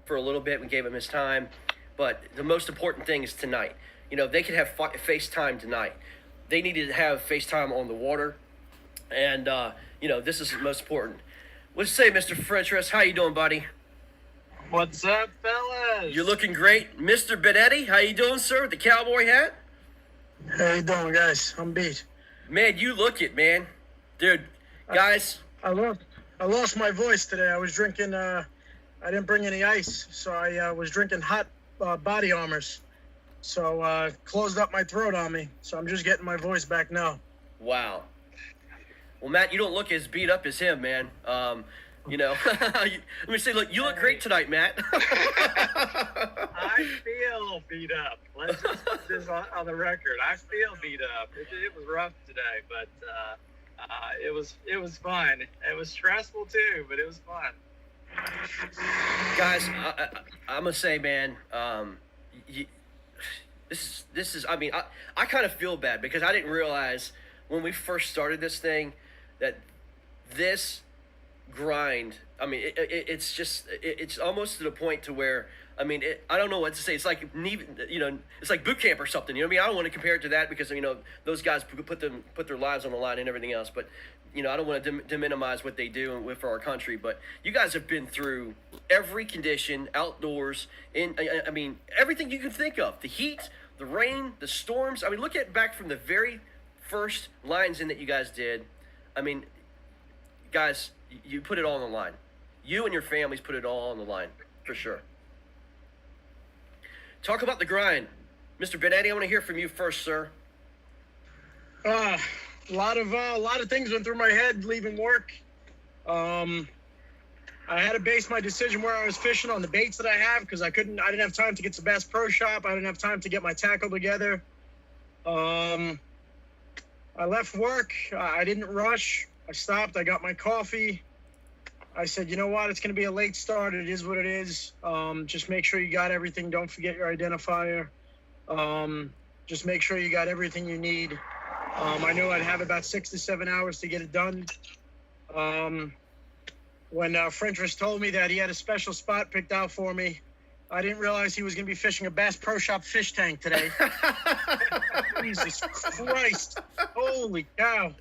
for a little bit. We gave him his time. But the most important thing is tonight. They could have FaceTime tonight. They needed to have FaceTime on the water. And, this is the most important. Let's say, Mr. Frentress, how you doing, buddy? What's up, fellas? You're looking great. Mr. Benetti, how you doing, sir, with the cowboy hat? How you doing, guys? I'm beat. Man, you look it, man. Dude, guys. I lost my voice today. I was drinking, I didn't bring any ice, so I was drinking hot body armors. So closed up my throat on me. So I'm just getting my voice back now. Wow. Well, Matt, you don't look as beat up as him, man. Let me say, look, you look great tonight, Matt. I feel beat up. Let's just put this on the record. I feel beat up. It was rough today, but it was fun. It was stressful too, but it was fun. Guys, I'm gonna say, man, this is. I mean, I kind of feel bad because I didn't realize when we first started this thing that this grind. I mean, it's almost to the point to where, I mean, I don't know what to say. It's like, it's like boot camp or something. You know what I mean? I don't want to compare it to that because, those guys put their lives on the line and everything else. But, I don't want to minimize what they do for our country. But you guys have been through every condition, outdoors, I mean, everything you can think of. The heat, the rain, the storms. I mean, look at back from the very first lines in that you guys did. I mean, guys, you put it all on the line. You and your families put it all on the line, for sure. Talk about the grind. Mr. Benetti, I want to hear from you first, sir. A lot of things went through my head leaving work. I had to base my decision where I was fishing on the baits that I have because I didn't have time to get to Bass Pro Shop. I didn't have time to get my tackle together. I left work. I didn't rush. I stopped. I got my coffee. I said, you know what? It's going to be a late start. It is what it is. Just make sure you got everything. Don't forget your identifier. Just make sure you got everything you need. I knew I'd have about 6 to 7 hours to get it done. When Frentress told me that he had a special spot picked out for me, I didn't realize he was going to be fishing a Bass Pro Shop fish tank today. Jesus Christ. Holy cow.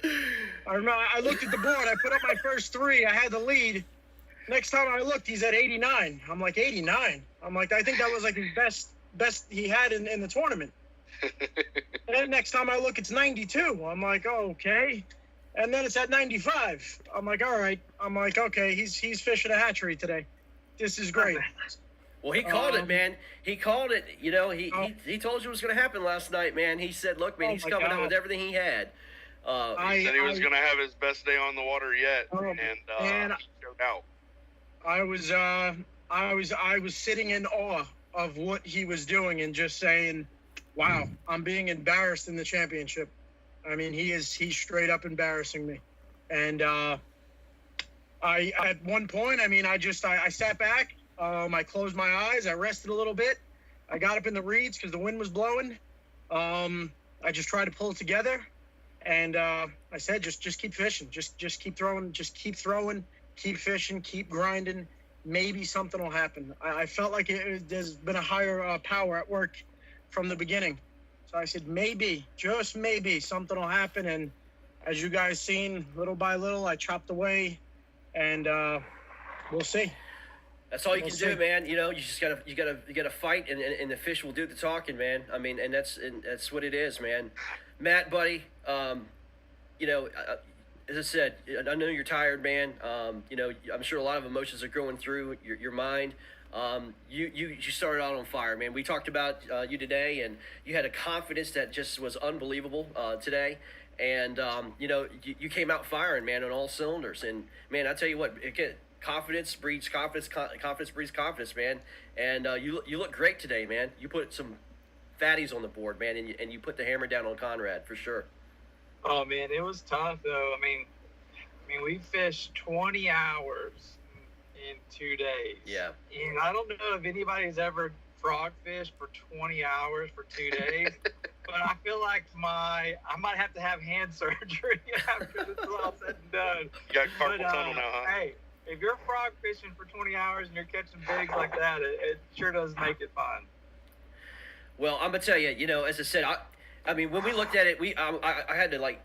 I remember I looked at the board. I put up my first 3. I had the lead. Next time I looked, he's at 89. I'm like, 89? I'm like, I think that was like his best he had in the tournament. And then next time I look, it's 92. I'm like, oh, okay. And then it's at 95. I'm like, all right. I'm like, okay, he's fishing a hatchery today. This is great. Well, he called it, man. He called it. He told you it was going to happen last night, man. He said, look, man, he's coming out with everything he had. He said he was going to have his best day on the water yet, and showed out. I was sitting in awe of what he was doing and just saying, wow, I'm being embarrassed in the championship. I mean, he's straight up embarrassing me. And I at one point, I mean, I sat back. I closed my eyes. I rested a little bit. I got up in the reeds because the wind was blowing. I just tried to pull it together. And I said, just keep fishing. Just keep throwing. Just keep throwing. Keep fishing. Keep grinding. Maybe something will happen. I felt like there's been a higher power at work from the beginning. So I said, maybe, just maybe, something will happen. And as you guys seen, little by little, I chopped away. And we'll see. That's all you can do, man. You just gotta fight, and the fish will do the talking, man. I mean, and that's what it is, man. Matt, buddy, as I said, I know you're tired, man. I'm sure a lot of emotions are going through your mind. You started out on fire, man. We talked about you today, and you had a confidence that just was unbelievable today. And you came out firing, man, on all cylinders. And man, I tell you what, confidence breeds confidence. Confidence breeds confidence, man. And you look great today, man. You put some fatties on the board, man, and you put the hammer down on Conrad for sure. Oh man, it was tough though. I mean, we fished 20 hours in 2 days. Yeah. And I don't know if anybody's ever frog fished for 20 hours for 2 days, but I feel like I might have to have hand surgery after this is all said and done. You got carpal tunnel now, huh? Hey, if you're frog fishing for 20 hours and you're catching bigs like that, it sure does make it fun. Well, I'm gonna tell you, as I said, I mean, when we looked at it, I had to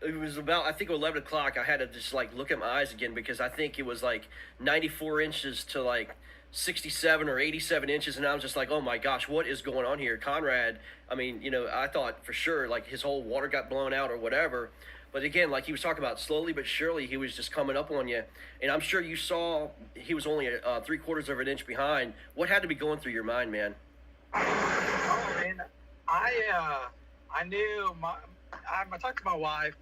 it was about, I think 11 o'clock. I had to just look at my eyes again because I think it was 94 inches to 67 or 87 inches, and I was just like, oh my gosh, what is going on here? Conrad, I mean, I thought for sure his whole water got blown out or whatever. But again, like he was talking about, slowly but surely, he was just coming up on you. And I'm sure you saw he was only 3/4 of an inch behind. What had to be going through your mind, man? Oh, man, I knew I talked to my wife,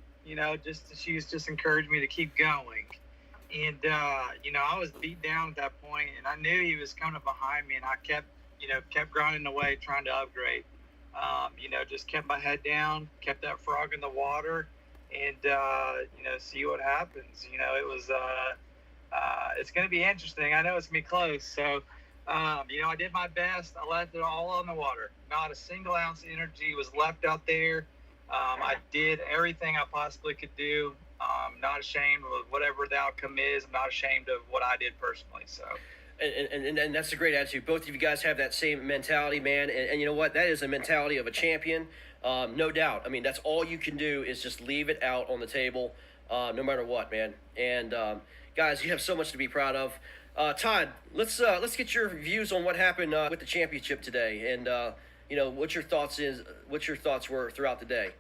she's just encouraged me to keep going. And, I was beat down at that point, and I knew he was coming up behind me, and I kept grinding away, trying to upgrade. Just kept my head down, kept that frog in the water, and, see what happens. It was, it's going to be interesting. I know it's going to be close. So, I did my best. I left it all on the water. Not a single ounce of energy was left out there. I did everything I possibly could do. I'm not ashamed of whatever the outcome is. I'm not ashamed of what I did personally. So, and that's a great attitude. Both of you guys have that same mentality, man. And you know what? That is a mentality of a champion, no doubt. I mean, that's all you can do is just leave it out on the table, no matter what, man. And guys, you have so much to be proud of. Todd, let's get your views on what happened with the championship today, and what your thoughts were throughout the day.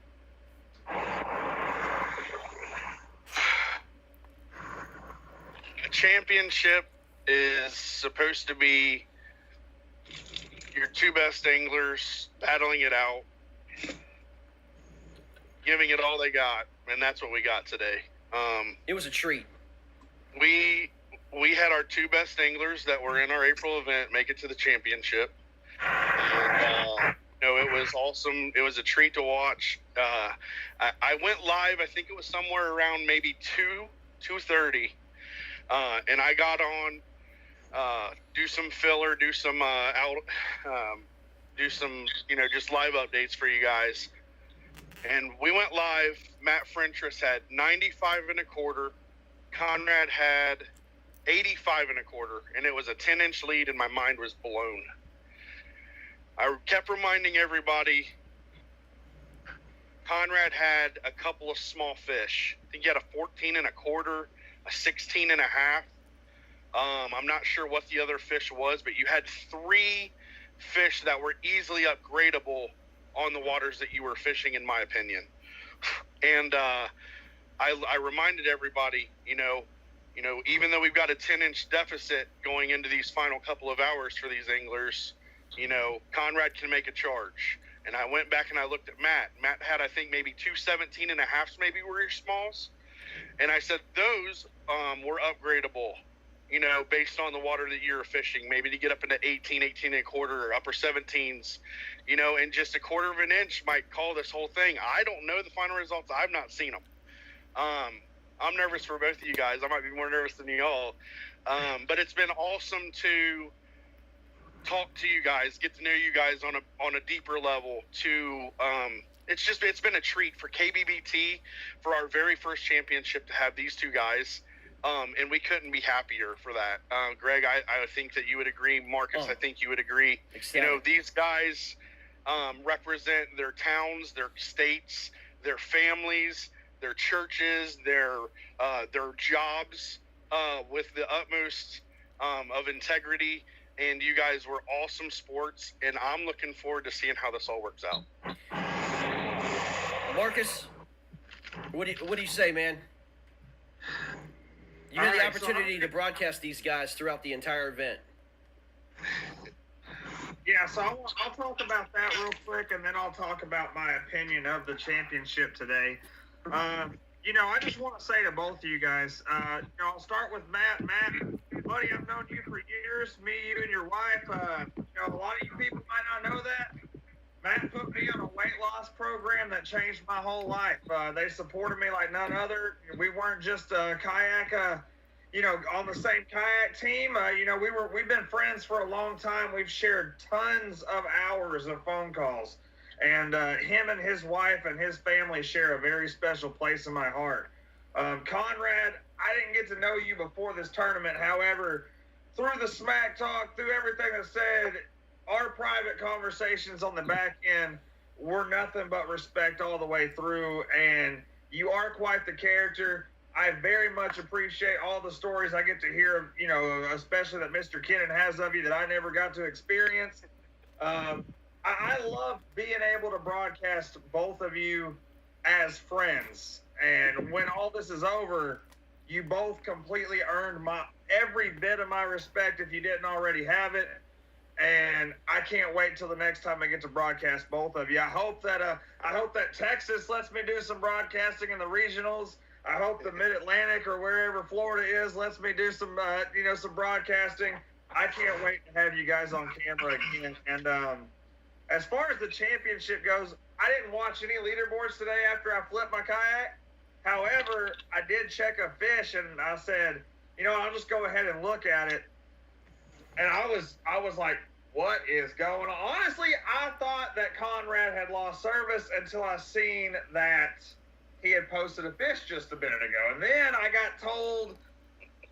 A championship is supposed to be your two best anglers battling it out, giving it all they got, and that's what we got today. It was a treat. We had our two best anglers that were in our April event make it to the championship. And, it was awesome. It was a treat to watch. I went live, I think it was somewhere around maybe 2:30. And I got on, do some filler, do some just live updates for you guys. And we went live. Matt Frentress had 95 1/4. Conrad had 85 1/4, and it was a 10-inch lead, and my mind was blown. I kept reminding everybody, Conrad had a couple of small fish. I think he had a 14 1/4, a 16 1/2. I'm not sure what the other fish was, but you had 3 fish that were easily upgradable on the waters that you were fishing, in my opinion. And I reminded everybody, even though we've got a 10-inch deficit going into these final couple of hours for these anglers, Conrad can make a charge. And I went back and I looked at Matt. Matt had, I think, maybe 2 17 1/2s maybe were your smalls. And I said, those were upgradable, based on the water that you're fishing, maybe to get up into 18 1/4, or upper 17s, and just a 1/4 of an inch might call this whole thing. I don't know the final results. I've not seen them. I'm nervous for both of you guys. I might be more nervous than you all. But it's been awesome to talk to you guys, get to know you guys on a deeper level. It's been a treat for KBBT, for our very first championship, to have these two guys. And we couldn't be happier for that. Greg, I think that you would agree. Marcus, I think you would agree. Ecstatic. These guys represent their towns, their states, their families, their churches, their jobs with the utmost of integrity. And you guys were awesome sports, and I'm looking forward to seeing how this all works out. Marcus, what do you say, man? You had the opportunity to broadcast these guys throughout the entire event. Yeah, so I'll talk about that real quick, and then I'll talk about my opinion of the championship today. I just want to say to both of you guys, I'll start with Matt. Matt, buddy, I've known you for years, you and your wife. A lot of you people might not know that. Matt put me on a weight loss program that changed my whole life. They supported me like none other. We weren't just a kayak, on the same kayak team. We've been friends for a long time. We've shared tons of hours of phone calls. And him and his wife and his family share a very special place in my heart. Conrad, I didn't get to know you before this tournament. However, through the smack talk, through everything I said, our private conversations on the back end were nothing but respect all the way through. And you are quite the character. I very much appreciate all the stories I get to hear, you know, especially that Mr. Kennan has of you that I never got to experience. I love being able to broadcast both of you as friends. And when all this is over, you both completely earned every bit of my respect if you didn't already have it. And I can't wait till the next time I get to broadcast both of you. I hope that Texas lets me do some broadcasting in the regionals. I hope the Mid-Atlantic or wherever Florida is lets me do some some broadcasting. I can't wait to have you guys on camera again. And as far as the championship goes, I didn't watch any leaderboards today after I flipped my kayak. However, I did check a fish, and I said, I'll just go ahead and look at it. And I was like, what is going on? Honestly, I thought that Conrad had lost service until I seen that he had posted a fish just a minute ago. And then I got told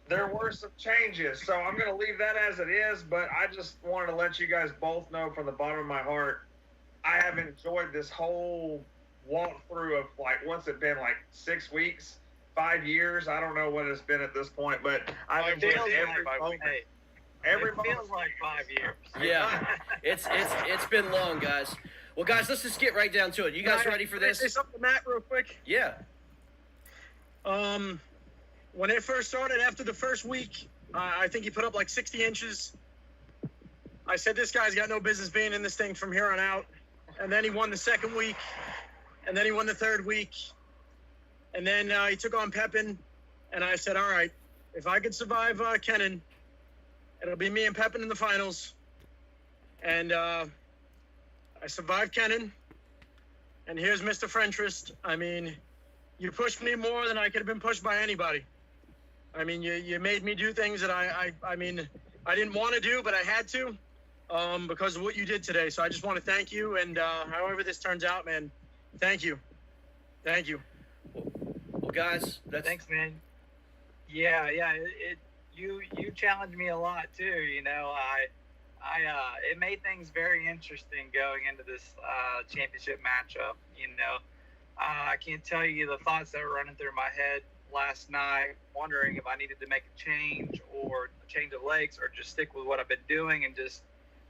there were some changes. So I'm going to leave that as it is, but I just wanted to let you guys both know from the bottom of my heart, I have enjoyed this whole walkthrough of, what's it been, 6 weeks, 5 years? I don't know what it's been at this point, but I've enjoyed every moment. It feels like 5 years. Yeah, it's been long, guys. Well, guys, let's just get right down to it. You guys ready for this? Say something to Matt real quick. Yeah. When it first started, after the first week, I think he put up 60 inches. I said, this guy's got no business being in this thing from here on out. And then he won the second week. And then he won the third week. And then he took on Pepin. And I said, all right, if I could survive Kennan, it'll be me and Pepin in the finals. And I survived Kennan. And here's Mr. Frentrist. I mean, you pushed me more than I could have been pushed by anybody. I mean, you made me do things that I didn't want to do, but I had to because of what you did today. So I just want to thank you. And however this turns out, man, thank you. Thank you. Well, guys, thanks, man. Yeah. You challenged me a lot too. It made things very interesting going into this championship matchup. I can't tell you the thoughts that were running through my head last night, wondering if I needed to make a change or a change of legs or just stick with what I've been doing and just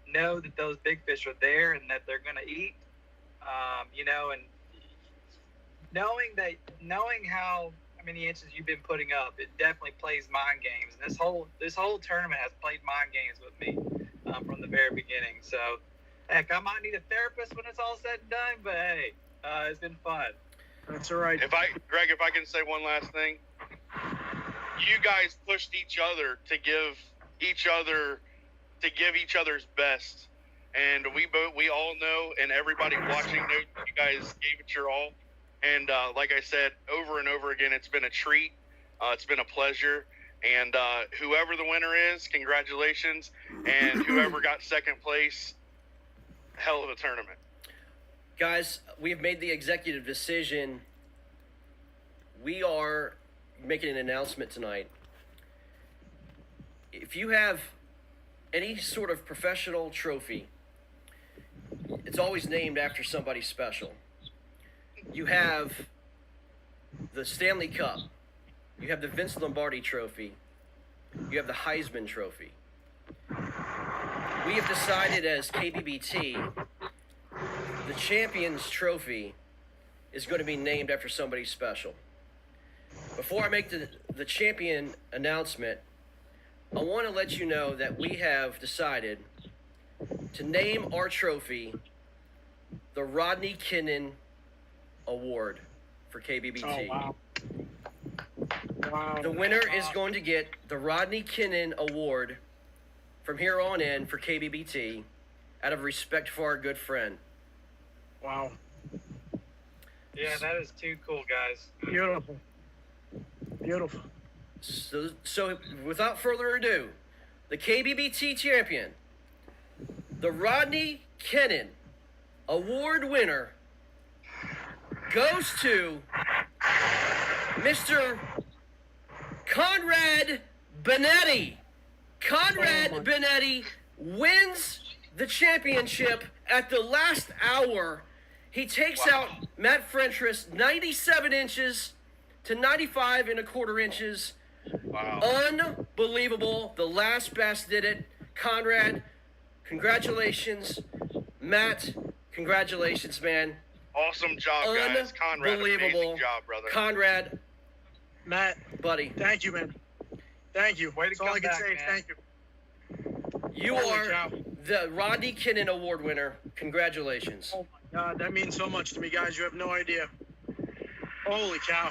know that those big fish are there and that they're going to eat. And knowing how many inches you've been putting up, it definitely plays mind games. And this whole tournament has played mind games with me from the very beginning. So, heck, I might need a therapist when it's all said and done, but hey, it's been fun. That's all right. Greg, if I can say one last thing, you guys pushed each other to give each other's best, and we all know, and everybody watching knows you guys gave it your all. And like I said, over and over again, it's been a treat. It's been a pleasure. And whoever the winner is, congratulations. And whoever got second place, hell of a tournament. Guys, we've made the executive decision. We are making an announcement tonight. If you have any sort of professional trophy, it's always named after somebody special. You have the Stanley Cup. You have the Vince Lombardi Trophy. You have the Heisman Trophy. We have decided as KBBT, the Champions Trophy is going to be named after somebody special. Before I make the champion announcement, I want to let you know that we have decided to name our trophy the Rodney Kinnan Award for KBBT. Oh, wow. The winner is going to get the Rodney Kinnan Award from here on in for KBBT out of respect for our good friend. Wow. Yeah, that is too cool, guys. Beautiful. So without further ado, the KBBT champion, the Rodney Kinnan Award winner, goes to Mr. Conrad Benetti. Conrad Oh my- Benetti wins the championship at the last hour. He takes out Matt Frentress 97 inches to 95 and a quarter inches. Wow. Unbelievable. The last best did it. Conrad, congratulations. Matt, congratulations, man. Awesome job, guys. Conrad, Unbelievable. amazing job, brother. Conrad, Matt, buddy, thank you, man. Thank you. Way to That's all come I can back, say. is man. Thank you. you Holy are cow. the Rodney Kinnon Award winner. Congratulations. Oh my God, that means so much to me, guys. You have no idea. Holy cow.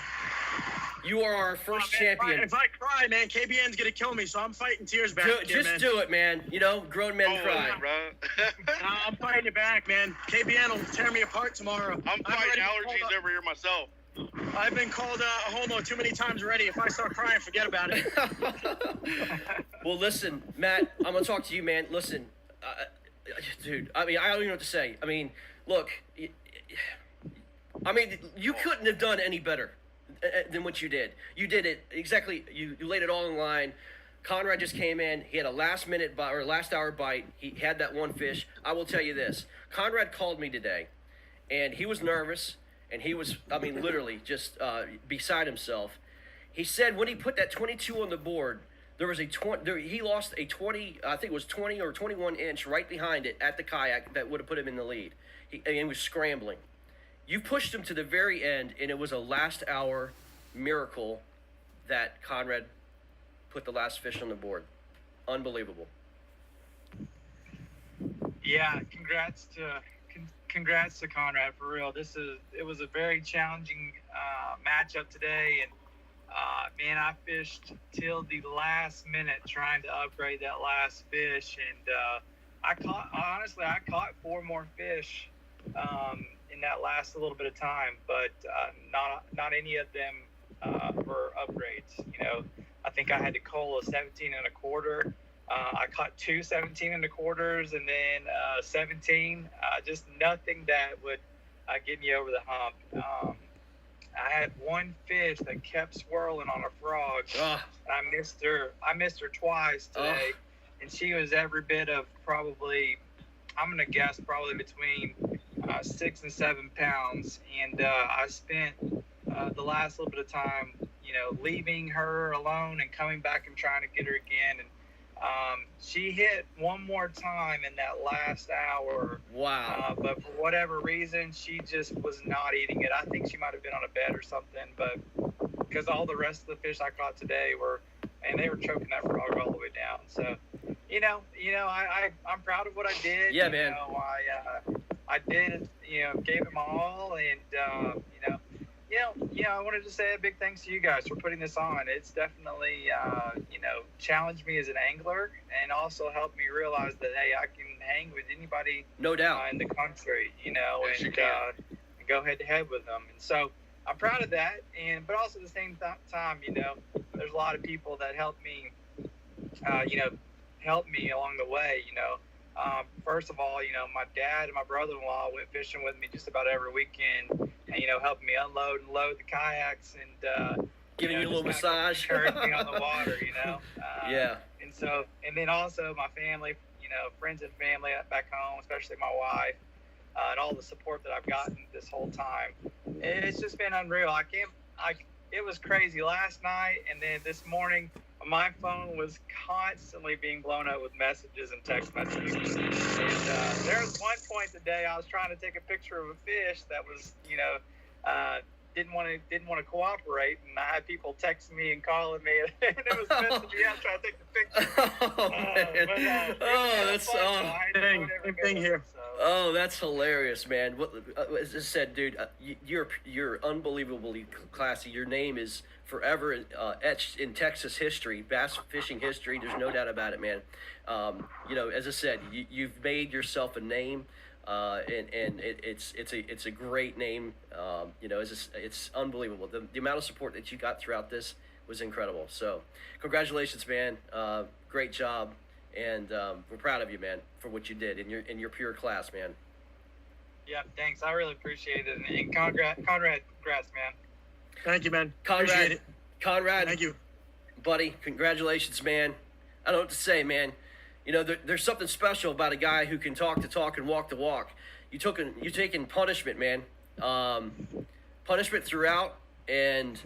You are our first Oh, man, champion. If I cry, man, KBN's gonna kill me, so I'm fighting tears back. Just do it, man. You know, grown men Oh, cry. bro. I'm fighting it back, man. KBN will tear me apart tomorrow. I'm fighting already been allergies called over here myself. I've been called a homo too many times already. If I start crying, forget about it. Well, listen, Matt, I'm going to talk to you, man. Listen, dude, I mean, I don't even know what to say. I mean, look, I mean, you couldn't have done any better than what you did. You did it exactly. You laid it all in line. Conrad just came in. He had a last-minute bite or last-hour bite. He had that one fish. I will tell you this. Conrad called me today, and he was nervous, and he was, I mean, literally just beside himself. He said when he put that 22 on the board, there was he lost a 20, I think it was 20 or 21 inch right behind it at the kayak that would have put him in the lead. And he was scrambling. You pushed him to the very end, and it was a last-hour miracle that Conrad put the last fish on the board. Unbelievable. Yeah, congrats to Conrad for real. It was a very challenging matchup today, and man, I fished till the last minute trying to upgrade that last fish, and I caught 4 more fish in that last little bit of time, but not any of them were upgrades. You know, I think I had to cull a 17 and a quarter. I caught 2 17 and a quarters, and then 17. Just nothing that would get me over the hump. I had one fish that kept swirling on a frog. Ugh. And I missed her twice today, and she was every bit of probably, I'm gonna guess probably between 6 and 7 pounds. And I spent the last little bit of time, you know, leaving her alone and coming back and trying to get her again. And she hit one more time in that last hour. Wow. But for whatever reason, she just was not eating it. I think she might have been on a bed or something. But because all the rest of the fish I caught today they were choking that frog all the way down. So, I'm proud of what I did. Yeah, man. I did, gave it my all, and I wanted to say a big thanks to you guys for putting this on. It's definitely, challenged me as an angler, and also helped me realize that, hey, I can hang with anybody No doubt. in the country, Yes, you and can. go head to head with them. And so I'm proud of that. But also at the same time, there's a lot of people that helped me, help me along the way. First of all, my dad and my brother-in-law went fishing with me just about every weekend, and helping me unload and load the kayaks, and Giving you a little just kinda massage. encouraging me on the water. Yeah. And then also my family, friends and family back home, especially my wife, and all the support that I've gotten this whole time. It's just been unreal. It was crazy last night, and then this morning my phone was constantly being blown up with messages and text messages. And there was one point today I was trying to take a picture of a fish that was, didn't want to cooperate, and I had people texting me and calling me, and it was messing me up trying to take the picture. Oh, man. That's Same thing here. Oh, that's hilarious, man. What, as I said, dude, you're unbelievably classy. Your name is forever etched in Texas history, bass fishing history. There's no doubt about it, man. As I said, you've made yourself a name, and it's a great name. It's unbelievable. The amount of support that you got throughout this was incredible. So, congratulations, man. Great job. And we're proud of you, man, for what you did in your pure class, man. Yeah, thanks. I really appreciate it. And Conrad, congrats, man. Thank you, man. Appreciate Conrad, it. Conrad, Thank you. buddy, congratulations, man. I don't know what to say, man. You know, there's something special about a guy who can talk the talk and walk the walk. You taken punishment, man. Punishment throughout, and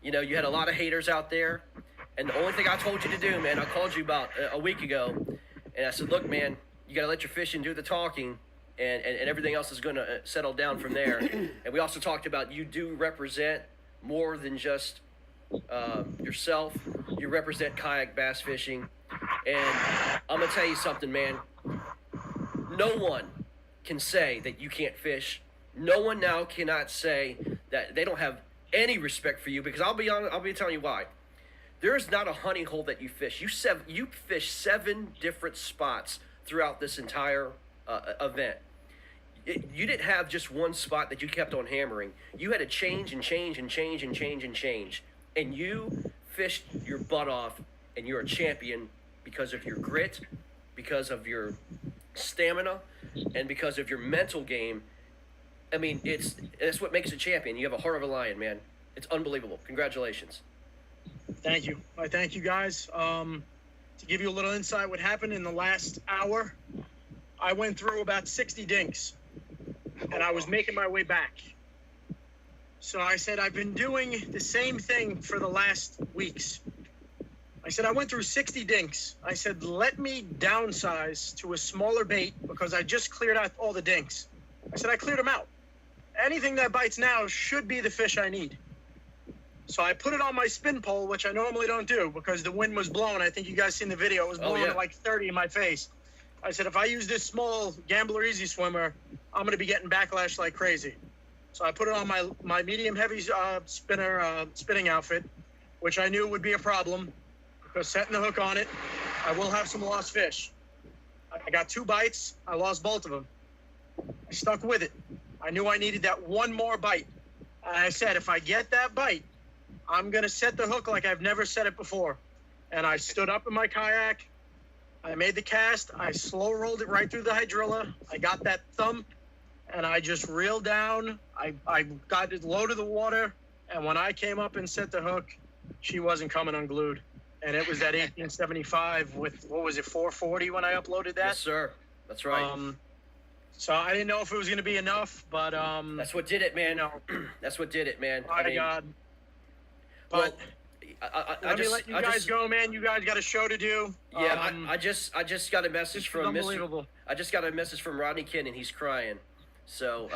you know, you had a lot of haters out there. And the only thing I told you to do, man, I called you about a week ago, and I said, look, man, you got to let your fishing do the talking, and everything else is going to settle down from there. And we also talked about you do represent more than just yourself. You represent kayak bass fishing. And I'm going to tell you something, man. No one can say that you can't fish. No one now cannot say that they don't have any respect for you, because I'll be telling you why. There is not a hunting hole that you fish. You fish 7 different spots throughout this entire event. You didn't have just one spot that you kept on hammering. You had to change and change and change and change and change. And you fished your butt off, and you're a champion because of your grit, because of your stamina, and because of your mental game. I mean, that's what makes a champion. You have a heart of a lion, man. It's unbelievable. Congratulations. Thank you. I thank you guys. To give you a little insight, what happened in the last hour, I went through about 60 dinks, and I was making my way back. So I said, I've been doing the same thing for the last weeks. I said, I went through 60 dinks. I said, let me downsize to a smaller bait, because I just cleared out all the dinks. I said, I cleared them out. Anything that bites now should be the fish I need. So I put it on my spin pole, which I normally don't do because the wind was blowing. I think you guys seen the video. It was blowing at like 30 in my face. I said, if I use this small Gambler Easy Swimmer, I'm going to be getting backlash like crazy. So I put it on my medium heavy spinning outfit, which I knew would be a problem because setting the hook on it, I will have some lost fish. I got 2 bites. I lost both of them. I stuck with it. I knew I needed that one more bite. And I said, if I get that bite, I'm going to set the hook like I've never set it before. And I stood up in my kayak. I made the cast. I slow rolled it right through the hydrilla. I got that thump, and I just reeled down. I got it low to the water, and when I came up and set the hook, she wasn't coming unglued. And it was that 1875 with, what was it, 440 when I uploaded that? Yes, sir. That's right. So I didn't know if it was going to be enough, but that's what did it, man. That's what did it, man. My God. But let me let you guys go, man. You guys got a show to do. Yeah, I just got a message from unbelievable. I just got a message from Rodney Kinnan. He's crying. So,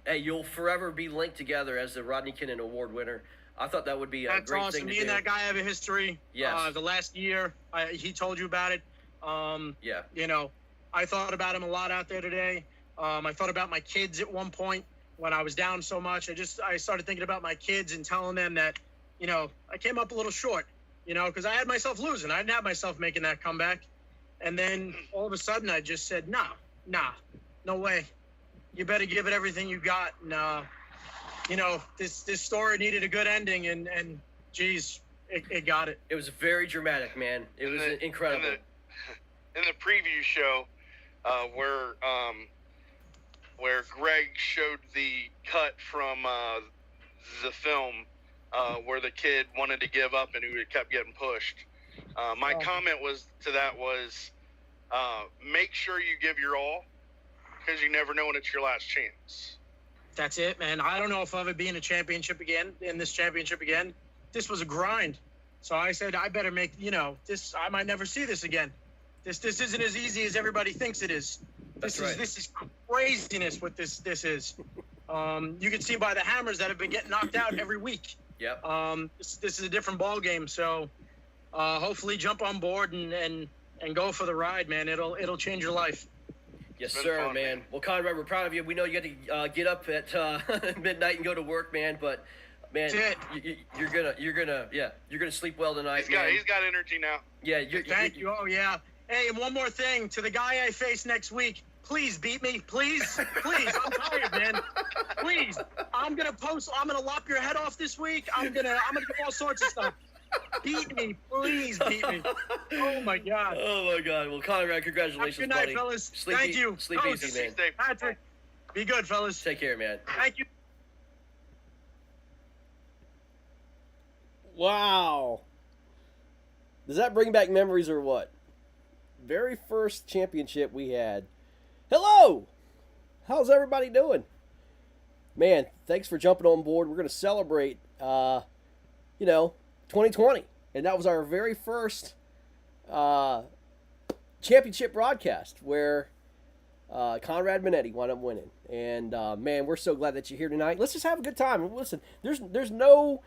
hey, you'll forever be linked together as the Rodney Kinnan Award winner. I thought that would be a great awesome. thing to Me do. and that guy have a history. Yes. The last year, he told you about it. Yeah. You know, I thought about him a lot out there today. I thought about my kids at one point when I was down so much. I started thinking about my kids and telling them that, you know, I came up a little short, you know, because I had myself losing. I didn't have myself making that comeback. And then all of a sudden I just said, nah, no way. You better give it everything you got. And, you know, this story needed a good ending, and geez, it got it. It was very dramatic, man. It was incredible. In the preview show, where Greg showed the cut from the film where the kid wanted to give up and who kept getting pushed. My comment was make sure you give your all, because you never know when it's your last chance. That's it, man. I don't know if I'll ever be in this championship again. This was a grind. So I said, I better make, you know, this, I might never see this again. This isn't as easy as everybody thinks it is. This is craziness what this is. You can see by the hammers that have been getting knocked out every week. Yep. This is a different ball game. So hopefully jump on board and go for the ride, man. It'll change your life. Yes, sir, fun, man. Well, Conrad, we're proud of you. We know you got to get up at midnight and go to work, man. But man, you're gonna sleep well tonight. He's got energy now. Yeah, thank you. Oh yeah. Hey, and one more thing to the guy I face next week. Please beat me, please. I'm tired, man. Please, I'm gonna lop your head off this week. I'm gonna do all sorts of stuff. Beat me, please beat me. Oh my God. Oh my God. Well, Conrad, congratulations, good night, buddy. fellas. Thank you. Sleep easy, man. Patrick, be good, fellas. Take care, man. Thank you. Wow. Does that bring back memories or what? Very first championship we had. Hello! How's everybody doing? Man, thanks for jumping on board. We're going to celebrate, 2020. And that was our very first championship broadcast where Conrad Minetti wound up winning. And, man, we're so glad that you're here tonight. Let's just have a good time. Listen, there's no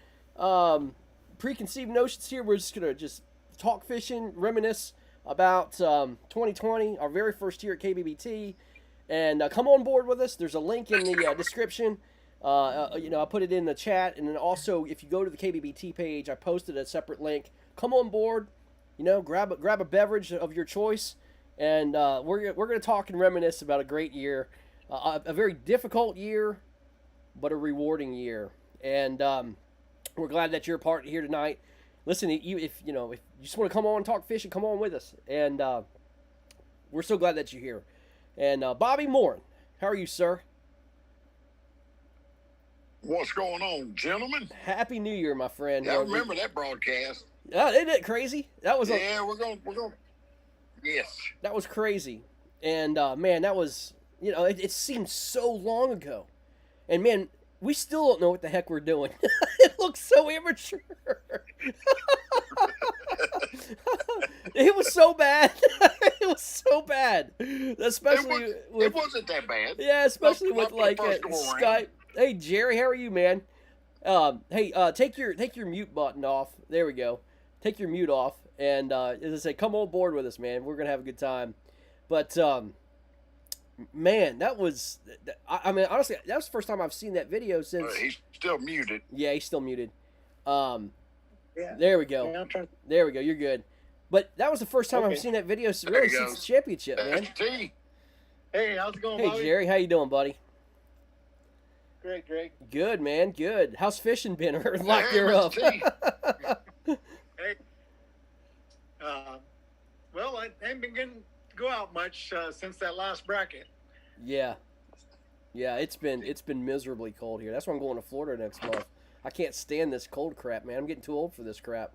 preconceived notions here. We're just going to just talk fishing, reminisce about 2020, our very first year at KBBT. And come on board with us. There's a link in the description. I put it in the chat. And then also, if you go to the KBBT page, I posted a separate link. Come on board. Grab a beverage of your choice. And we're going to talk and reminisce about a great year. A very difficult year, but a rewarding year. And we're glad that you're a part here tonight. Listen, if you just want to come on and talk fishing, come on with us. And we're so glad that you're here. And Bobby Morin, how are you, sir? What's going on, gentlemen? Happy New Year, my friend. Yeah, I remember that broadcast. Isn't it crazy? That was we're going. Yes. That was crazy. And man, that was it seemed so long ago. And man, we still don't know what the heck we're doing. It looks so immature. It was so bad. It was so bad. Especially it wasn't that bad. Yeah, especially Not with like Skype. Hey Jerry, how are you, man? Take your mute button off. There we go. Take your mute off, and as I say, come on board with us, man. We're gonna have a good time. But man, that was. I mean, honestly, that was the first time I've seen that video since. He's still muted. Yeah, he's still muted. Yeah. There we go. Yeah, There we go. You're good. But that was the first time I've seen that video really since the championship, man. T. Hey, how's it going, Hey, Bobby? Jerry, how you doing, buddy? Great. Good, man. Good. How's fishing been? Or locked her up? Hey. Well, I ain't been getting to go out much since that last bracket. Yeah, it's been miserably cold here. That's why I'm going to Florida next month. I can't stand this cold crap, man. I'm getting too old for this crap.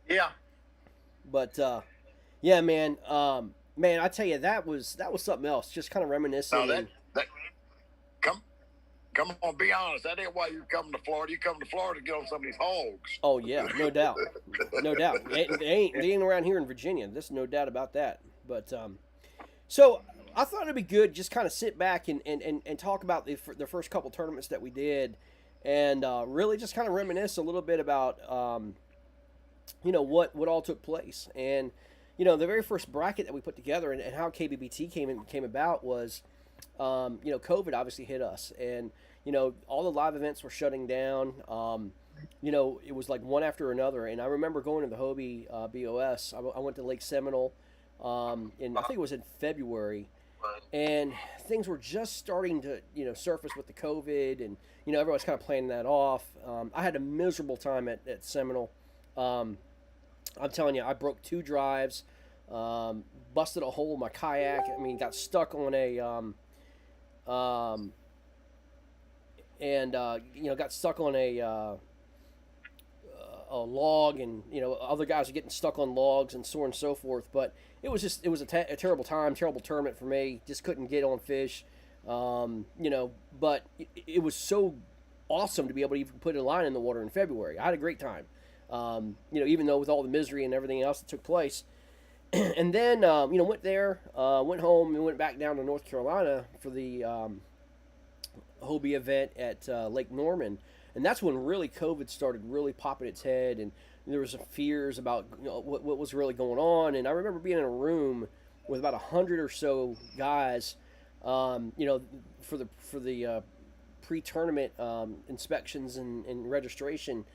Yeah. But yeah, man. Man, I tell you, that was something else. Just kind of reminiscing. No, come on, be honest. That ain't why you come to Florida. You come to Florida to get on some of these hogs. Oh yeah, no doubt, no doubt. They ain't around here in Virginia. There's no doubt about that. But so I thought it'd be good just kind of sit back and talk about the first couple tournaments that we did, and really just kind of reminisce a little bit about what all took place. And the very first bracket that we put together and how KBBT came about was COVID obviously hit us, and all the live events were shutting down. It was like one after another, and I remember going to the Hobie BOS. I went to Lake Seminole, and I think it was in February, and things were just starting to surface with the COVID, and everyone's kind of playing that off. I had a miserable time at Seminole. I'm telling you, I broke 2 drives, busted a hole in my kayak. I mean, got stuck on a got stuck on a log, and other guys are getting stuck on logs and so on and so forth. But it was a terrible time, terrible tournament for me. Just couldn't get on fish, but it was so awesome to be able to even put a line in the water in February. I had a great time, even though with all the misery and everything else that took place. And then went there, went home, and went back down to North Carolina for the Hobie event at Lake Norman, and that's when really COVID started really popping its head, and there was some fears about what was really going on. And I remember being in a room with about 100 or so guys, for the pre-tournament inspections and registration.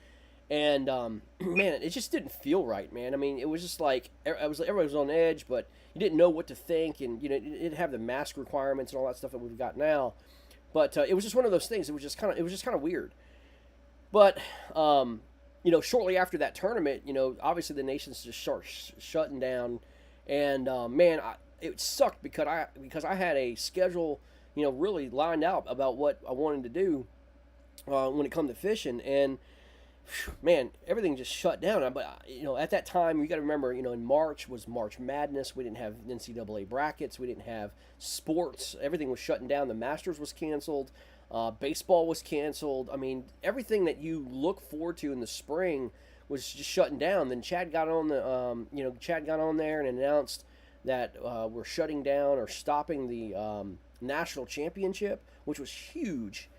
And man, it just didn't feel right, man. I mean, it was just like everybody was on edge, but you didn't know what to think, and it didn't have the mask requirements and all that stuff that we've got now. But it was just one of those things. It was just kind of weird. But shortly after that tournament, obviously the nations just start shutting down, and man, it sucked because I had a schedule, really lined out about what I wanted to do when it come to fishing, and man, everything just shut down. But at that time, you got to remember, in March was March Madness. We didn't have NCAA brackets. We didn't have sports. Everything was shutting down. The Masters was canceled. Baseball was canceled. I mean, everything that you look forward to in the spring was just shutting down. Then Chad got on Chad got on there and announced that we're shutting down or stopping the national championship, which was huge.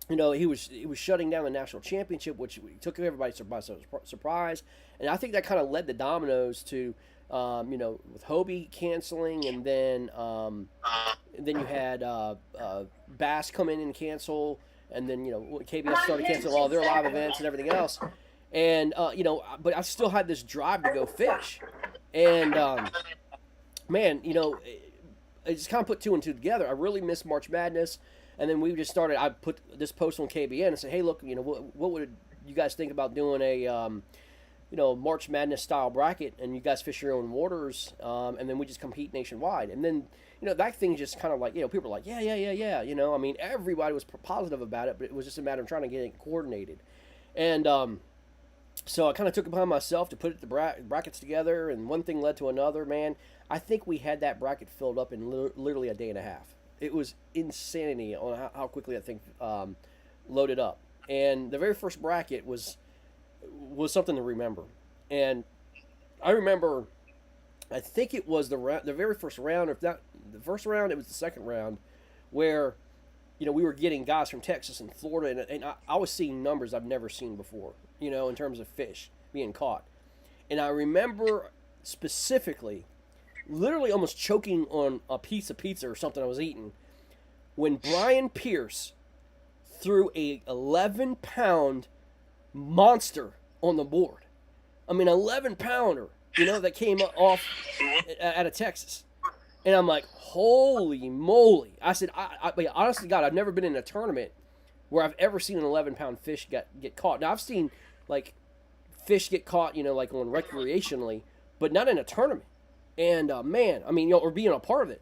He was shutting down the national championship, which took everybody by surprise, and I think that kind of led the dominoes to, with Hobie canceling, and then you had Bass come in and cancel, and then KBS started canceling all their live events and everything else, and but I still had this drive to go fish, and man, I just kind of put two and two together. I really missed March Madness. And then we just started. I put this post on KBN and said, "Hey, look, what would you guys think about doing a, March Madness style bracket, and you guys fish your own waters, and then we just compete nationwide." And then, that thing just kind of like, people were like, yeah. I mean, everybody was positive about it, but it was just a matter of trying to get it coordinated. And so I kind of took it upon myself to put the brackets together, and one thing led to another. Man, I think we had that bracket filled up in literally a day and a half. It was insanity on how quickly that thing loaded up. And the very first bracket was something to remember. And I remember, I think it was the very first round, or if not the first round, it was the second round, where we were getting guys from Texas and Florida, and I was seeing numbers I've never seen before, in terms of fish being caught. And I remember specifically, literally almost choking on a piece of pizza or something I was eating, when Brian Pierce threw a 11-pound monster on the board. I mean, 11-pounder, that came off out of Texas. And I'm like, holy moly. I said, I honestly, God, I've never been in a tournament where I've ever seen an 11-pound fish get caught. Now, I've seen, like, fish get caught, like on recreationally, but not in a tournament. And, man, I mean, or being a part of it.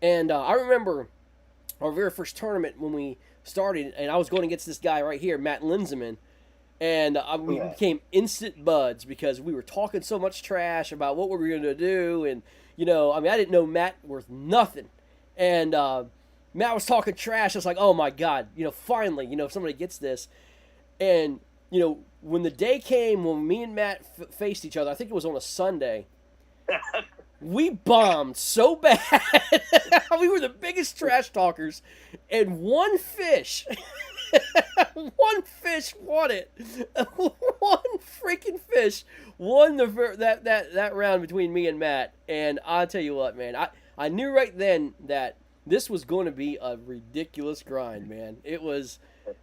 And I remember our very first tournament when we started, and I was going against this guy right here, Matt Linzeman. And we became instant buds because we were talking so much trash about what we were going to do. And, I didn't know Matt worth nothing. And Matt was talking trash. I was like, oh, my God, finally, somebody gets this. And, when the day came when me and Matt faced each other, I think it was on a Sunday, we bombed so bad. We were the biggest trash talkers, and one fish won it. One freaking fish won that round between me and Matt. And I'll tell you what, man, I knew right then that this was going to be a ridiculous grind, man. It was,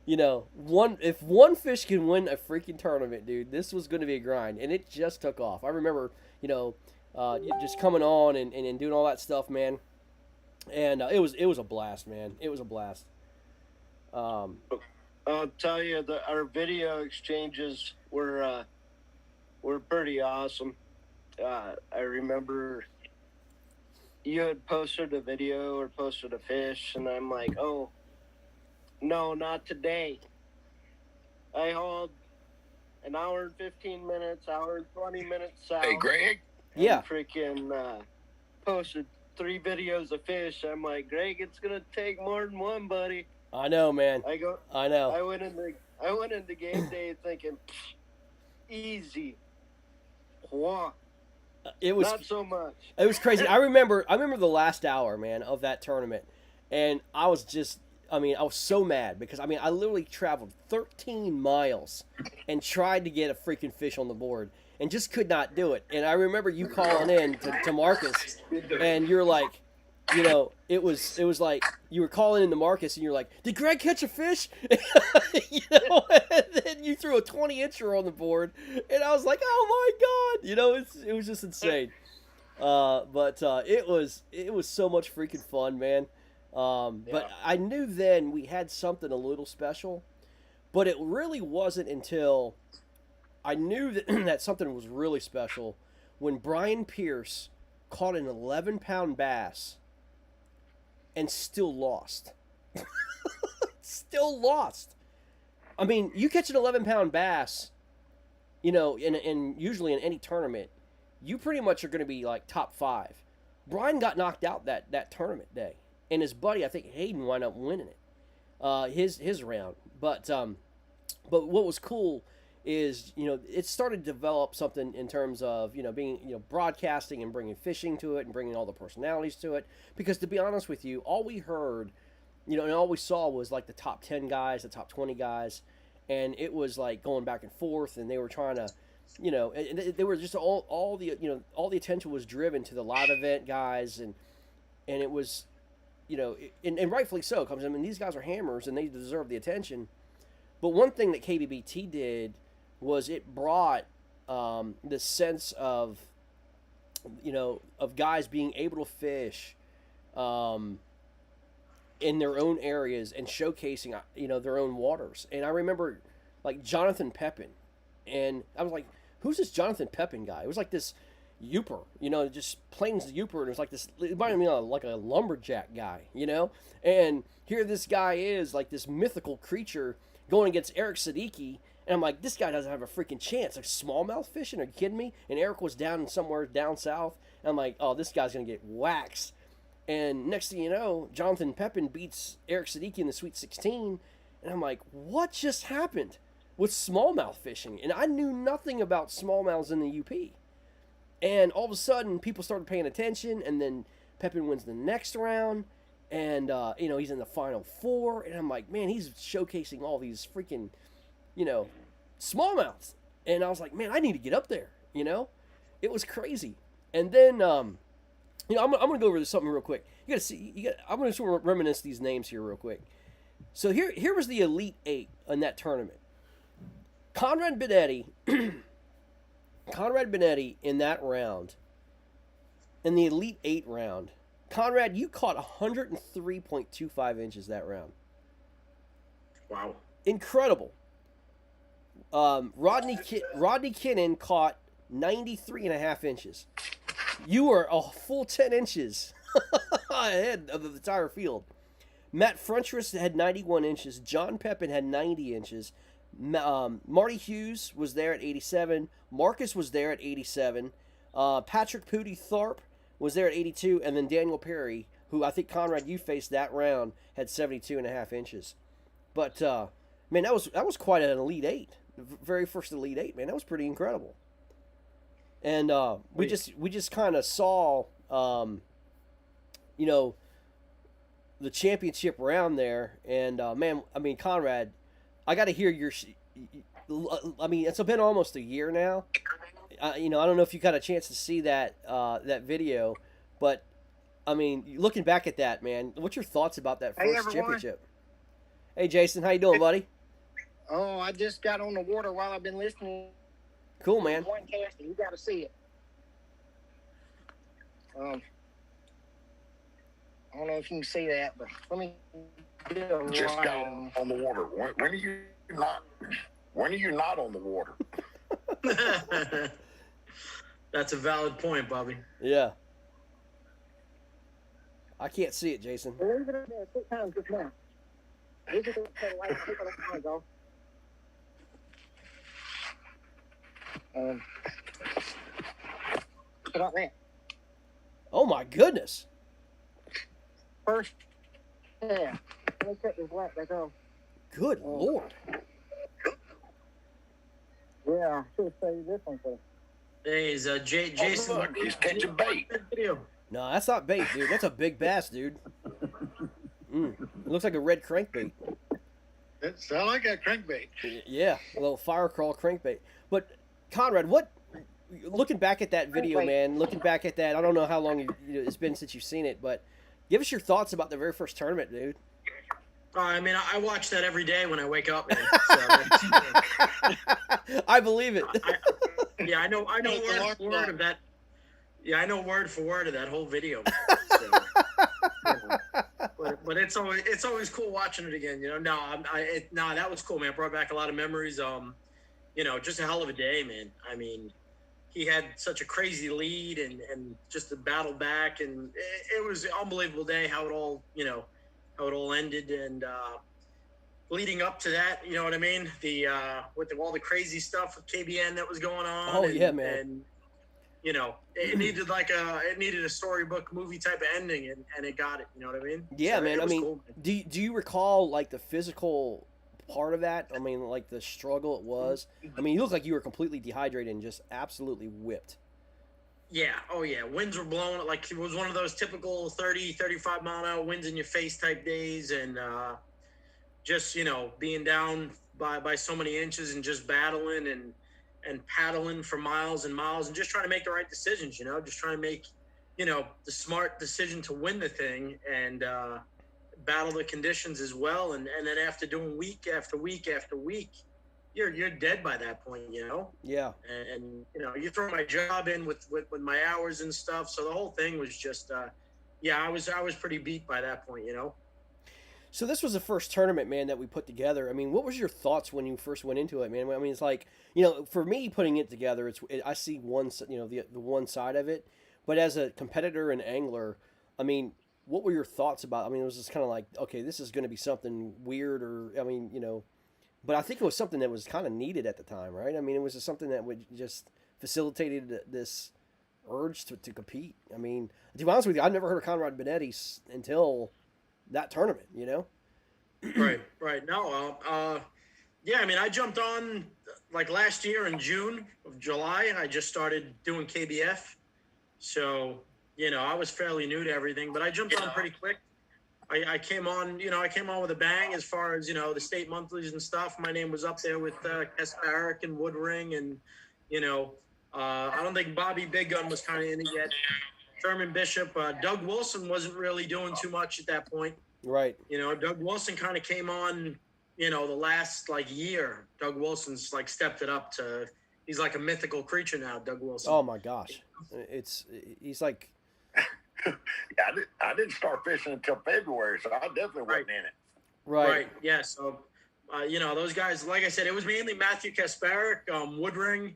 if one fish can win a freaking tournament, dude, this was going to be a grind, and it just took off. I remember, just coming on and doing all that stuff, man. And it was a blast, man. It was a blast. I'll tell you, our video exchanges were pretty awesome. I remember you had posted a video or posted a fish, and I'm like, oh, no, not today. I hauled an hour and 15 minutes, hour and 20 minutes south. Hey, Greg. Yeah. Freaking posted 3 videos of fish. I'm like, Greg, it's gonna take more than one, buddy. I know, man. I know. I went into game day thinking, easy. Wah. It was not so much. It was crazy. I remember the last hour, man, of that tournament, and I was so mad because I literally traveled 13 miles and tried to get a freaking fish on the board and just could not do it. And I remember you calling in to Marcus, and you're like, it was like you were calling in to Marcus, and you're like, did Greg catch a fish? And then you threw a 20-incher on the board, and I was like, oh my God, it was just insane. But it was so much freaking fun, man. But I knew then we had something a little special, but it really wasn't until I knew that something was really special when Brian Pierce caught an 11-pound bass and still lost. Still lost. I mean, you catch an 11-pound bass, you know, in usually in any tournament, you pretty much are going to be like top 5. Brian got knocked out that tournament day, and his buddy, I think Hayden, wound up winning it, his round. But what was cool is, you know, it started to develop something in terms of, you know, being, you know, broadcasting and bringing fishing to it and bringing all the personalities to it. Because to be honest with you, all we heard, you know, and all we saw was like the top 10 guys, the top 20 guys, and it was like going back and forth, and they were trying to, you know, and they were just all the, you know, all the attention was driven to the live event guys, and it was, you know, and rightfully so, because I mean, these guys are hammers and they deserve the attention. But one thing that KBBT did was it brought this sense of, you know, of guys being able to fish in their own areas and showcasing, you know, their own waters. And I remember like Jonathan Pepin, and I was like, who's this Jonathan Pepin guy? It was like this Youper, you know, just plains Youper, and it was like this, it reminded me of like a lumberjack guy, you know. And here this guy is like this mythical creature going against Eric Siddiqui, and I'm like, this guy doesn't have a freaking chance. Like smallmouth fishing? Are you kidding me? And Eric was down somewhere down south, and I'm like, oh, this guy's gonna get waxed. And next thing you know, Jonathan Pepin beats Eric Siddiqui in the Sweet 16, and I'm like, what just happened with smallmouth fishing? And I knew nothing about smallmouths in the UP. And all of a sudden, people started paying attention, and then Pepin wins the next round, and you know, he's in the final 4, and I'm like, man, he's showcasing all these freaking, you know, smallmouths. And I was like, man, I need to get up there, you know? It was crazy. And then, you know, I'm gonna go over this something real quick. You gotta see, I'm gonna sort of reminisce these names here real quick. So here was the Elite 8 in that tournament. Conrad Benetti in that round, in the Elite 8 round, Conrad, you caught 103.25 inches that round. Wow. Incredible. Rodney Kinnan caught 93.5 inches. You were a full 10 inches ahead of the entire field. Matt Frentress had 91 inches. John Pepin had 90 inches. Marty Hughes was there at 87. Marcus was there at 87. Patrick Pooty Tharp was there at 82. And then Daniel Perry, who I think, Conrad, you faced that round, had 72.5 inches. But, man, that was quite an Elite 8. The very first Elite 8, man. That was pretty incredible. And we just kind of saw, you know, the championship round there. And, man, I mean, Conrad, I got to hear your. I mean, it's been almost a year now. You know, I don't know if you got a chance to see that that video, but I mean, looking back at that, man, what's your thoughts about that first championship? Hey, Jason, how you doing, buddy? Oh, I just got on the water while I've been listening. Cool, man. One cast, you got to see it. I don't know if you can see that, but let me. Just got on the water. When are you not? When are you not on the water? That's a valid point, Bobby. Yeah. I can't see it, Jason. Leave it in there 6 times just now. Leave it in there like a couple of times ago. Put on that. Oh my goodness. First, yeah. Let me cut this lap back on. Good Lord. Yeah, I should have saved this one for. Hey, is Jason? Oh, look, he's catching bait. Video. No, that's not bait, dude. That's a big bass, dude. It looks like a red crankbait. It sounds like a crankbait. Yeah, a little fire crawl crankbait. But Conrad, what? Looking back at that video, man. Looking back at that, I don't know how long it's been since you've seen it, but give us your thoughts about the very first tournament, dude. I mean, I watch that every day when I wake up, man. So, I believe it. Yeah, I know word for word of that. Yeah, I know word for word of that whole video. So, but it's always cool watching it again. You know, no, that was cool, man. Brought back a lot of memories. You know, just a hell of a day, man. I mean, he had such a crazy lead and just the battle back, and it was an unbelievable day. How it all ended, and leading up to that, you know what I mean? The with all the crazy stuff with KBN that was going on. Oh, yeah, man. And you know, it needed a storybook movie type of ending, and it got it. You know what I mean? Yeah, So man. it I was mean, cool. do you recall like the physical part of that? I mean, like the struggle it was. I mean, you look like you were completely dehydrated and just absolutely whipped. Yeah. Oh, yeah. Winds were blowing. Like, it was one of those typical 30, 35 mile an hour winds in your face type days. And just, you know, being down by so many inches and just battling and paddling for miles and miles and just trying to make the right decisions, you know, just trying to make, you know, the smart decision to win the thing and battle the conditions as well. And then after doing week after week after week, you're dead by that point, you know? Yeah. And you know, you throw my job in with my hours and stuff. So the whole thing was just, yeah, I was pretty beat by that point, you know? So this was the first tournament, man, that we put together. I mean, what was your thoughts when you first went into it, man? I mean, it's like, you know, for me putting it together, I see one, you know, the one side of it, but as a competitor and angler, I mean, what were your thoughts about? I mean, it was just kind of like, okay, this is going to be something weird, or I mean, you know, but I think it was something that was kind of needed at the time, right? I mean, it was just something that would just facilitated this urge to compete. I mean, to be honest with you, I've never heard of Conrad Benetti until that tournament, you know? Right. No, yeah, I mean, I jumped on like last year in June of July. I just started doing KBF. So, you know, I was fairly new to everything, but I jumped on pretty quick. I came on, you know, I came on with a bang as far as, you know, the state monthlies and stuff. My name was up there with Kasparic and Woodring and, you know, I don't think Bobby Big Gun was kind of in it yet. Sherman Bishop, Doug Wilson wasn't really doing too much at that point. Right. You know, Doug Wilson kind of came on, you know, the last like year. Doug Wilson's like stepped it up to, he's like a mythical creature now, Doug Wilson. Oh my gosh. He's like, Yeah, I didn't start fishing until February, so I definitely wasn't in it. right. Yeah. So, you know, those guys, like I said, it was mainly Matthew Kasparic, Woodring,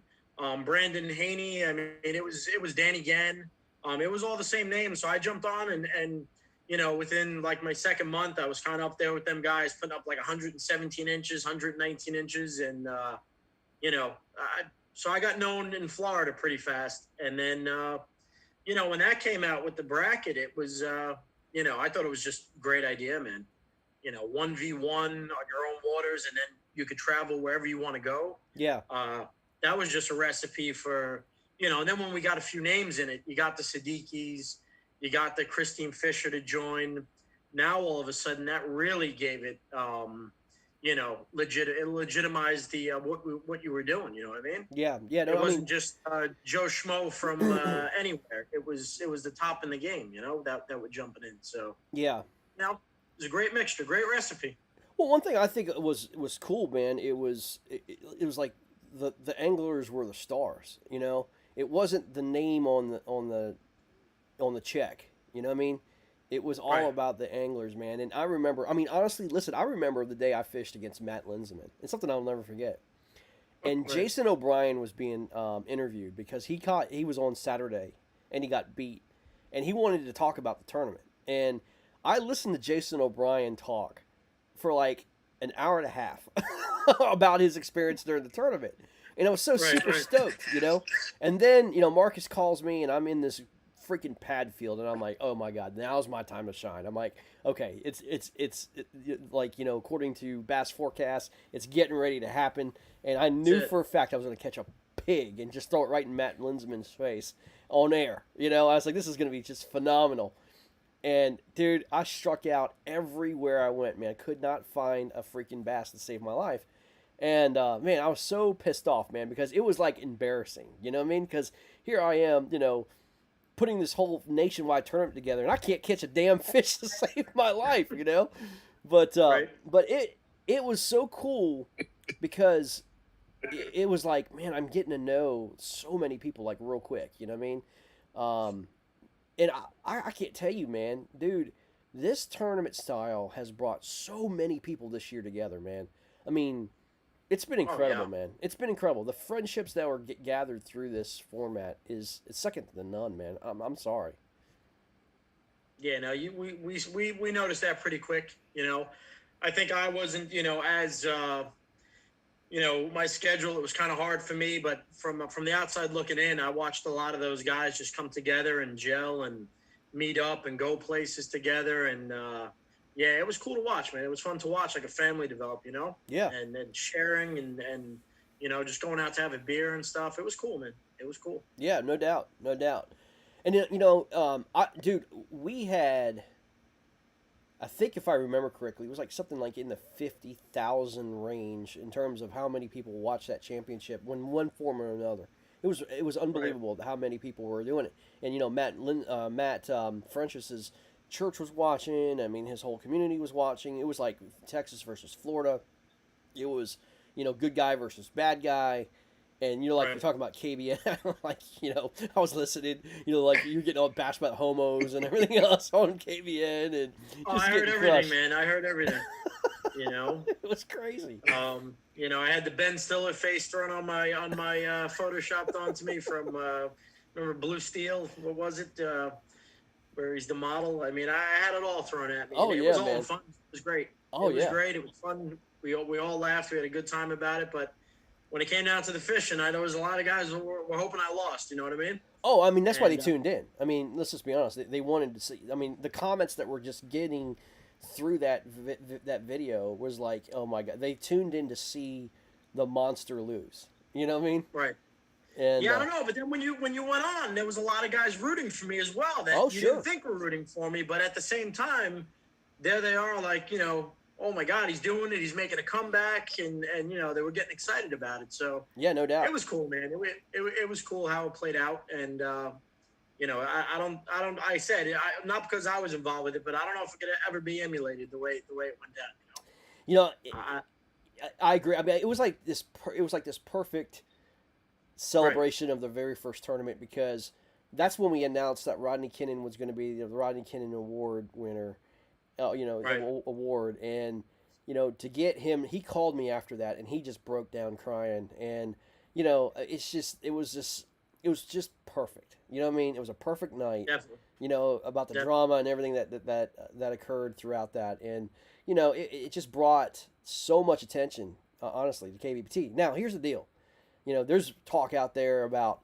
Brandon Haney. I mean, it was Danny Gann. It was all the same names. So I jumped on and you know, within like my second month, I was kind of up there with them guys, putting up like 117 inches, 119 inches. And, you know, so I got known in Florida pretty fast. And then, you know, when that came out with the bracket, it was, you know, I thought it was just a great idea, man. You know, 1v1 on your own waters, and then you could travel wherever you want to go. Yeah. That was just a recipe for, you know, and then when we got a few names in it, you got the Siddiquis, you got the Christine Fisher to join. Now, all of a sudden, that really gave it, you know, it legitimized the what you were doing. You know what I mean? Yeah. No, it wasn't just Joe Schmo from anywhere. It was the top in the game. You know, that were jumping in. So yeah. Now, it was a great mixture, great recipe. Well, one thing I think was cool, man. It was like the anglers were the stars. You know, it wasn't the name on the check. You know what I mean? It was all about the anglers, man. And I remember, I mean, honestly, listen, I remember the day I fished against Matt Linseman. It's something I'll never forget. And Jason O'Brien was being interviewed because he was on Saturday and he got beat. And he wanted to talk about the tournament. And I listened to Jason O'Brien talk for like an hour and a half about his experience during the tournament. And I was so super stoked, you know? And then, you know, Marcus calls me and I'm in this freaking pad field and I'm like, oh my God, now's my time to shine. I'm like, okay, it's like, you know, according to Bass Forecast, it's getting ready to happen. And I knew for a fact I was going to catch a pig and just throw it right in Matt Linsman's face on air. You know, I was like, this is going to be just phenomenal. And dude, I struck out everywhere I went, man. I could not find a freaking bass to save my life. And man, I was so pissed off, man, because it was like embarrassing. You know what I mean? Because here I am, you know, putting this whole nationwide tournament together, and I can't catch a damn fish to save my life, you know. But it was so cool because it was like, man, I'm getting to know so many people like real quick. You know what I mean? And I can't tell you, man, dude, this tournament style has brought so many people this year together, man. I mean, it's been incredible, man. It's been incredible. The friendships that were gathered through this format is second to none, man. I'm sorry. Yeah, no, we noticed that pretty quick. You know, I think I wasn't, as my schedule, it was kind of hard for me, but from the outside looking in, I watched a lot of those guys just come together and gel and meet up and go places together. And yeah, it was cool to watch, man. It was fun to watch, like a family develop, Yeah. and sharing and just going out to have a beer and stuff. It was cool, man. It was cool. Yeah, no doubt, no doubt. And dude, we had, I think if I remember correctly, it was like something like in the 50,000 range in terms of how many people watched that championship in one form or another. It was unbelievable how many people were doing it. And Matt French's church was watching. I mean, his whole community was watching. It was like Texas versus Florida. It was good guy versus bad guy. And like Right. you're talking about KBN, like I was listening, like you're getting all bashed about homos and everything else on KBN, and Oh, just I heard getting everything, crushed. man. I heard everything. It was crazy. I had the Ben Stiller face thrown on my photoshopped onto me from remember Blue Steel? What was it? Where he's the model. I mean, I had it all thrown at me. Oh, and it yeah, was all man. fun. It was great. Oh, it was yeah. great. It was fun. We all laughed. We had a good time about it. But when it came down to the fishing, there was a lot of guys who were hoping I lost. You know what I mean? Oh, I mean that's why they And, tuned in. I mean, let's just be honest. They wanted to see. I mean, the comments that were just getting through that video was like, oh my god, they tuned in to see the monster lose. You know what I mean? Right. And Yeah, I don't know, but then when you went on, there was a lot of guys rooting for me as well that Oh, you sure. didn't think were rooting for me, but at the same time, there they are, like oh my God, he's doing it, he's making a comeback, and they were getting excited about it. So yeah, no doubt. it was cool, man. It was cool how it played out, and I said not because I was involved with it, but I don't know if it could ever be emulated the way it went down. You know, I, I agree. I mean, it was like this. It was like this perfect celebration of the very first tournament because that's when we announced that Rodney Kinnan was going to be the Rodney Kinnan Award winner. Right. Award, and to get him, he called me after that, and he just broke down crying, and it was just perfect. You know what I mean? It was a perfect night. definitely. About the Yep. drama and everything that occurred throughout that, and it just brought so much attention, honestly, to KBBT. Now, here's the deal. There's talk out there about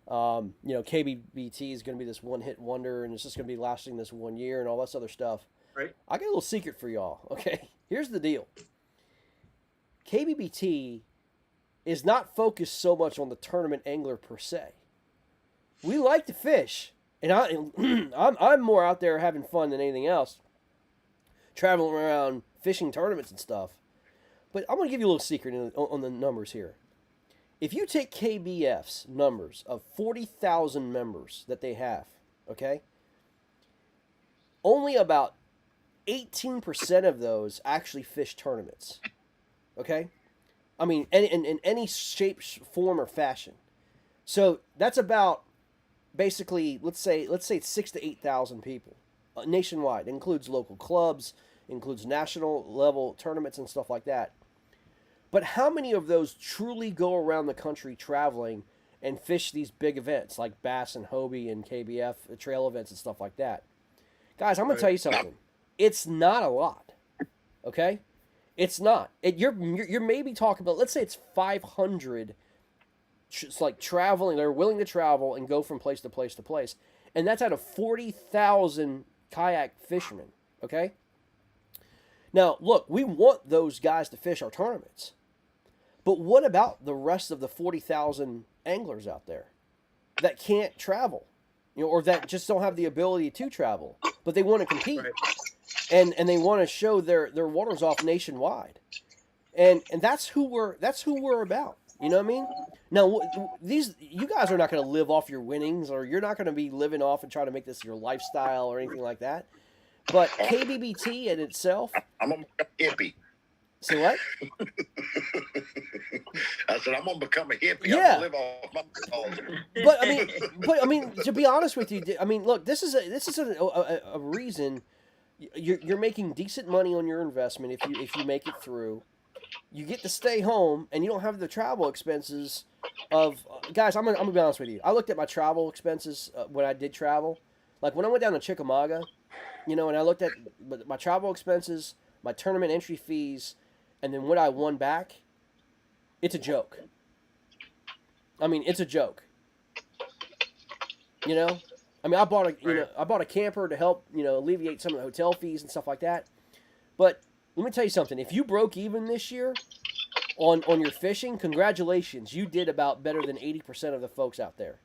KBBT is going to be this one-hit wonder, and it's just going to be lasting this 1 year, and all this other stuff. Right. I got a little secret for y'all. Okay, here's the deal. KBBT is not focused so much on the tournament angler per se. We like to fish, and I'm more out there having fun than anything else, traveling around fishing tournaments and stuff. But I'm going to give you a little secret on the numbers here. If you take KBF's numbers of 40,000 members that they have, okay, only about 18% of those actually fish tournaments. Okay? I mean, in any shape, form, or fashion. So that's about basically, let's say it's 6,000 to 8,000 people nationwide. It includes local clubs, includes national level tournaments and stuff like that. But how many of those truly go around the country traveling and fish these big events like Bass and Hobie and KBF trail events and stuff like that? Guys, I'm going to tell you something. It's not a lot, okay? It's not. You're maybe talking about, let's say it's 500. It's like traveling. They're willing to travel and go from place to place to place, and that's out of 40,000 kayak fishermen. Okay. Now, look, we want those guys to fish our tournaments, but what about the rest of the 40,000 anglers out there that can't travel, or that just don't have the ability to travel, but they want to compete? Right. And they want to show their waters off nationwide, and that's who we're about. You know what I mean? Now, you guys are not going to live off your winnings, or you're not going to be living off and trying to make this your lifestyle or anything like that. But KBBT in itself, I'm a hippie. say what? I said I'm gonna become a hippie. Yeah. I'm gonna live off my balls. But I mean, to be honest with you, I mean, look, this is a reason you're making decent money on your investment if you make it through. You get to stay home, and you don't have the travel expenses of guys. I'm gonna be honest with you. I looked at my travel expenses when I did travel. Like when I went down to Chickamauga, and I looked at my travel expenses, my tournament entry fees, and then what I won back, it's a joke. I mean, it's a joke. You know, I mean, I bought a camper to help alleviate some of the hotel fees and stuff like that. But let me tell you something: if you broke even this year on your fishing, congratulations, you did about better than 80% of the folks out there.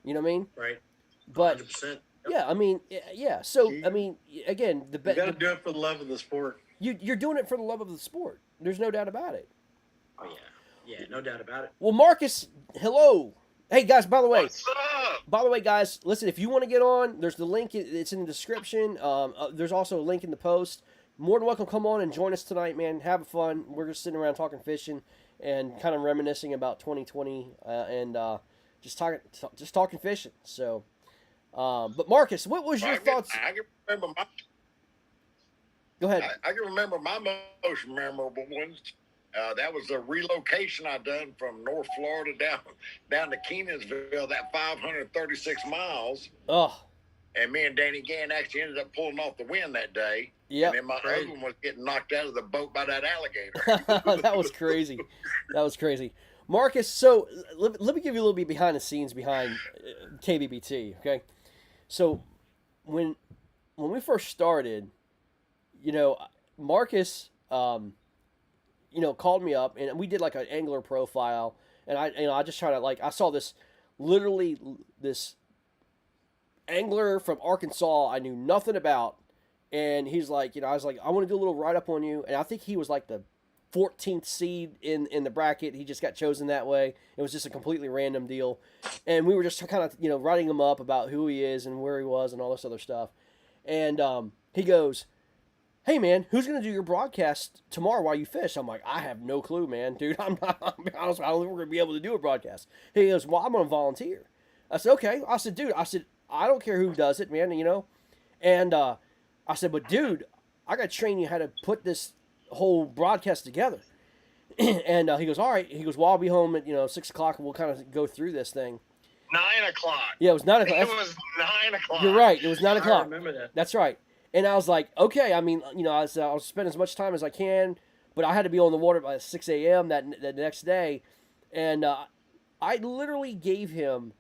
You know what I mean? Right. But 100%. yeah, I mean, yeah. So I mean, again, You got to do it for the love of the sport. you're doing it for the love of the sport. There's no doubt about it. Oh yeah, yeah, no doubt about it. Well, Marcus, hello. Hey guys, by the way, What's up? guys, listen, if you want to get on, there's the link. It's in the description. There's also a link in the post. More than welcome, come on and join us tonight, man. Have fun. We're just sitting around talking fishing and kind of reminiscing about 2020 and just talking fishing. So, but Marcus, what was your thoughts? I can remember Go ahead. I can remember my most memorable ones. That was the relocation I done from North Florida down to Kenansville, that 536 miles. Oh, And me and Danny Gann actually ended up pulling off the win that day. yeah. And then my other one was getting knocked out of the boat by that alligator. That was crazy. That was crazy. Marcus, so let me give you a little bit behind the scenes behind KBBT, okay? So when we first started, Marcus, called me up and we did like an angler profile, and I just tried to I saw this angler from Arkansas I knew nothing about, and he's like, I was like, I want to do a little write up on you, and I think he was like the 14th seed in the bracket. He just got chosen that way. It was just a completely random deal, and we were just kind of writing him up about who he is and where he was and all this other stuff, and he goes, hey man, who's gonna do your broadcast tomorrow while you fish? I'm like, I have no clue, man, dude. I'm be honest, I don't think we're gonna be able to do a broadcast. He goes, well, I'm gonna volunteer. I said, okay. I said, dude, I don't care who does it, man, and I said, but dude, I gotta train you how to put this whole broadcast together. And he goes, all right. He goes, well, I'll be home at 6 o'clock and we'll kind of go through this thing. 9 o'clock. Yeah, it was 9 o'clock. It was 9 o'clock. You're right. It was 9 I o'clock. remember that. That's right. And I was like, okay. I mean, I'll spend as much time as I can, but I had to be on the water by 6 a.m. that next day, and I literally gave him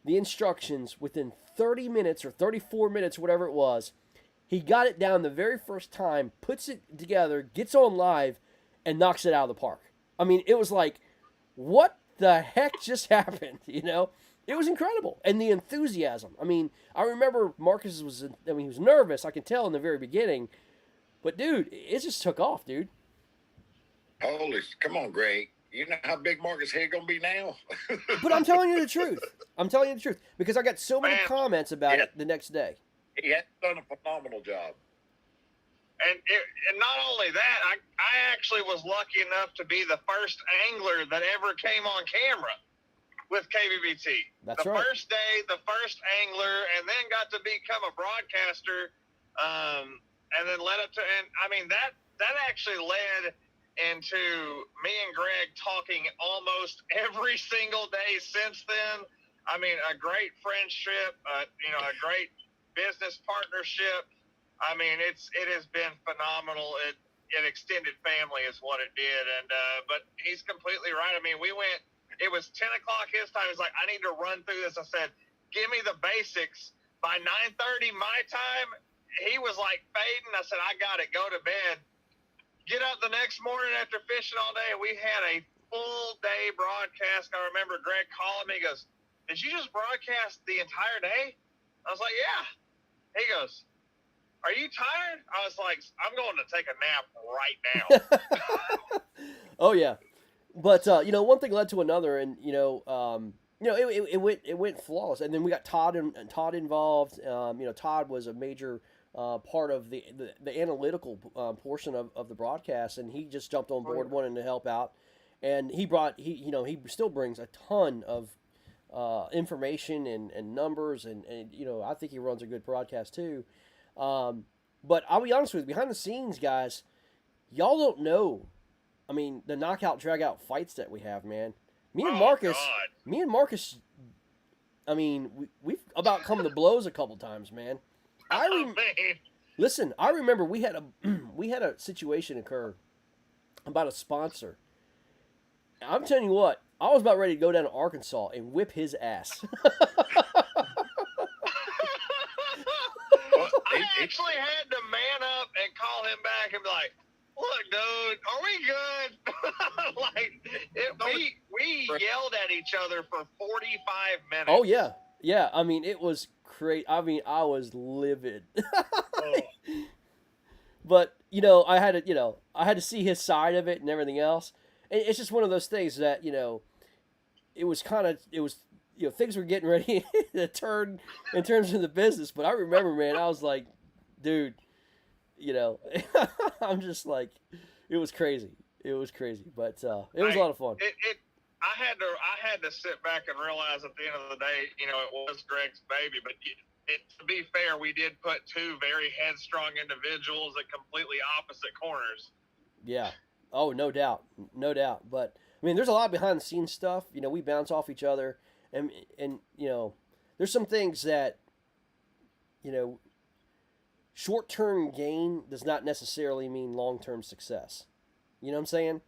the instructions within 30 minutes or 34 minutes, whatever it was. He got it down the very first time, puts it together, gets on live, and knocks it out of the park. I mean, it was like, what the heck just happened? It was incredible. And the enthusiasm. I mean, I remember Marcus he was nervous, I can tell in the very beginning. But, dude, it just took off, dude. Come on, Greg. You know how big Marcus' head going to be now? But I'm telling you the truth. Because I got so many comments about it the next day. He has done a phenomenal job. And not only that, I actually was lucky enough to be the first angler that ever came on camera with KBBT. That's the right. First day, the first angler, and then got to become a broadcaster, and then led up to, and I mean, that actually led into me and Greg talking almost every single day since then. I mean, a great friendship, a great business partnership. I mean, it has been phenomenal. It extended family is what it did, and but he's completely right. I mean, it was 10 o'clock his time. He's like, I need to run through this. I said, give me the basics. By 9:30 my time, he was like fading. I said, I got it. Go to bed. Get up the next morning after fishing all day. We had a full day broadcast. I remember Greg calling me. He goes, did you just broadcast the entire day? I was like, yeah. He goes, are you tired? I was like, I'm going to take a nap right now. Oh yeah, but one thing led to another, and it went flawless. And then we got Todd involved. Todd was a major part of the analytical portion of the broadcast, and he just jumped on board, wanting to help out. And he still brings a ton of information and numbers, and I think he runs a good broadcast too. But I'll be honest with you, behind the scenes, guys, y'all don't know. I mean, the knockout dragout fights that we have, man. Me and Marcus. I mean, we've about come to blows a couple times, man. Listen, I remember we had we had a situation occur about a sponsor. I'm telling you what, I was about ready to go down to Arkansas and whip his ass. Well, I actually had to man up and call him back and be like, "Look, dude, are we good?" We yelled at each other for 45 minutes. Oh yeah, yeah. I mean, it was crazy. I mean, I was livid. Oh. But I had to see his side of it and everything else. And it's just one of those things that it was things were getting ready to turn in terms of the business. But I remember, man, I was like, dude, I'm just like, it was crazy. It was crazy, but it was a lot of fun. I had to sit back and realize at the end of the day, it was Greg's baby. But to be fair, we did put two very headstrong individuals at completely opposite corners. Yeah. Oh, no doubt, no doubt. But I mean, there's a lot behind the scenes stuff. We bounce off each other, and there's some things that short term gain does not necessarily mean long term success. You know what I'm saying?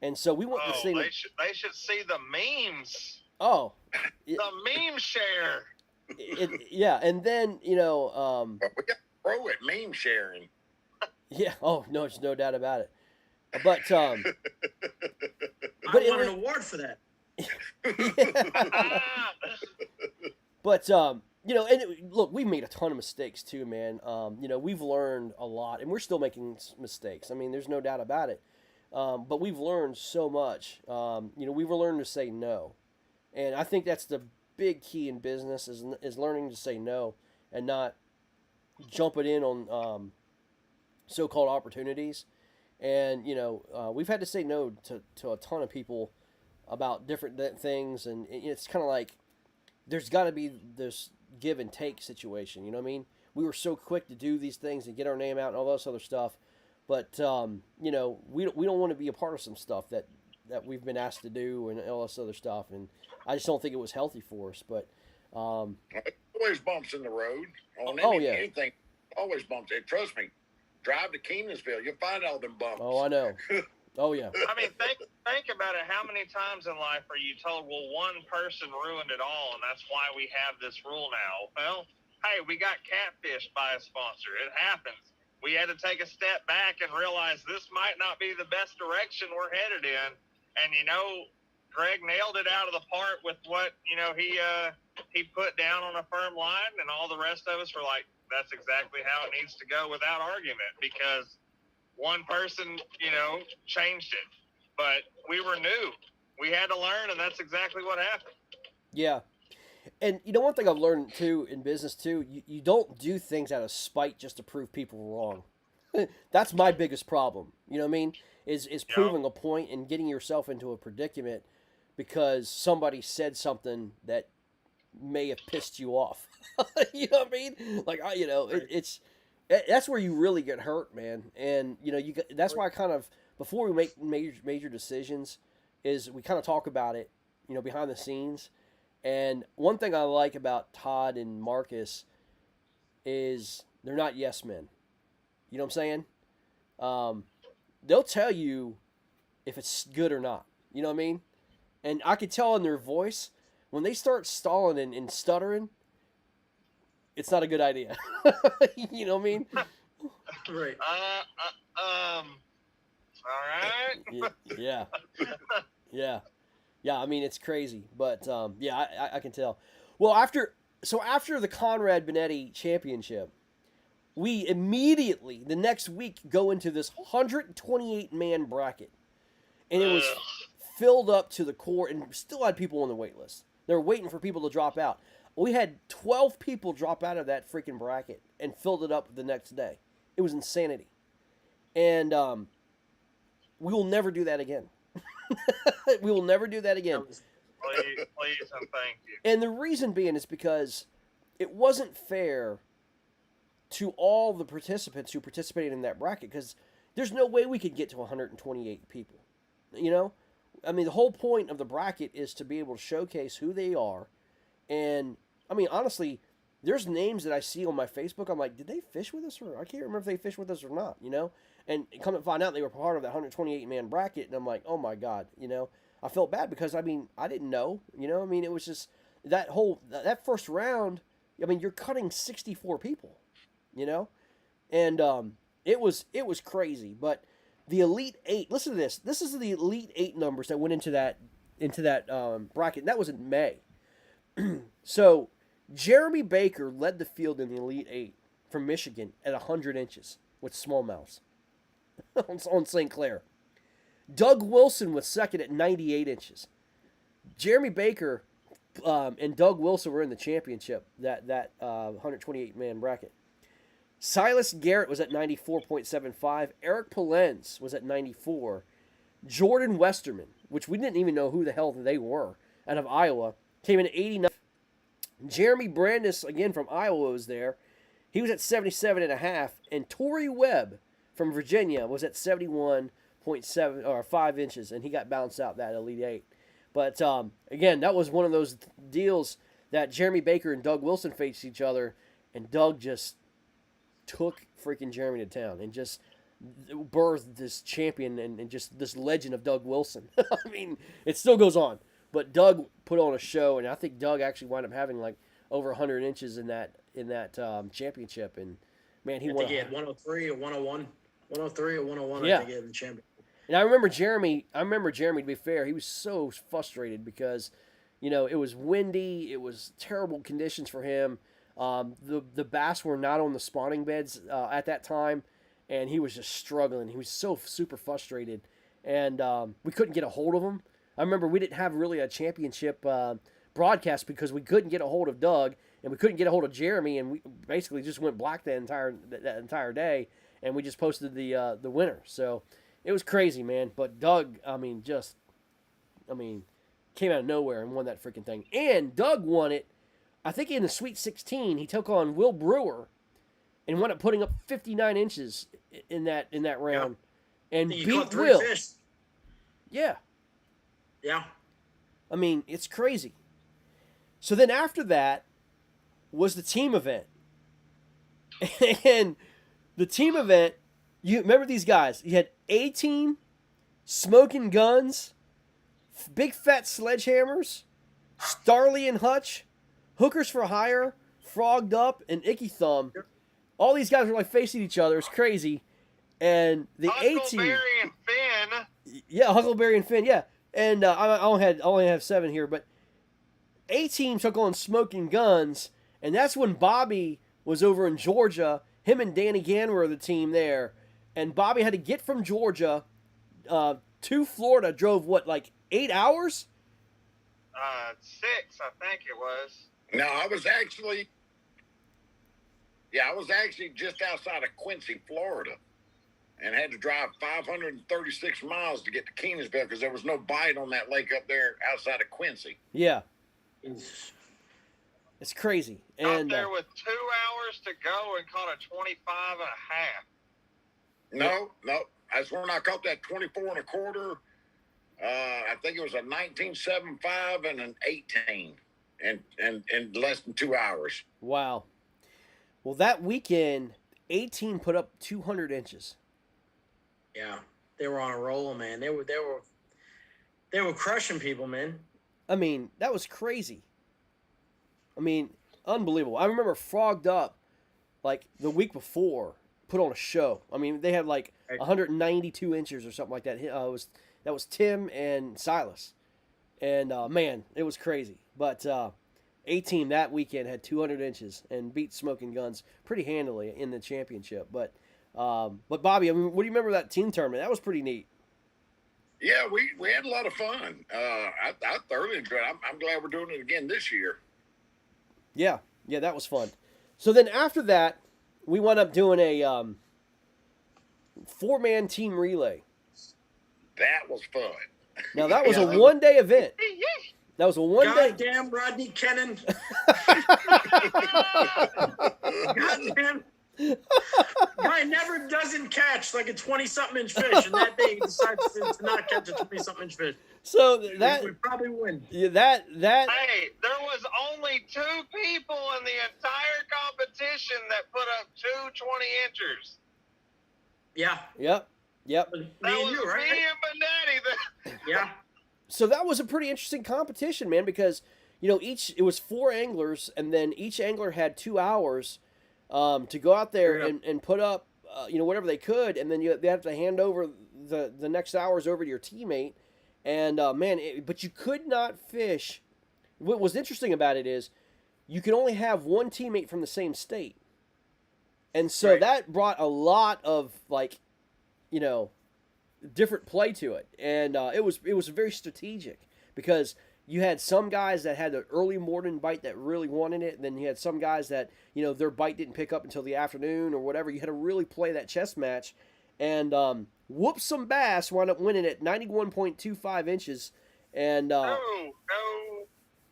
And so we want the same. They should see the memes. Oh, the meme share. Yeah, and then we got pro at meme sharing. Yeah. Oh no, there's no doubt about it. But I want an award for that. But and look, we've made a ton of mistakes too, man. We've learned a lot, and we're still making mistakes. I mean, there's no doubt about it. But we've learned so much. We've learned to say no, and I think that's the big key in business is learning to say no and not jumping in on so-called opportunities. And we've had to say no to a ton of people about different things, and it's kind of like there's got to be this give and take situation. You know what I mean? We were so quick to do these things and get our name out and all this other stuff, but we don't want to be a part of some stuff that we've been asked to do and all this other stuff, and I just don't think it was healthy for us. But always bumps in the road on anything. Always bumps. Trust me. Drive to Kenansville, you'll find all them bumps. Oh, I know. Oh, yeah. I mean, think about it. How many times in life are you told, well, one person ruined it all, and that's why we have this rule now? Well, hey, we got catfished by a sponsor. It happens. We had to take a step back and realize this might not be the best direction we're headed in. And, Greg nailed it out of the park with what, he put down on a firm line, and all the rest of us were like, that's exactly how it needs to go without argument, because one person, changed it. But we were new. We had to learn, and that's exactly what happened. Yeah. And one thing I've learned too in business too, you don't do things out of spite just to prove people wrong. That's my biggest problem. You know what I mean? Is proving a point and getting yourself into a predicament because somebody said something that may have pissed you off. You know what I mean? Like it's that's where you really get hurt, man. And that's why I kind of before we make major decisions is we kind of talk about it, behind the scenes. And one thing I like about Todd and Marcus is they're not yes men. You know what I'm saying? They'll tell you if it's good or not. You know what I mean? And I could tell in their voice when they start stalling and stuttering, it's not a good idea. You know what I mean? Right. All right. Yeah. Yeah. Yeah, I mean, it's crazy. But, yeah, I can tell. Well, after the Conrad Benetti Championship, we immediately, the next week, go into this 128-man bracket. And it was filled up to the core and still had people on the wait list. They were waiting for people to drop out. We had 12 people drop out of that freaking bracket and filled it up the next day. It was insanity. And we will never do that again. We will never do that again. Please, and thank you. And the reason being is because it wasn't fair to all the participants who participated in that bracket because there's no way we could get to 128 people. I mean, the whole point of the bracket is to be able to showcase who they are. And, I mean, honestly, there's names that I see on my Facebook. I'm like, did they fish with us, or I can't remember if they fished with us or not. And come to find out they were part of that 128 man bracket, and I'm like, oh my god, I felt bad because I didn't know, it was just that first round. You're cutting 64 people, and it was crazy. But the Elite Eight, listen to this. This is the Elite Eight numbers that went into that bracket. And that was in May. So Jeremy Baker led the field in the Elite Eight from Michigan at 100 inches with smallmouths on St. Clair. Doug Wilson was second at 98 inches. Jeremy Baker and Doug Wilson were in the championship, that 128 man bracket. Silas Garrett was at 94.75. Eric Polenz was at 94. Jordan Westerman, which we didn't even know who the hell they were, out of Iowa, came in at 89. Jeremy Brandis, again from Iowa, was there. He was at 77.5. And Torrey Webb from Virginia was at 71.7 or 5 inches, and he got bounced out that Elite Eight. But again, that was one of those deals that Jeremy Baker and Doug Wilson faced each other, and Doug just took freaking Jeremy to town and just birthed this champion and just this legend of Doug Wilson. It still goes on, but Doug put on a show, and I think Doug actually wound up having like over 100 inches in that championship. And man, he won. He had 103 or 101, 103 or 101. Yeah. I think he had in the championship. And I remember Jeremy. To be fair, he was so frustrated because, it was windy. It was terrible conditions for him. The bass were not on the spawning beds at that time, and he was just struggling. He was so super frustrated, and we couldn't get a hold of him. I remember we didn't have really a championship broadcast because we couldn't get a hold of Doug, and we couldn't get a hold of Jeremy, and we basically just went black that entire day, and we just posted the winner. So it was crazy, man. But Doug, came out of nowhere and won that freaking thing. And Doug won it. I think in the Sweet 16, he took on Will Brewer and wound up putting up 59 inches in that round, and beat Will. Fish. Yeah. Yeah. It's crazy. So then after that was the team event. And the team event, you remember these guys. You had A-Team, Smoking Guns, Big Fat Sledgehammers, Starley and Hutch, Hookers for Hire, Frogged Up, and Icky Thumb. All these guys were like facing each other. It's crazy. And the A-Team. Huckleberry and Finn. Yeah, Huckleberry and Finn, yeah. And I only have 7 here, but A-Team took on Smoking Guns, and that's when Bobby was over in Georgia. Him and Danny Gann were the team there, and Bobby had to get from Georgia to Florida. Drove 8 hours? 6, I think it was. No, I was actually just outside of Quincy, Florida, and had to drive 536 miles to get to Kenansville because there was no bite on that lake up there outside of Quincy. Yeah. It's crazy. Out And there with 2 hours to go and caught a 25 and a half. No. That's when I caught that 24 and a quarter. I think it was a 19.75 and an 18 in less than 2 hours. wow. Well, that weekend, A-Team put up 200 inches. Yeah. They were on a roll, man. They were crushing people, man. That was crazy. Unbelievable. I remember Frogged Up, the week before, put on a show. They had 192 inches or something like that. That was Tim and Silas. And, man, it was crazy. But A-Team that weekend had 200 inches and beat Smoking Guns pretty handily in the championship. But Bobby, what do you remember of that team tournament? That was pretty neat. Yeah, we had a lot of fun. I thoroughly enjoyed it. I'm glad we're doing it again this year. Yeah, that was fun. So then after that, we wound up doing a 4-man team relay. That was fun. Now, that was a one-day event. That was a one-day. Goddamn Rodney Kennan. Goddamn. Guy never doesn't catch like a 20-something inch fish, and that day he decides to not catch a 20-something inch fish. So that we probably win. yeah, that Hey, there was only 2 people in the entire competition that put up 2 20-inchers. Yeah. Yep. That Me was and you, right? me and Benetti. Yeah. So that was a pretty interesting competition, man, because it was 4 anglers, and then each angler had 2 hours to go out there and put up whatever they could, and then they have to hand over the next hours over to your teammate. And but you could not fish. What was interesting about it is you could only have one teammate from the same state, and so that brought a lot of different play to it, and it was very strategic because you had some guys that had an early morning bite that really wanted it, and then you had some guys that their bite didn't pick up until the afternoon or whatever. You had to really play that chess match, and whoop some bass wound up winning at 91.25 inches, and No,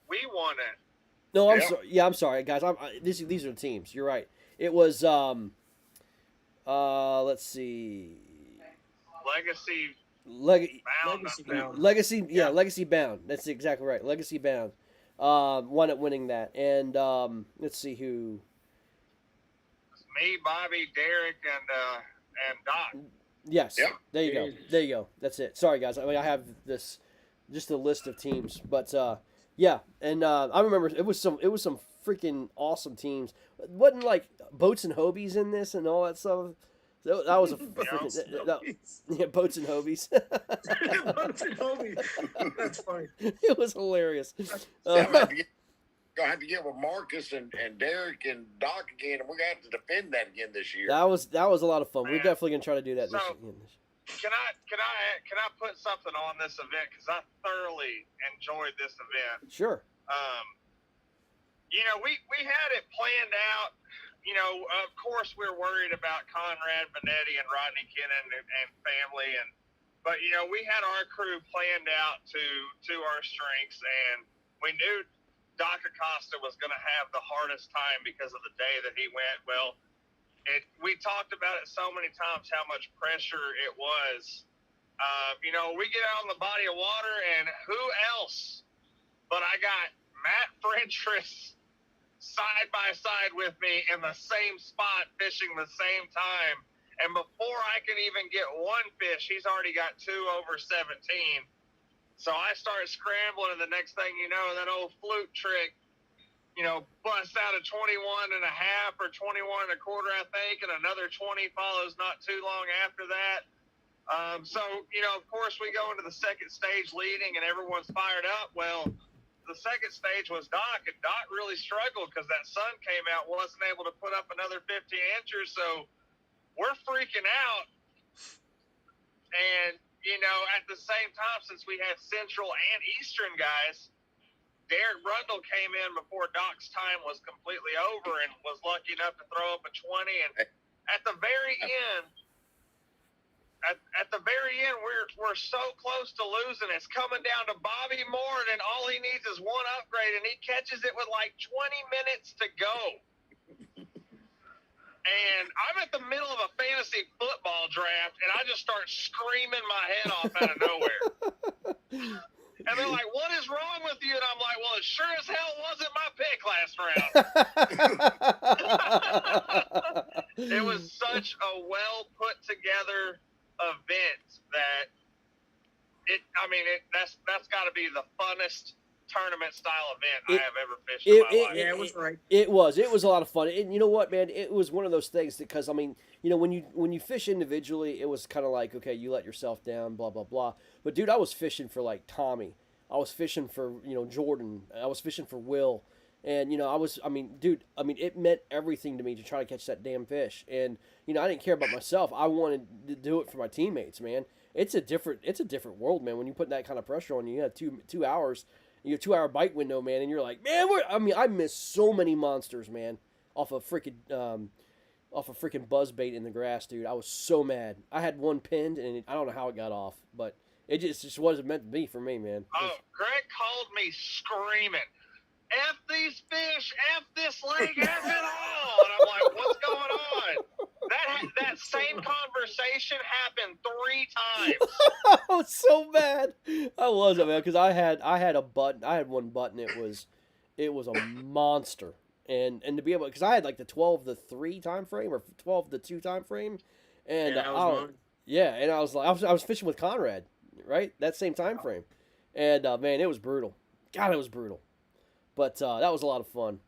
we won it. no, I'm sorry. Yeah, I'm sorry, guys. These are the teams. You're right. It was let's see. Legacy Bound. Legacy Bound. That's exactly right. Legacy Bound wound up winning that, and let's see who. It's me, Bobby, Derek, and Doc. Yes. Yep. There you go. There you go. That's it. Sorry, guys. I have this just a list of teams, but yeah, and I remember it was some freaking awesome teams. It wasn't like Boats and Hobies in this and all that stuff. So that was a freaking Boats and Hobies. Boats and Hobies. That's funny. It was hilarious. Gonna have to get with Marcus and Derek and Doc again, and we're gonna have to defend that again this year. That was a lot of fun. We're Man. definitely gonna try to do that this year. Can I put something on this event, because I thoroughly enjoyed this event. Sure. We had it planned out. Of course we're worried about Conrad Benetti and Rodney Kennan and family, but we had our crew planned out to our strengths, and we knew Doc Acosta was going to have the hardest time because of the day that he went. Well, we talked about it so many times how much pressure it was. We get out on the body of water, and who else but I got Matt Frentress side by side with me in the same spot fishing the same time. And before I can even get one fish, he's already got 2 over 17. So I start scrambling, and the next thing you know, that old flute trick, busts out a 21 and a half or 21 and a quarter, I think, and another 20 follows not too long after that. Of course, we go into the second stage leading, and everyone's fired up. Well, the second stage was Doc, and Doc really struggled because that sun came out, wasn't able to put up another 50 inchers, so we're freaking out. And, at the same time, since we had Central and Eastern guys, Derek Brundle came in before Doc's time was completely over and was lucky enough to throw up a 20. And at the very end, we're so close to losing. It's coming down to Bobby Moore, and all he needs is one upgrade, and he catches it with like 20 minutes to go. And I'm at the middle of a fantasy football draft, and I just start screaming my head off out of nowhere. And they're like, "What is wrong with you?" And I'm like, "Well, it sure as hell wasn't my pick last round." It was such a well put together event that that's got to be the funnest tournament style event I have ever fished in my life. Yeah, it was right. It was a lot of fun, and you know what, man? It was one of those things because when you fish individually, it was kind of like, okay, you let yourself down, blah blah blah. But dude, I was fishing for like Tommy, I was fishing for Jordan, I was fishing for Will, and it meant everything to me to try to catch that damn fish. And I didn't care about myself. I wanted to do it for my teammates, man. It's a different world, man. When you put that kind of pressure on you, you have 2 hours. Your 2 hour bite window, man, and you're like, man, I missed so many monsters, man, off a freaking buzz bait in the grass, dude. I was so mad. I had one pinned, and I don't know how it got off, but it just wasn't meant to be for me, man. Oh, Greg called me screaming, "F these fish, F this lake, F it all!" And I'm like, "What's going on?" that same conversation happened 3 times. I was so mad. I wasn't, man, because I had a button. I had one button. It was a monster. And to be able, because I had like the 12-3 time frame or 12-2 time frame, and Yeah, that was mine. yeah, and I was like, I was fishing with Conrad, right? That same time frame, and man, it was brutal. God, it was brutal. But that was a lot of fun.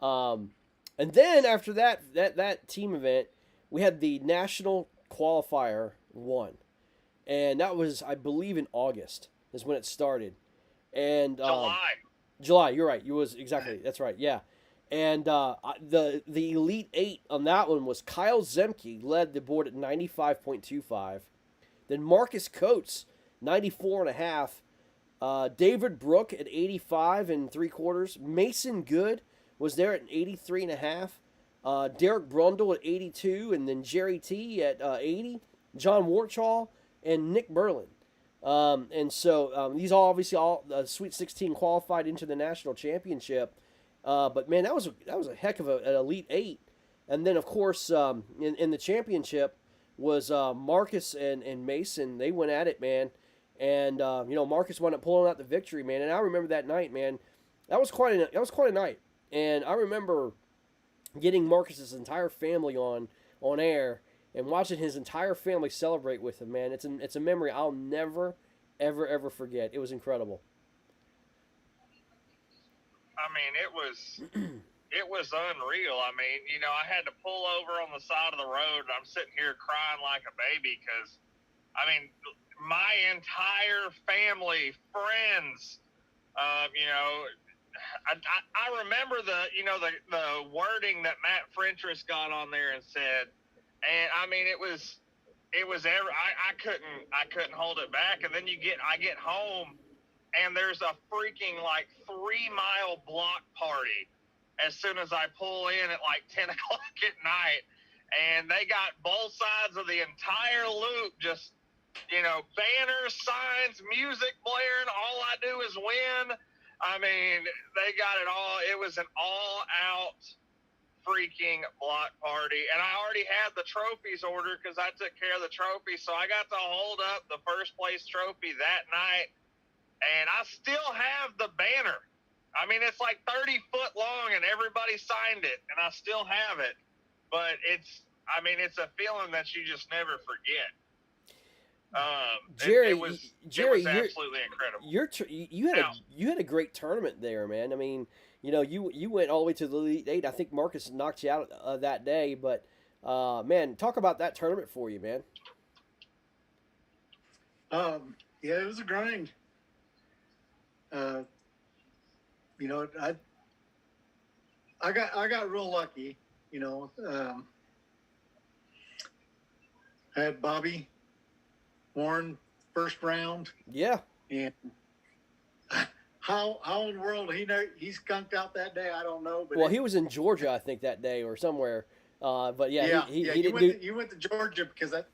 And then after that team event, we had the national qualifier 1, and that was, I believe, in August is when it started. And July, you're right. You was exactly, that's right. Yeah. And the Elite 8 on that one was Kyle Zemke led the board at 95.25. Then Marcus Coates, 94.5. David Brook at 85.75. Mason Good was there at 83.5. Derek Brundle at 82, and then Jerry T at 80. John Warchall and Nick Berlin. And so these all obviously all Sweet 16 qualified into the national championship. But man, that was a heck of an Elite 8. And then of course in the championship was Marcus and Mason. They went at it, man. And Marcus wound up pulling out the victory, man. And I remember that night, man. That was quite a night. And I remember getting Marcus's entire family on air and watching his entire family celebrate with him, man. It's a memory I'll never, ever forget. It was incredible. I mean, it was unreal. I mean, I had to pull over on the side of the road, and I'm sitting here crying like a baby because, I mean, my entire family, friends, I remember the wording that Matt Frentress got on there and said, and I mean, I couldn't hold it back. And then I get home, and there's a freaking like 3-mile block party as soon as I pull in at like 10 o'clock at night, and they got both sides of the entire loop, just banners, signs, music blaring. All I do is win. I mean, they got it all. It was an all-out freaking block party. And I already had the trophies ordered because I took care of the trophy. So I got to hold up the first place trophy that night. And I still have the banner. I mean, it's like 30 foot long and everybody signed it. And I still have it. But it's a feeling that you just never forget. Jerry, it was absolutely incredible. You had a great tournament there, man. I mean, you went all the way to the Elite 8. I think Marcus knocked you out that day, but man, talk about that tournament for you, man. Yeah, it was a grind. I got real lucky. I had Bobby Warren first round. Yeah. And how in the world he skunked out that day, I don't know. But he was in Georgia, I think, that day or somewhere. But yeah, he you went to Georgia because that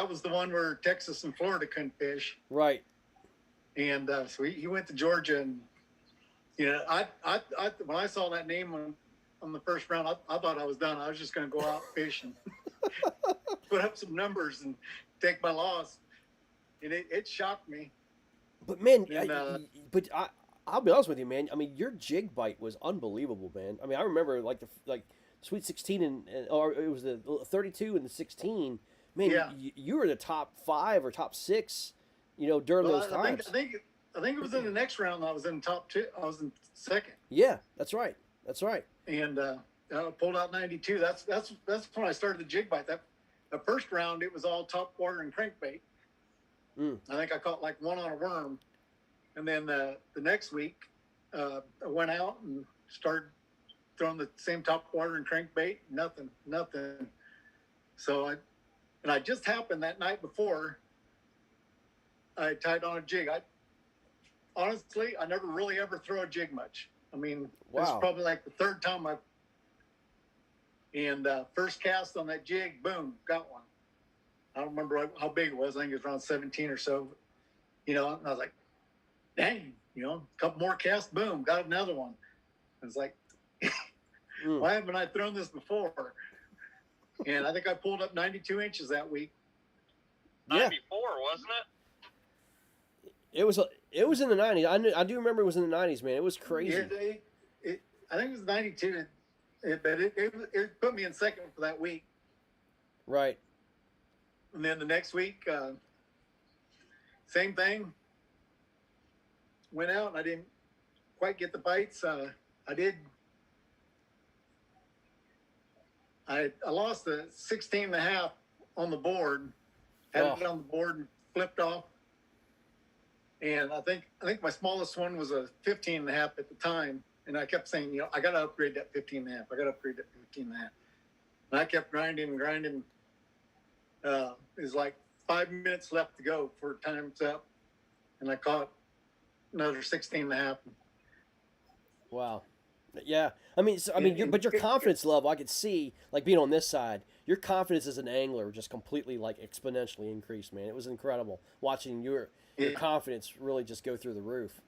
was the one where Texas and Florida couldn't fish. Right. And so he went to Georgia, and I when I saw that name on the first round, I thought I was done. I was just going to go out fishing, put up some numbers, and take my loss. And it shocked me. But man, I'll be honest with you, man. I mean, your jig bite was unbelievable, man. I mean, I remember like Sweet 16 or it was the 32 and the 16. Man, yeah. you were in the top 5 or top 6, during those times. I think it was in the next round. I was in top 2. I was in second. Yeah, that's right. And I pulled out 92. That's when I started the jig bite. The first round, it was all top water and crankbait. I think I caught like one on a worm. And then the next week, I went out and started throwing the same top water and crankbait. Nothing. So I just happened that night before, I tied on a jig. Honestly, I never really ever throw a jig much. I mean, wow. This is probably like the third time first cast on that jig, boom, got one. I don't remember how big it was. I think it was around 17 or so. And I was like, dang, a couple more casts, boom, got another one. I was like, why haven't I thrown this before? And I think I pulled up 92 inches that week. Yeah, 94, wasn't it? it was in the 90s. I do remember it was in the 90s, man. It was crazy. I think it was 92, but it put me in second for that week. Right. And then the next week, same thing. Went out and I didn't quite get the bites. I lost the 16.5 on the board. Had it on the board and flipped off. And I think my smallest one was a 15.5 at the time. And I kept saying, you know, I got to upgrade that 15.5. I got to upgrade that 15.5. And I kept grinding. It was like 5 minutes left to go for time's up. And I caught another 16.5. Wow. Yeah. But your confidence level, I could see, like being on this side, your confidence as an angler just completely like exponentially increased, man. It was incredible watching your confidence really just go through the roof.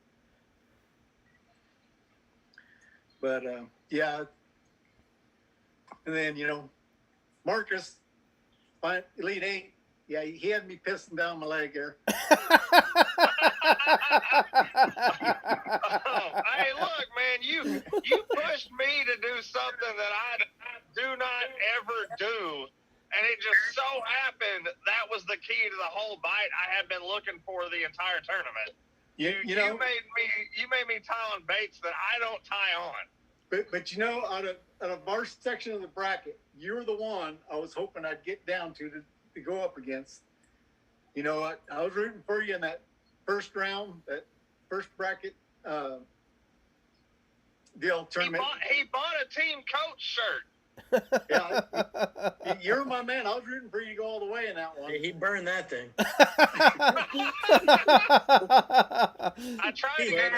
But yeah. And then, you know, Marcus, Elite 8, yeah, he had me pissing down my leg there. Hey, look, man, you pushed me to do something that I do not ever do, and it just so happened that was the key to the whole bite I had been looking for the entire tournament. You made me tie on baits that I don't tie on. But you know, out of our section of the bracket, you're the one I was hoping I'd get down to go up against. You know, I was rooting for you in that first round, that first bracket deal tournament. He bought a team coach shirt. Yeah, you're my man. I was rooting for you to go all the way in that one. He burned that thing. I tried to get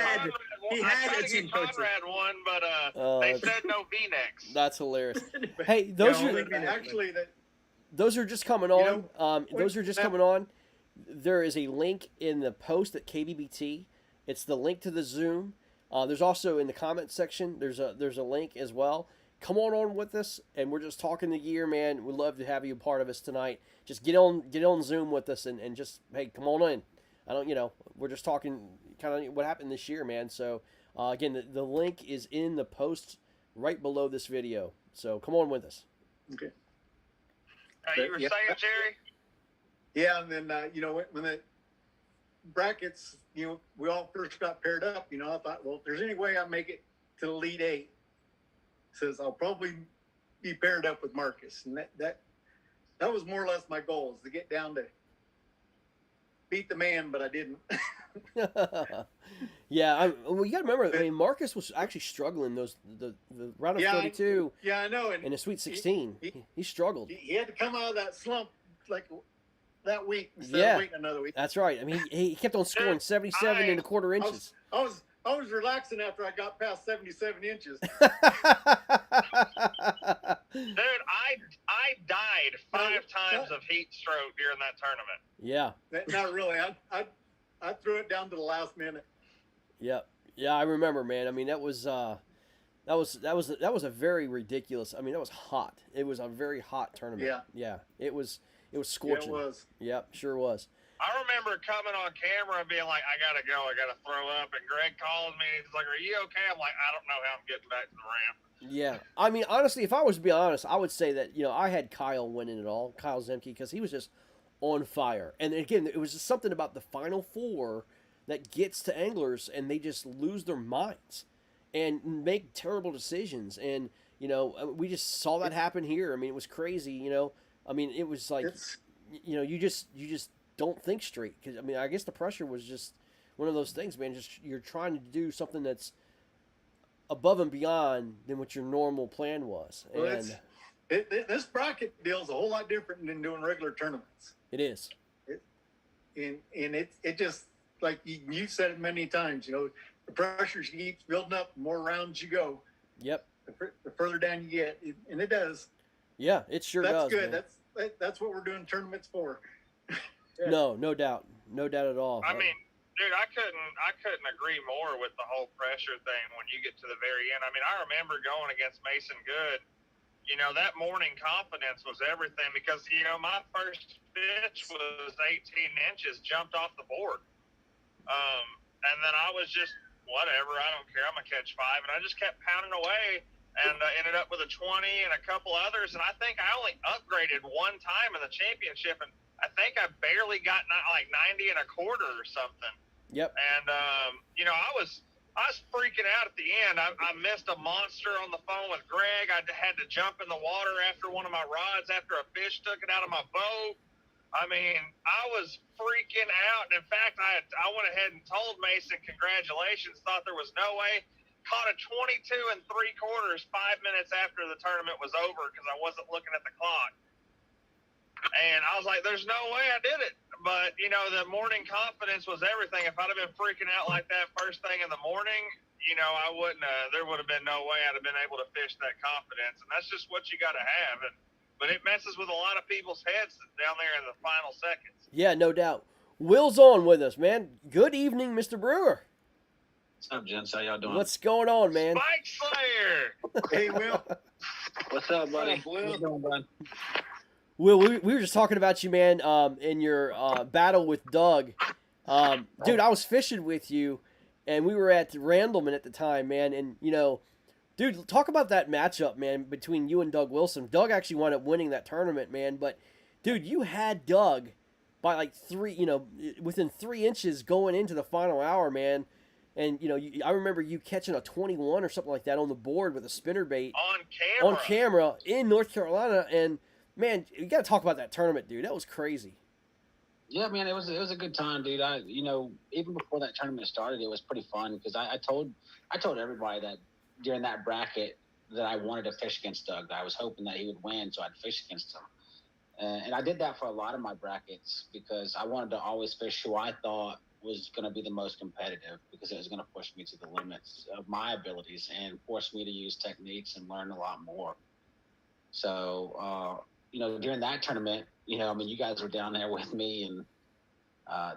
Conrad one, but they said no V-necks. That's hilarious. Hey, those are just coming on. Those are just coming on. There is a link in the post at KBBT. It's the link to the Zoom. There's also in the comment section. There's a link as well. Come on with us, and we're just talking the gear, man. We'd love to have you a part of us tonight. Just get on Zoom with us and just, hey, come on in. We're just talking kind of what happened this year, man. So again, the link is in the post right below this video. So come on with us. Okay. You were saying, Jerry? Yeah, and then when the brackets, we all first got paired up. I thought, well, if there's any way I make it to the Elite 8, says I'll probably be paired up with Marcus, and that was more or less my goal, is to get down to beat the man, but I didn't. Yeah, you got to remember, Marcus was actually struggling the round of 32. Yeah, I know. And in a Sweet 16, he struggled. He had to come out of that slump like that week instead of waiting another week. That's right. I mean, he kept on scoring 77.25 inches. I was relaxing after I got past 77 inches. Dude, I died 5 times of heat stroke during that tournament. Yeah. Not really. I threw it down to the last minute. Yep. Yeah, I remember, man. I mean, that was a very ridiculous. I mean, that was hot. It was a very hot tournament. Yeah. Yeah. It was scorching. Yeah, it was. Yep, sure was. I remember coming on camera and being like, I gotta go, I gotta throw up. And Greg calls me and he's like, are you okay? I'm like, I don't know how I'm getting back to the ramp. Yeah. I mean, honestly, if I was to be honest, I would say that, I had Kyle winning it all, Kyle Zemke, because he was just on fire. And again, it was just something about the Final Four that gets to anglers and they just lose their minds and make terrible decisions. And, we just saw that happen here. I mean, it was crazy, I mean, it was like, you just don't think straight. Because, I mean, I guess the pressure was just one of those things, man. Just you're trying to do something that's above and beyond than what your normal plan was. Well, and this bracket deal is a whole lot different than doing regular tournaments. It is. It just, like you said it many times, the pressure keeps building up the more rounds you go. Yep. The further down you get, and it does. Yeah, it sure does. That's good. Man. That's what we're doing tournaments for. No doubt at all. I mean, dude, I couldn't agree more with the whole pressure thing when you get to the very end. I mean, I remember going against Mason Good that morning confidence was everything because, my first fish was 18 inches, jumped off the board. And then I was just, whatever, I don't care, I'm going to catch 5. And I just kept pounding away and ended up with a 20 and a couple others. And I think I only upgraded one time in the championship. And I think I barely got like 90 and a quarter or something. Yep. And, I was freaking out at the end. I missed a monster on the phone with Greg. I had to jump in the water after one of my rods after a fish took it out of my boat. I mean, I was freaking out. And in fact, I went ahead and told Mason congratulations, thought there was no way. Caught a 22 3/4 5 minutes after the tournament was over because I wasn't looking at the clock. And I was like, there's no way I did it. But, the morning confidence was everything. If I'd have been freaking out like that first thing in the morning, I wouldn't, there would have been no way I'd have been able to fish that confidence. And that's just what you got to have. But it messes with a lot of people's heads down there in the final seconds. Yeah, no doubt. Will's on with us, man. Good evening, Mr. Brewer. What's up, gents? How y'all doing? What's going on, man? Spike Slayer! Hey, Will. What's up, buddy? What's up, Will? How you doing, bud? Will, we were just talking about you, man, in your battle with Doug. Dude, I was fishing with you, and we were at Randleman at the time, man. And, dude, talk about that matchup, man, between you and Doug Wilson. Doug actually wound up winning that tournament, man. But, dude, you had Doug by like within 3 inches going into the final hour, man. And, I remember you catching a 21 or something like that on the board with a spinnerbait. On camera in North Carolina. And, man, you got to talk about that tournament, dude. That was crazy. Yeah, man, it was a good time, dude. Even before that tournament started, it was pretty fun because I told everybody that during that bracket that I wanted to fish against Doug. That I was hoping that he would win, so I'd fish against him. And I did that for a lot of my brackets because I wanted to always fish who I thought was going to be the most competitive because it was going to push me to the limits of my abilities and force me to use techniques and learn a lot more. So, during that tournament, you guys were down there with me and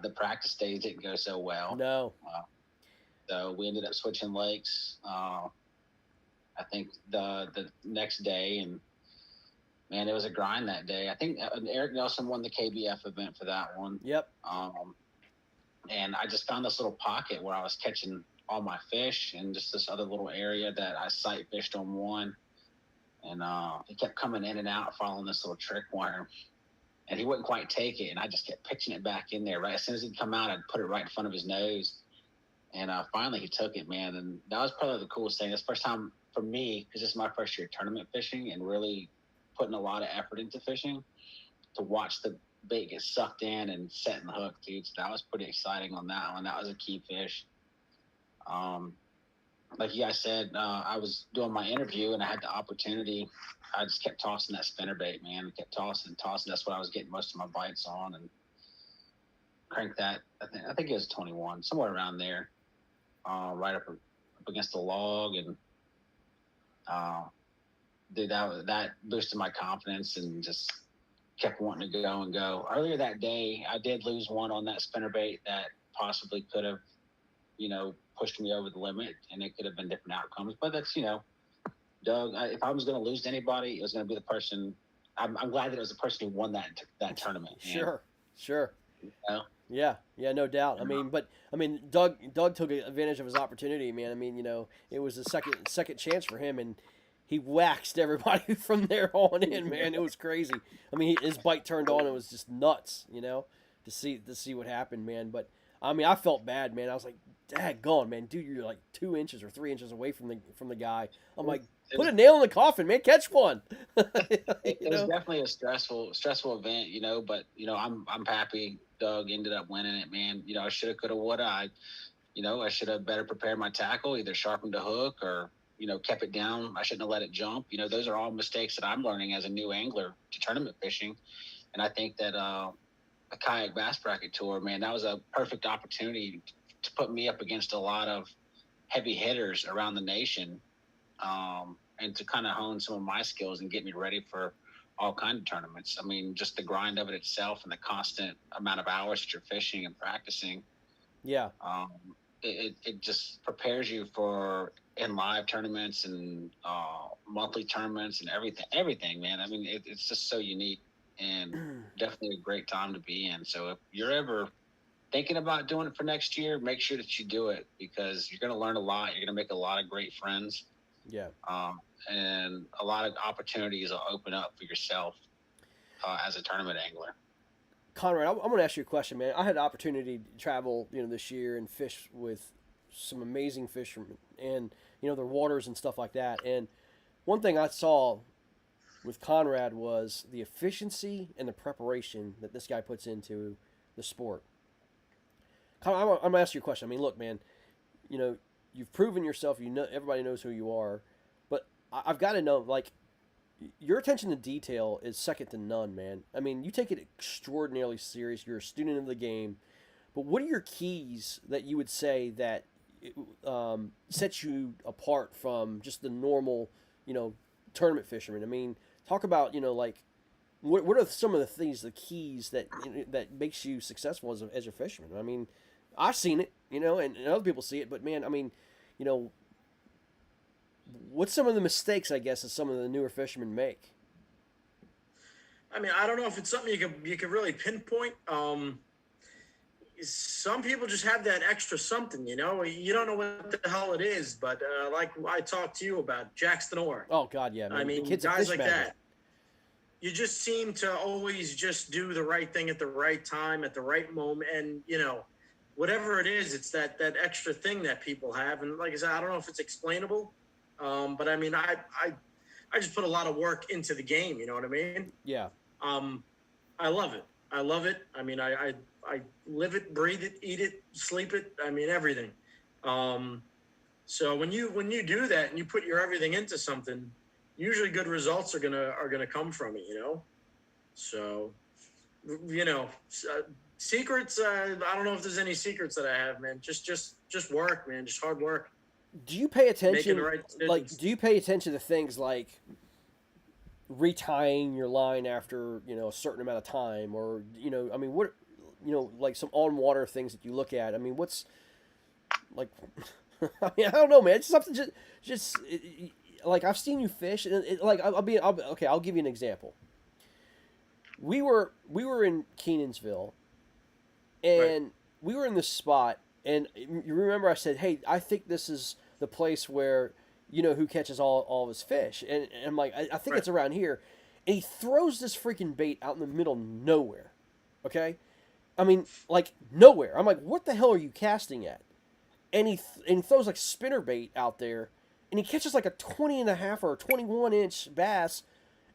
the practice days didn't go so well. No. So we ended up switching lakes. I think the next day, and man, it was a grind that day. I think Eric Nelson won the KBF event for that one. Yep. And I just found this little pocket where I was catching all my fish and just this other little area that I sight fished on one. And he kept coming in and out following this little trick worm. And he wouldn't quite take it. And I just kept pitching it back in there. Right as soon as he'd come out, I'd put it right in front of his nose. And finally he took it, man. And that was probably the coolest thing. It's the first time for me, because this is my first year tournament fishing and really putting a lot of effort into fishing, to watch the bait get sucked in and setting the hook, dude. So that was pretty exciting on that one. That was a key fish. Like you guys said, I was doing my interview and I had the opportunity. I just kept tossing that spinnerbait, man. I kept tossing. That's what I was getting most of my bites on, and cranked that. I think it was 21, somewhere around there, right up against the log, and dude, that boosted my confidence and just kept wanting to go and go. Earlier that day, I did lose one on that spinnerbait that possibly could have, pushed me over the limit, and it could have been different outcomes. But that's, Doug, if I was going to lose to anybody, it was going to be the person. I'm glad that it was the person who won that tournament. Sure. You know? Yeah, no doubt. Doug took advantage of his opportunity, man. It was a second chance for him, and he waxed everybody from there on in, man. It was crazy. His bite turned on. It was just nuts, to see what happened, man. But I felt bad, man. I was like, daggone, man, dude, you're like 2 inches or 3 inches away from the guy. I'm like, put a nail in the coffin, man. Catch one. It was definitely a stressful event, But I'm happy Doug ended up winning it, man. I shoulda, coulda, woulda. I should have better prepared my tackle, either sharpened a hook or kept it down. I shouldn't have let it jump. Those are all mistakes that I'm learning as a new angler to tournament fishing. And I think that a kayak bass bracket tour, man, that was a perfect opportunity to put me up against a lot of heavy hitters around the nation, and to kind of hone some of my skills and get me ready for all kinds of tournaments. Just the grind of it itself and the constant amount of hours that you're fishing and practicing. Yeah. it just prepares you for in live tournaments and monthly tournaments and everything, man. I mean, it's just so unique and definitely a great time to be in. So if you're ever thinking about doing it for next year, make sure that you do it because you're going to learn a lot. You're going to make a lot of great friends. Yeah. And a lot of opportunities will open up for yourself as a tournament angler. Conrad, I'm going to ask you a question, man. I had the opportunity to travel, this year and fish with some amazing fishermen and, their waters and stuff like that. And one thing I saw with Conrad was the efficiency and the preparation that this guy puts into the sport. Conrad, I'm going to ask you a question. I mean, look, man, you've proven yourself. Everybody knows who you are. But I've got to know, like, your attention to detail is second to none, man. I mean, you take it extraordinarily serious. You're a student of the game. But what are your keys that you would say that sets you apart from just the normal, tournament fisherman? I mean, talk about, like, what are some of the things, the keys that that makes you successful as a fisherman? I mean, I've seen it, and other people see it. But, man, I mean, what's some of the mistakes, I guess, that some of the newer fishermen make? I mean, I don't know if it's something you could really pinpoint. Some people just have that extra something, You don't know what the hell it is, but like I talked to you about, Jackson Orr. Oh, God, yeah, man. I mean, guys like that. You just seem to always just do the right thing at the right time, at the right moment. And, whatever it is, it's that extra thing that people have. And like I said, I don't know if it's explainable. But I mean, I just put a lot of work into the game. You know what I mean? Yeah. I love it. I mean, I live it, breathe it, eat it, sleep it. I mean, everything. So when you do that and you put your everything into something, usually good results are gonna come from it. So, secrets. I don't know if there's any secrets that I have, man. Just work, man. Just hard work. Do you pay attention? Right do you pay attention to things like retying your line after a certain amount of time, or I mean, what like some on water things that you look at? I mean, what's like? I mean, I don't know, man. It's something just like I've seen you fish, and I'll give you an example. We were in Kenansville, and we were in this spot, and you remember I said, "Hey, I think this is the place where who catches all of his fish," and I'm like, I think it's around here, and he throws this freaking bait out in the middle of nowhere. Okay, I mean, like nowhere. I'm like, what the hell are you casting at? And he throws like spinner bait out there, and he catches like a 20.5 or a 21-inch bass,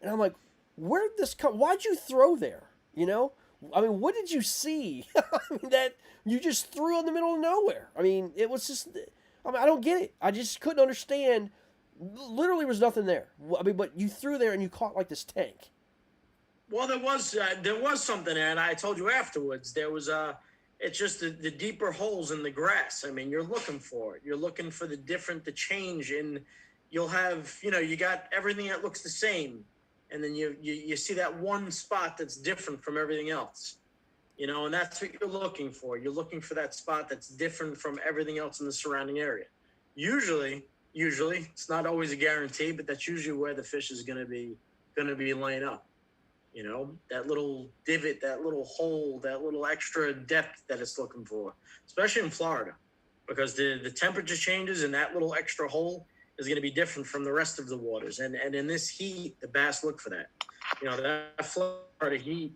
and I'm like, where did this come? Why'd you throw there? I mean, what did you see that you just threw in the middle of nowhere? I mean, it was just. I mean, I don't get it. I just couldn't understand. Literally, was nothing there. I mean, but you threw there and you caught like this tank. Well, there was something there, and I told you afterwards. There was it's just the deeper holes in the grass. I mean, you're looking for it. You're looking for the change in. You'll have you got everything that looks the same, and then you see that one spot that's different from everything else. And that's what you're looking for. You're looking for that spot that's different from everything else in the surrounding area. Usually, it's not always a guarantee, but that's usually where the fish is going to be laying up. That little divot, that little hole, that little extra depth that it's looking for, especially in Florida, because the temperature changes and that little extra hole is going to be different from the rest of the waters. And in this heat, the bass look for that. That Florida heat,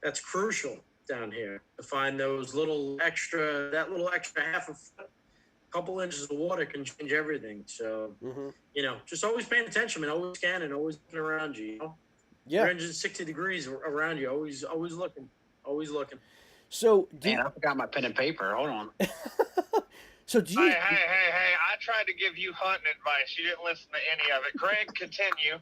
that's crucial down here to find those little extra half a foot, couple inches of water can change everything. So, just always paying attention, man. Always scanning, always looking around you. Yeah. 360 degrees around you. Always looking. So, man, I forgot my pen and paper. Hold on. So do you? Hey! I tried to give you hunting advice. You didn't listen to any of it. Craig, continue.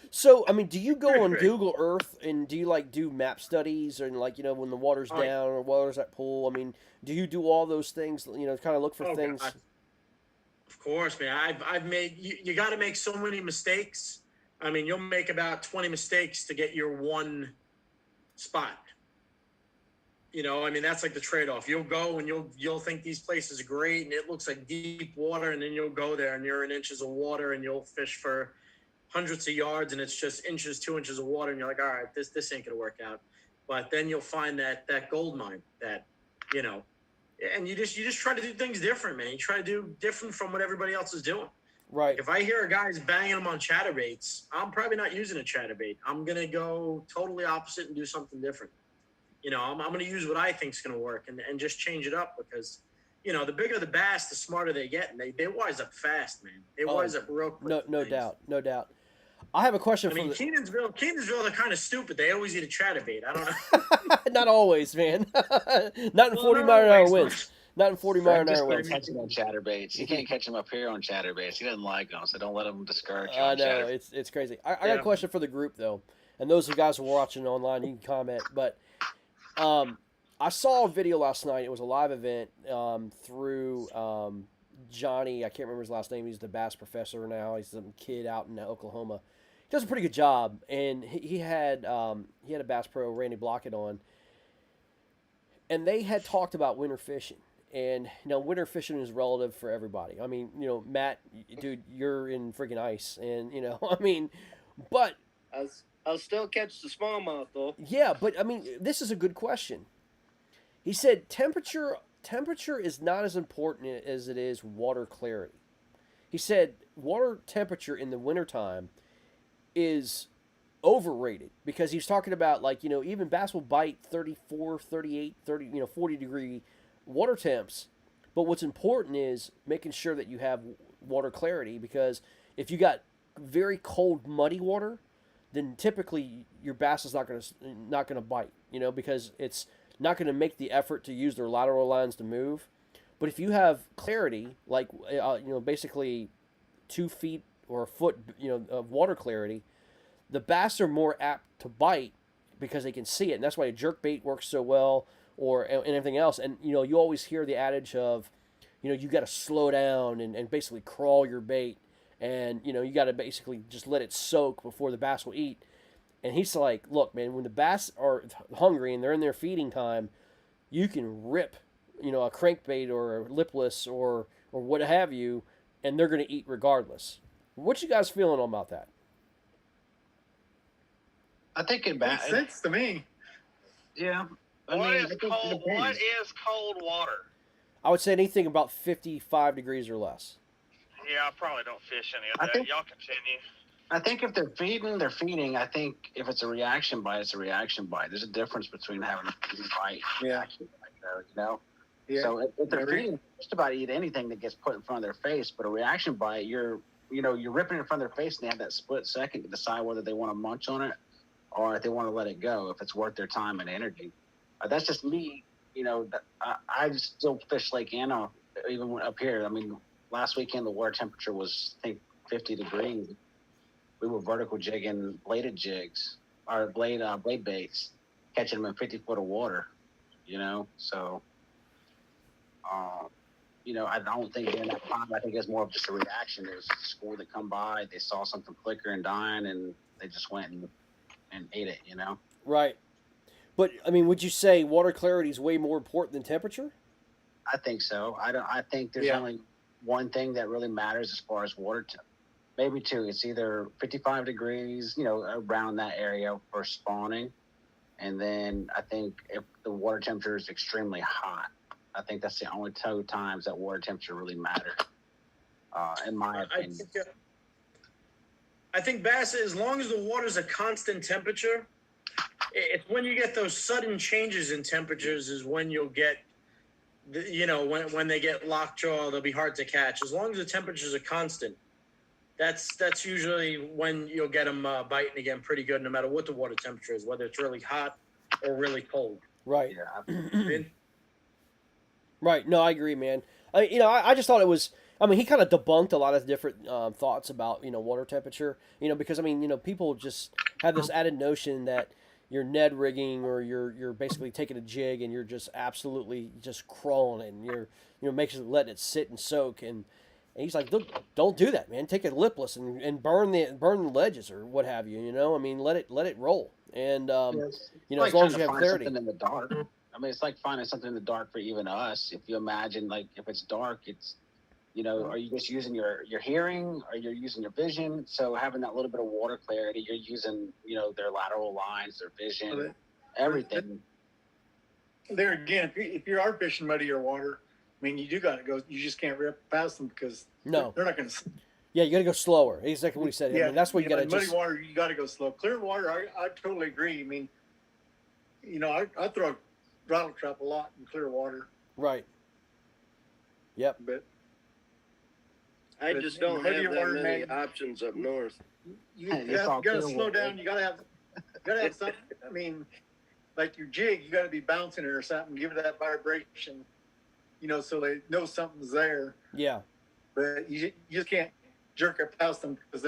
So, I mean, do you go on Google Earth and do you do map studies and when the water's down or water's at pool? I mean, do you do all those things? Kind of look for things. God. Of course, man. I've made you got to make so many mistakes. I mean, you'll make about 20 mistakes to get your one spot. You know, I mean, that's like the trade-off. You'll go and you'll think these places are great, and it looks like deep water, and then you'll go there and you're in inches of water, and you'll fish for hundreds of yards, and it's just inches, 2 inches of water, and you're like, all right, this ain't gonna work out. But then you'll find that gold mine that, you know, and you just try to do things different, man. You try to do different from what everybody else is doing. Right. If I hear a guy's banging them on chatterbaits, I'm probably not using a chatterbait. I'm gonna go totally opposite and do something different. You know, I'm going to use what I think is going to work and just change it up because, you know, the bigger the bass, the smarter they get. And they wise up fast, man. They wise up real quick. No doubt. No doubt. I have a question I mean, Kenansville, they're kind of stupid. They always eat a chatterbait. I don't know. Not always, man. Not in 40-mile-an-hour winds. Not in 40-mile-an-hour winds. Catch him on chatterbaits. You can't catch him up here on chatterbaits. He doesn't like them, so don't let him discourage you. I know, it's crazy. I got a question for the group, though. And those of you guys who are watching online, you can comment. But I saw a video last night. It was a live event through Johnny. I can't remember his last name. He's the bass professor now. He's some kid out in Oklahoma. He does a pretty good job. And he had a bass pro, Randy Blockett, on. And they had talked about winter fishing. And, you know, winter fishing is relative for everybody. I mean, you know, Matt, dude, you're in freaking ice. And, you know, I mean, but I'll still catch the smallmouth, though. Yeah, but, I mean, this is a good question. He said temperature is not as important as it is water clarity. He said water temperature in the wintertime is overrated because he's talking about, like, you know, even bass will bite 34, 38, 30, you know, 40-degree water temps. But what's important is making sure that you have water clarity because if you got very cold, muddy water, then typically your bass is not gonna bite, you know, because it's not going to make the effort to use their lateral lines to move. But if you have clarity, like you know, basically 2 feet or a foot, you know, of water clarity, the bass are more apt to bite because they can see it, and that's why a jerk bait works so well, and everything else. And you know, you always hear the adage of, you know, you got to slow down and basically crawl your bait, and you know, you got to basically just let it soak before the bass will eat. And he's like, look, man, when the bass are hungry and they're in their feeding time, you can rip, you know, a crankbait or a lipless or what have you, and they're going to eat regardless. What you guys feeling about that? I think it makes sense to me. Yeah. What is cold water? I would say anything about 55 degrees or less. Yeah, I probably don't fish any of that. Y'all continue. I think if they're feeding, they're feeding. I think if it's a reaction bite, it's a reaction bite. There's a difference between having a feeding bite and reaction bite, though, you know? Yeah. So if they're feeding, just about eat anything that gets put in front of their face. But a reaction bite, you're ripping it in front of their face, and they have that split second to decide whether they want to munch on it or if they want to let it go, if it's worth their time and energy. That's just me. You know, I still fish Lake Anna, even up here. I mean, last weekend the water temperature was, I think, 50 degrees. We were vertical jigging bladed jigs, or blade baits, catching them in 50 foot of water, you know? So, you know, I don't think during that time, I think it's more of just a reaction. There was a school that come by, they saw something flicker and dying, and they just went and ate it, you know? Right. But, I mean, would you say water clarity is way more important than temperature? I think so. I think there's only one thing that really matters as far as water temperature. Maybe two. It's either 55 degrees, you know, around that area for spawning. And then I think if the water temperature is extremely hot, I think that's the only two times that water temperature really matters, in my opinion. I think bass, as long as the water's a constant temperature, it's when you get those sudden changes in temperatures is when you'll get, you know, when they get lockjaw, they'll be hard to catch. As long as the temperatures are constant, that's usually when you'll get them biting again pretty good, no matter what the water temperature is, whether it's really hot or really cold. Right. Yeah. Right. No, I agree, man. I just thought it was. I mean, he kind of debunked a lot of different thoughts about, you know, water temperature. You know, because I mean, you know, people just have this added notion that you're Ned rigging or you're basically taking a jig and you're just absolutely just crawling it and you're, you know, letting it sit and soak and he's like, don't do that, man. Take a lipless and burn the ledges or what have you. You know, I mean, let it roll. And you know, like as long as you have clarity. In the dark. I mean, it's like finding something in the dark for even us. If you imagine, like, if it's dark, it's, you know, are you just using your hearing, or you're using your vision? So having that little bit of water clarity, you're using, you know, their lateral lines, their vision, everything. There again, if you are fishing muddier water, I mean, you do got to go. You just can't rip past them because they're not going to. Yeah, you got to go slower. Exactly what he said. I mean, that's what you got to muddy just. water, you got to go slow. Clear water, I totally agree. I mean, you know, I throw a rattle trap a lot in clear water. Right. Yep. But I just don't have that water, many man, options up north. You got to slow down. You got to have something. I mean, like your jig, you got to be bouncing it or something. Give it that vibration, you know, so they know something's there. Yeah. But you just can't jerk it past them because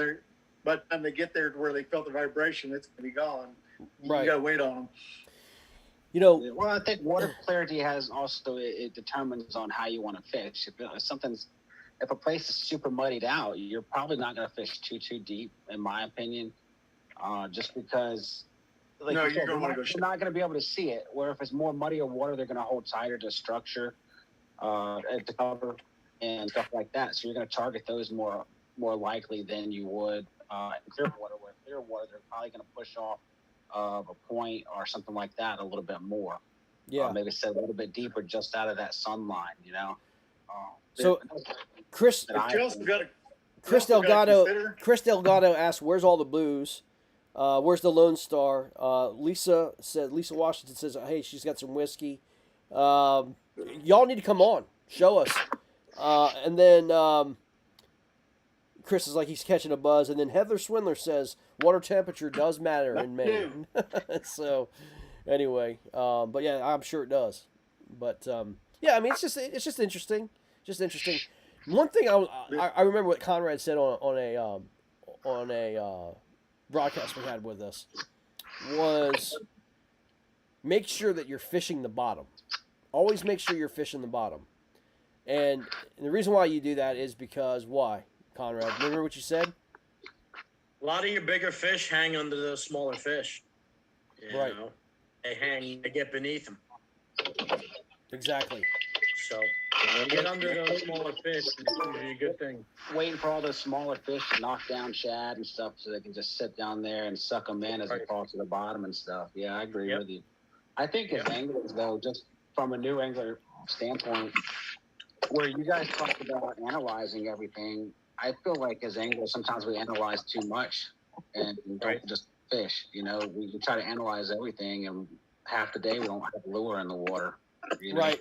by the time they get there to where they felt the vibration, it's going to be gone. Right. You got to wait on them. You know, well, I think water clarity has also, it determines on how you want to fish. If a place is super muddied out, you're probably not going to fish too deep, in my opinion, just because. Like no, you're not going to be able to see it. Where if it's more muddy or water, they're going to hold tighter to structure, to cover, and stuff like that. So you're going to target those more likely than you would in clear water. Where clear water, they're probably going to push off of a point or something like that a little bit more. Yeah. Maybe set a little bit deeper, just out of that sun line. You know. So, Chris Delgado asked, "Where's all the booze? Where's the Lone Star?" Lisa Washington says, "Hey, she's got some whiskey. Y'all need to come on, show us." And then Chris is like, he's catching a buzz. And then Heather Swindler says, "Water temperature does matter in Maine." So, anyway, but yeah, I'm sure it does. But yeah, I mean, it's just interesting. Just interesting. One thing I remember what Conrad said on a broadcast we had with us was, make sure that you're fishing the bottom. Always make sure you're fishing the bottom. And the reason why you do that is because why, Conrad? Remember what you said? A lot of your bigger fish hang under the smaller fish. You know? They get beneath them. Exactly. So get under those smaller fish, it's usually a good thing. Waiting for all those smaller fish to knock down shad and stuff so they can just sit down there and suck them in as they fall to the bottom and stuff. Yeah, I agree with you. I think as anglers, though, just from a new angler standpoint, where you guys talked about analyzing everything, I feel like as anglers, sometimes we analyze too much and don't just fish. You know, we try to analyze everything, and half the day we don't have lure in the water. You know? Right.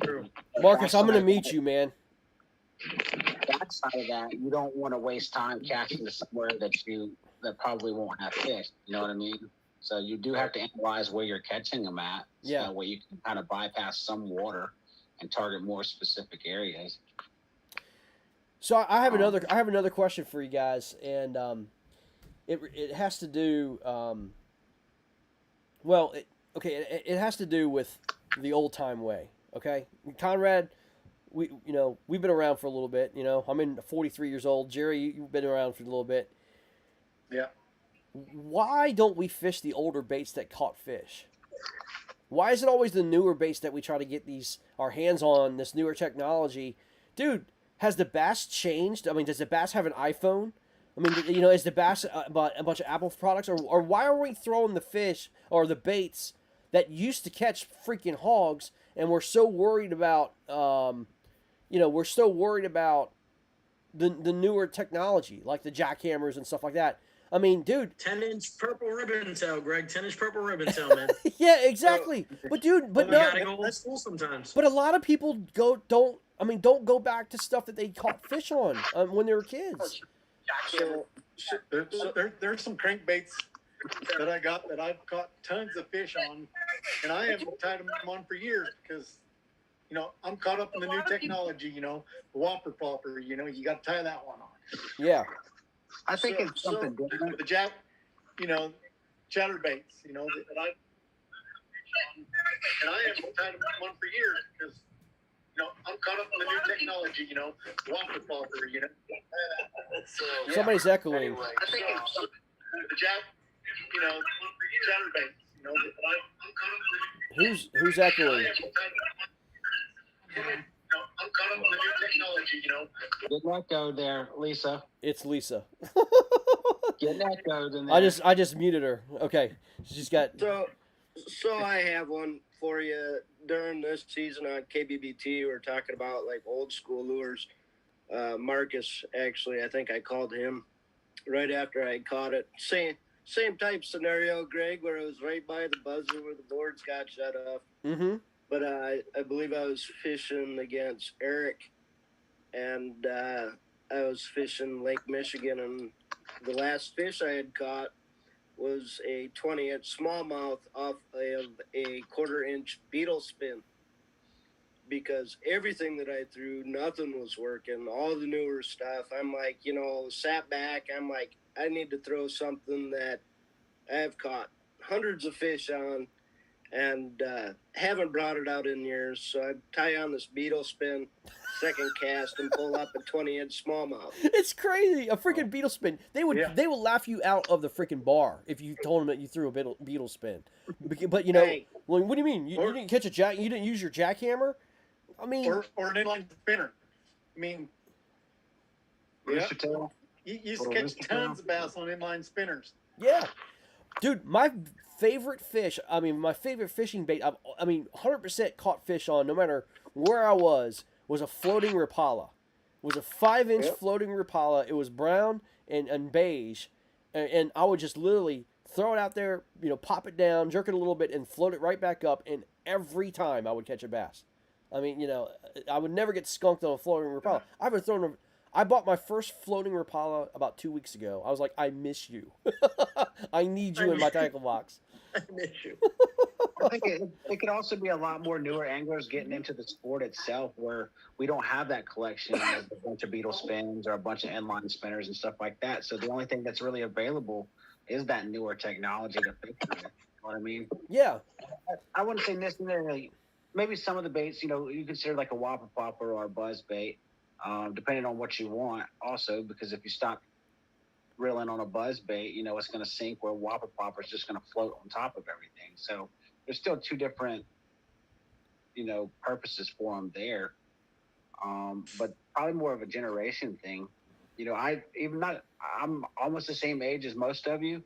True. Marcus, I'm going to meet you, man. Backside of that, you don't want to waste time casting to somewhere that probably won't have fish. You know what I mean? So you do have to analyze where you're catching them at. So where you can kind of bypass some water and target more specific areas. So I have another question for you guys, and it has to do it has to do with the old time way. Okay, Conrad, we've been around for a little bit. You know, I'm 43 years old. Jerry, you've been around for a little bit. Yeah. Why don't we fish the older baits that caught fish? Why is it always the newer baits that we try to get our hands on, this newer technology? Dude, has the bass changed? I mean, does the bass have an iPhone? I mean, is the bass a bunch of Apple products? Or why are we throwing the fish or the baits that used to catch freaking hogs, and we're so worried about, the newer technology, like the jackhammers and stuff like that? I mean, dude. 10-inch purple ribbon tail, Greg. 10-inch purple ribbon tail, man. Yeah, exactly. But dude, we gotta go old school sometimes. But a lot of people don't go back to stuff that they caught fish on when they were kids. So there's some crankbaits that I got that I've caught tons of fish on, and I haven't tied them on for years because, I'm caught up in the new technology. The whopper popper. You got to tie that one on. Yeah. I think it's something different. The chatterbaits, that I and I haven't tied them on for years because, I'm caught up in the new technology, whopper popper, Somebody's echoing. Anyway, I think it's the chatterbaits, that I'm caught up in Who's echoing? Get that go there, Lisa. It's Lisa. Get that go in there. I just muted her. Okay, she's got. So I have one for you. During this season on KBBT, we're talking about like old school lures. Marcus, actually, I think I called him right after I caught it. Same type scenario, Greg, where it was right by the buzzer where the boards got shut off. Mm-hmm. But I believe I was fishing against Eric, and I was fishing Lake Michigan, and the last fish I had caught was a 20-inch smallmouth off of a quarter-inch beetle spin. Because everything that I threw, nothing was working. All the newer stuff, I'm like, sat back. I'm like, I need to throw something that I've caught hundreds of fish on and haven't brought it out in years. So I tie on this beetle spin, second cast, and pull up a 20-inch smallmouth. It's crazy. A freaking beetle spin. They will laugh you out of the freaking bar if you told them that you threw a beetle spin. But Hey. well, what do you mean? You didn't catch a jack? You didn't use your jackhammer? I mean, or an inline spinner. I mean, Rooster tail. you used to catch tons of bass on inline spinners. yeah, dude. My favorite fish. I mean, my favorite fishing bait. 100% caught fish on, no matter where I was a floating Rapala. It was a 5-inch floating Rapala. It was brown and beige, and I would just literally throw it out there, pop it down, jerk it a little bit, and float it right back up. And every time I would catch a bass. I mean, I would never get skunked on a floating Rapala. I bought my first floating Rapala about 2 weeks ago. I was like, I miss you. I need you in my tackle box. I miss you. I think it could also be a lot more newer anglers getting into the sport itself, where we don't have that collection of a bunch of beetle spins or a bunch of inline spinners and stuff like that. So the only thing that's really available is that newer technology to fish with. You know what I mean? Yeah. I wouldn't say necessarily. Maybe some of the baits, you consider like a whopper popper or a buzz bait, depending on what you want. Also, because if you stop reeling on a buzz bait, it's going to sink, where whopper popper is just going to float on top of everything. So there's still two different, purposes for them there. But probably more of a generation thing. I'm almost the same age as most of you,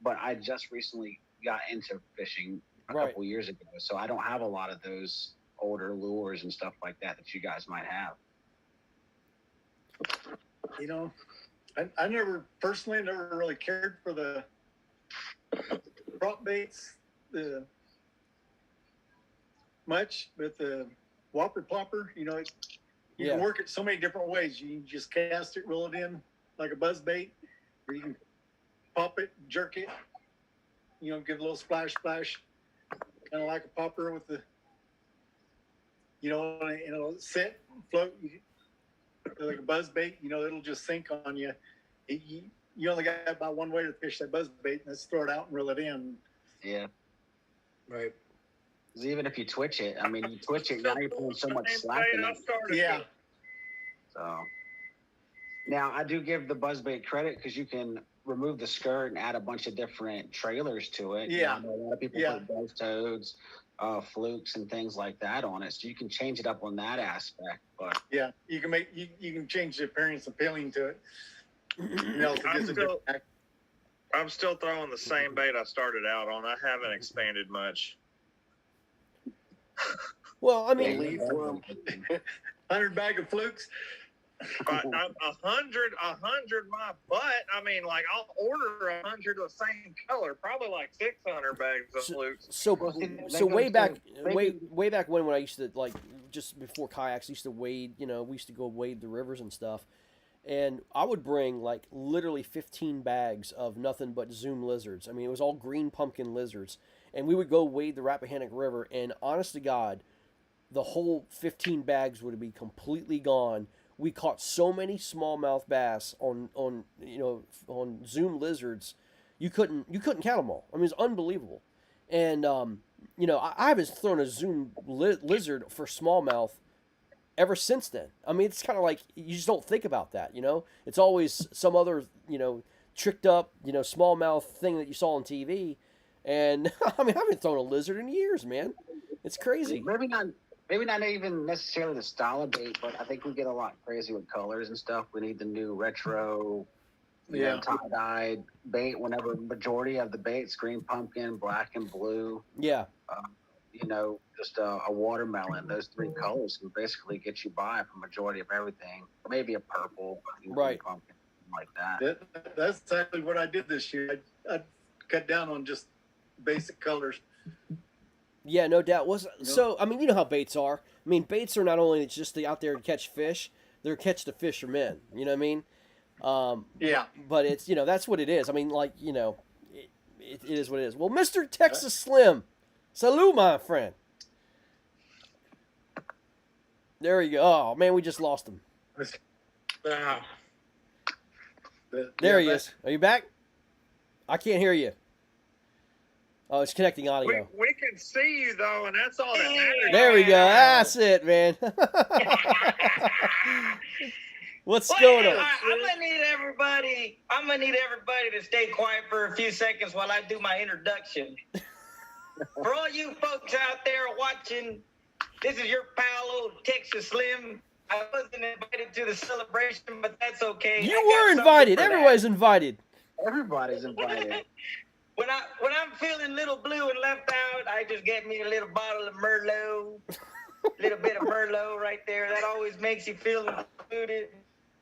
but I just recently got into fishing a couple years ago, so I don't have a lot of those older lures and stuff like that you guys might have. I never really cared for the prop baits much, but the whopper plopper, you can work it so many different ways. You can just cast it, roll it in like a buzz bait, or you can pop it, jerk it, give it a little splash, kind of like a popper with the, sit, float, like a buzz bait. It'll just sink on you. You only got about one way to fish that buzz bait, and that's throw it out and reel it in. Yeah. Right. Because even if you twitch it, you twitch it, now you're putting so much slack in it. Yeah. So now I do give the buzzbait credit, because you can remove the skirt and add a bunch of different trailers to it. Yeah. I know a lot of people put buzz toads, flukes, and things like that on it, so you can change it up on that aspect. But yeah, you can change the appearance and feeling to it. I'm still throwing the same bait I started out on. I haven't expanded much. Well, 100 bag of flukes. I'm 100 my butt. I'll order 100 of the same color, probably like 600 bags of flukes. So way back when I used to, just before kayaks, I used to wade. We used to go wade the rivers and stuff, and I would bring literally 15 bags of nothing but Zoom lizards. It was all green pumpkin lizards, and we would go wade the Rappahannock River, and honest to God, the whole 15 bags would be completely gone. We caught so many smallmouth bass on Zoom lizards, you couldn't count them all. It was unbelievable. And I haven't thrown a Zoom lizard for smallmouth ever since then. It's kind of like you just don't think about that. It's always some other tricked up smallmouth thing that you saw on TV. And I mean, I haven't thrown a lizard in years, man. It's crazy. Maybe not even necessarily the style of bait, but I think we get a lot crazy with colors and stuff. We need the new retro, tie-dyed bait. Whenever majority of the baits, green pumpkin, black and blue. Yeah. Just a watermelon. Those three colors can basically get you by for majority of everything. Maybe a purple, right? Pumpkin, like that. That's exactly what I did this year. I cut down on just basic colors. Yeah, no doubt. So I mean, you know how baits are. I mean, baits are not only just out there to catch fish; they're catch the fishermen. You know what I mean? Yeah. But it's that's what it is. I mean, like it is what it is. Well, Mr. Texas Slim, salute, my friend. There you go. Oh man, we just lost him. There he is. Are you back? I can't hear you. Oh, it's connecting audio. We can see you though, and that's all that matters. There we go. That's it, man. What's going on? I'm gonna need everybody to stay quiet for a few seconds while I do my introduction. For all you folks out there watching, this is your pal, old Texas Slim. I wasn't invited to the celebration, but that's okay. You were invited. Everybody's invited. Everybody's invited. When I'm feeling little blue and left out, I just get me a little bottle of Merlot, a little bit of Merlot right there. That always makes you feel included.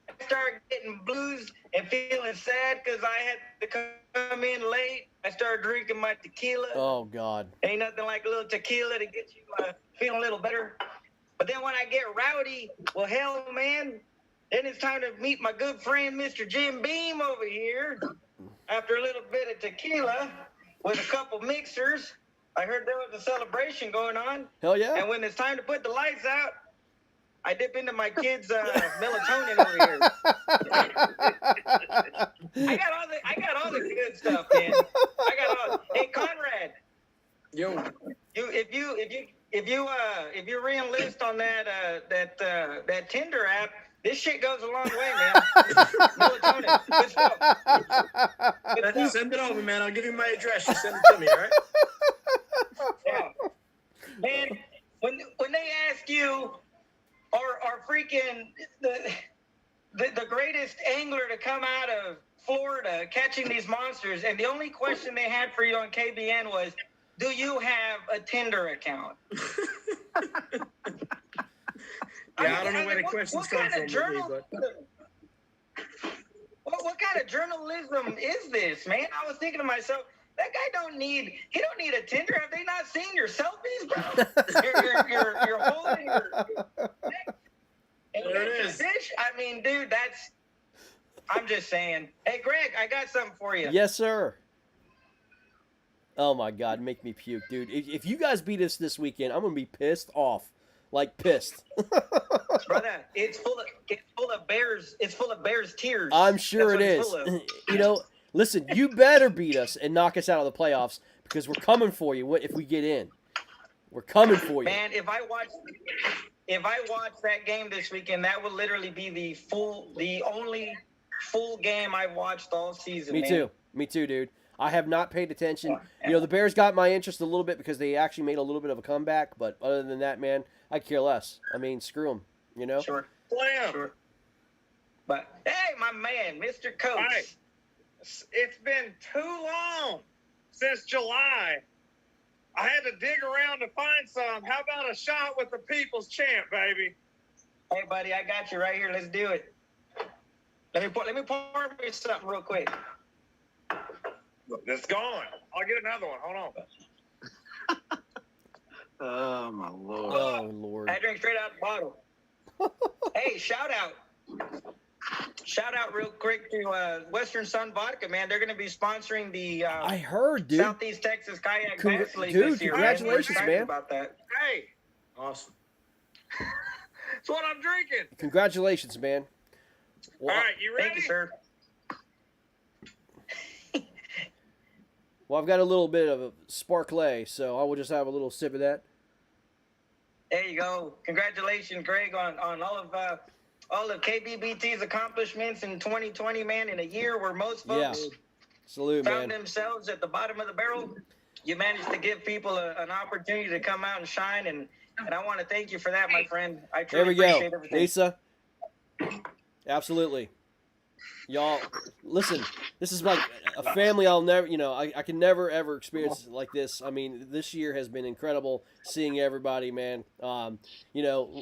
I start getting blues and feeling sad because I had to come in late. I started drinking my tequila. Oh, God. Ain't nothing like a little tequila to get you feeling a little better. But then when I get rowdy, well, hell, man, then it's time to meet my good friend, Mr. Jim Beam over here. After a little bit of tequila with a couple mixers, I heard there was a celebration going on. Hell yeah. And when it's time to put the lights out, I dip into my kids' melatonin over here. I got all the good stuff, man. I got all. Hey, Conrad. Yo. If you re-enlist on that Tinder app, this shit goes a long way, man. Melatonin. Good stuff. Send it over, man. I'll give you my address. You send it to me, all right? Yeah. Man, when they ask you, or freaking the greatest angler to come out of Florida catching these monsters, and the only question they had for you on KBN was, do you have a Tinder account? I don't know where the questions come from. What kind of journalism is this, man? I was thinking to myself, that guy don't need a Tinder. Have they not seen your selfies, bro? you're holding your there it is. Fish. I mean, dude, I'm just saying. Hey, Greg, I got something for you. Yes, sir. Oh my God, make me puke, dude. If you guys beat us this weekend, I'm gonna be pissed off. Like pissed. Brother, it's full of bears. It's full of bears' tears. I'm sure it is. Listen, you better beat us and knock us out of the playoffs because we're coming for you. If we get in, we're coming for you. Man, if I watch that game this weekend, that will literally be the only full game I've watched all season. Me too, dude. I have not paid attention. The Bears got my interest a little bit because they actually made a little bit of a comeback. But other than that, man, I care less. I mean, screw them, Sure. Sure. But, hey, my man, Mr. Coach. Hey, it's been too long since July. I had to dig around to find some. How about a shot with the People's Champ, baby? Hey, buddy, I got you right here. Let's do it. Let me pour me something real quick. It's gone. I'll get another one. Hold on. Oh, my Lord. Oh, Lord. I drink straight out the bottle. Hey, shout out real quick to Western Sun Vodka, man. They're going to be sponsoring the I heard, dude. Southeast Texas Kayak Bass League dude, this year. congratulations, man. About that. Hey. Awesome. That's what I'm drinking. Congratulations, man. Well, all right, you ready? Thank you, sir. Well, I've got a little bit of a sparklet, so I will just have a little sip of that. There you go. Congratulations, Greg, on all of KBBT's accomplishments in 2020, man, in a year where most folks Salute, found man. themselves at the bottom of the barrel. you managed to give people an opportunity to come out and shine, and I want to thank you for that, my friend. I There truly we go, appreciate everything. Lisa. Absolutely. Y'all, listen, this is like a family I'll never, I can never, ever experience like this. I mean, this year has been incredible seeing everybody, man. When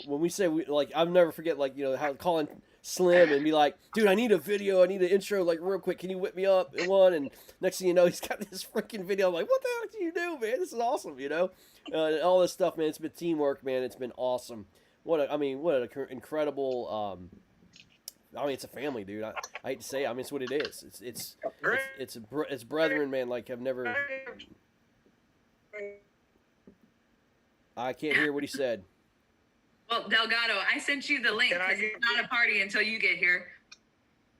we say, I'll never forget, how calling Slim and be like, dude, I need a video, I need an intro, real quick, can you whip me up in one? And next thing you know, he's got this freaking video. I'm like, what the hell do you do, man? This is awesome, and all this stuff, man. It's been teamwork, man. It's been awesome. What an incredible, it's a family, dude. I hate to say it. It's what it is. It's brethren, man. I've never. I can't hear what he said. Well, Delgado, I sent you the link because it's not a party until you get here.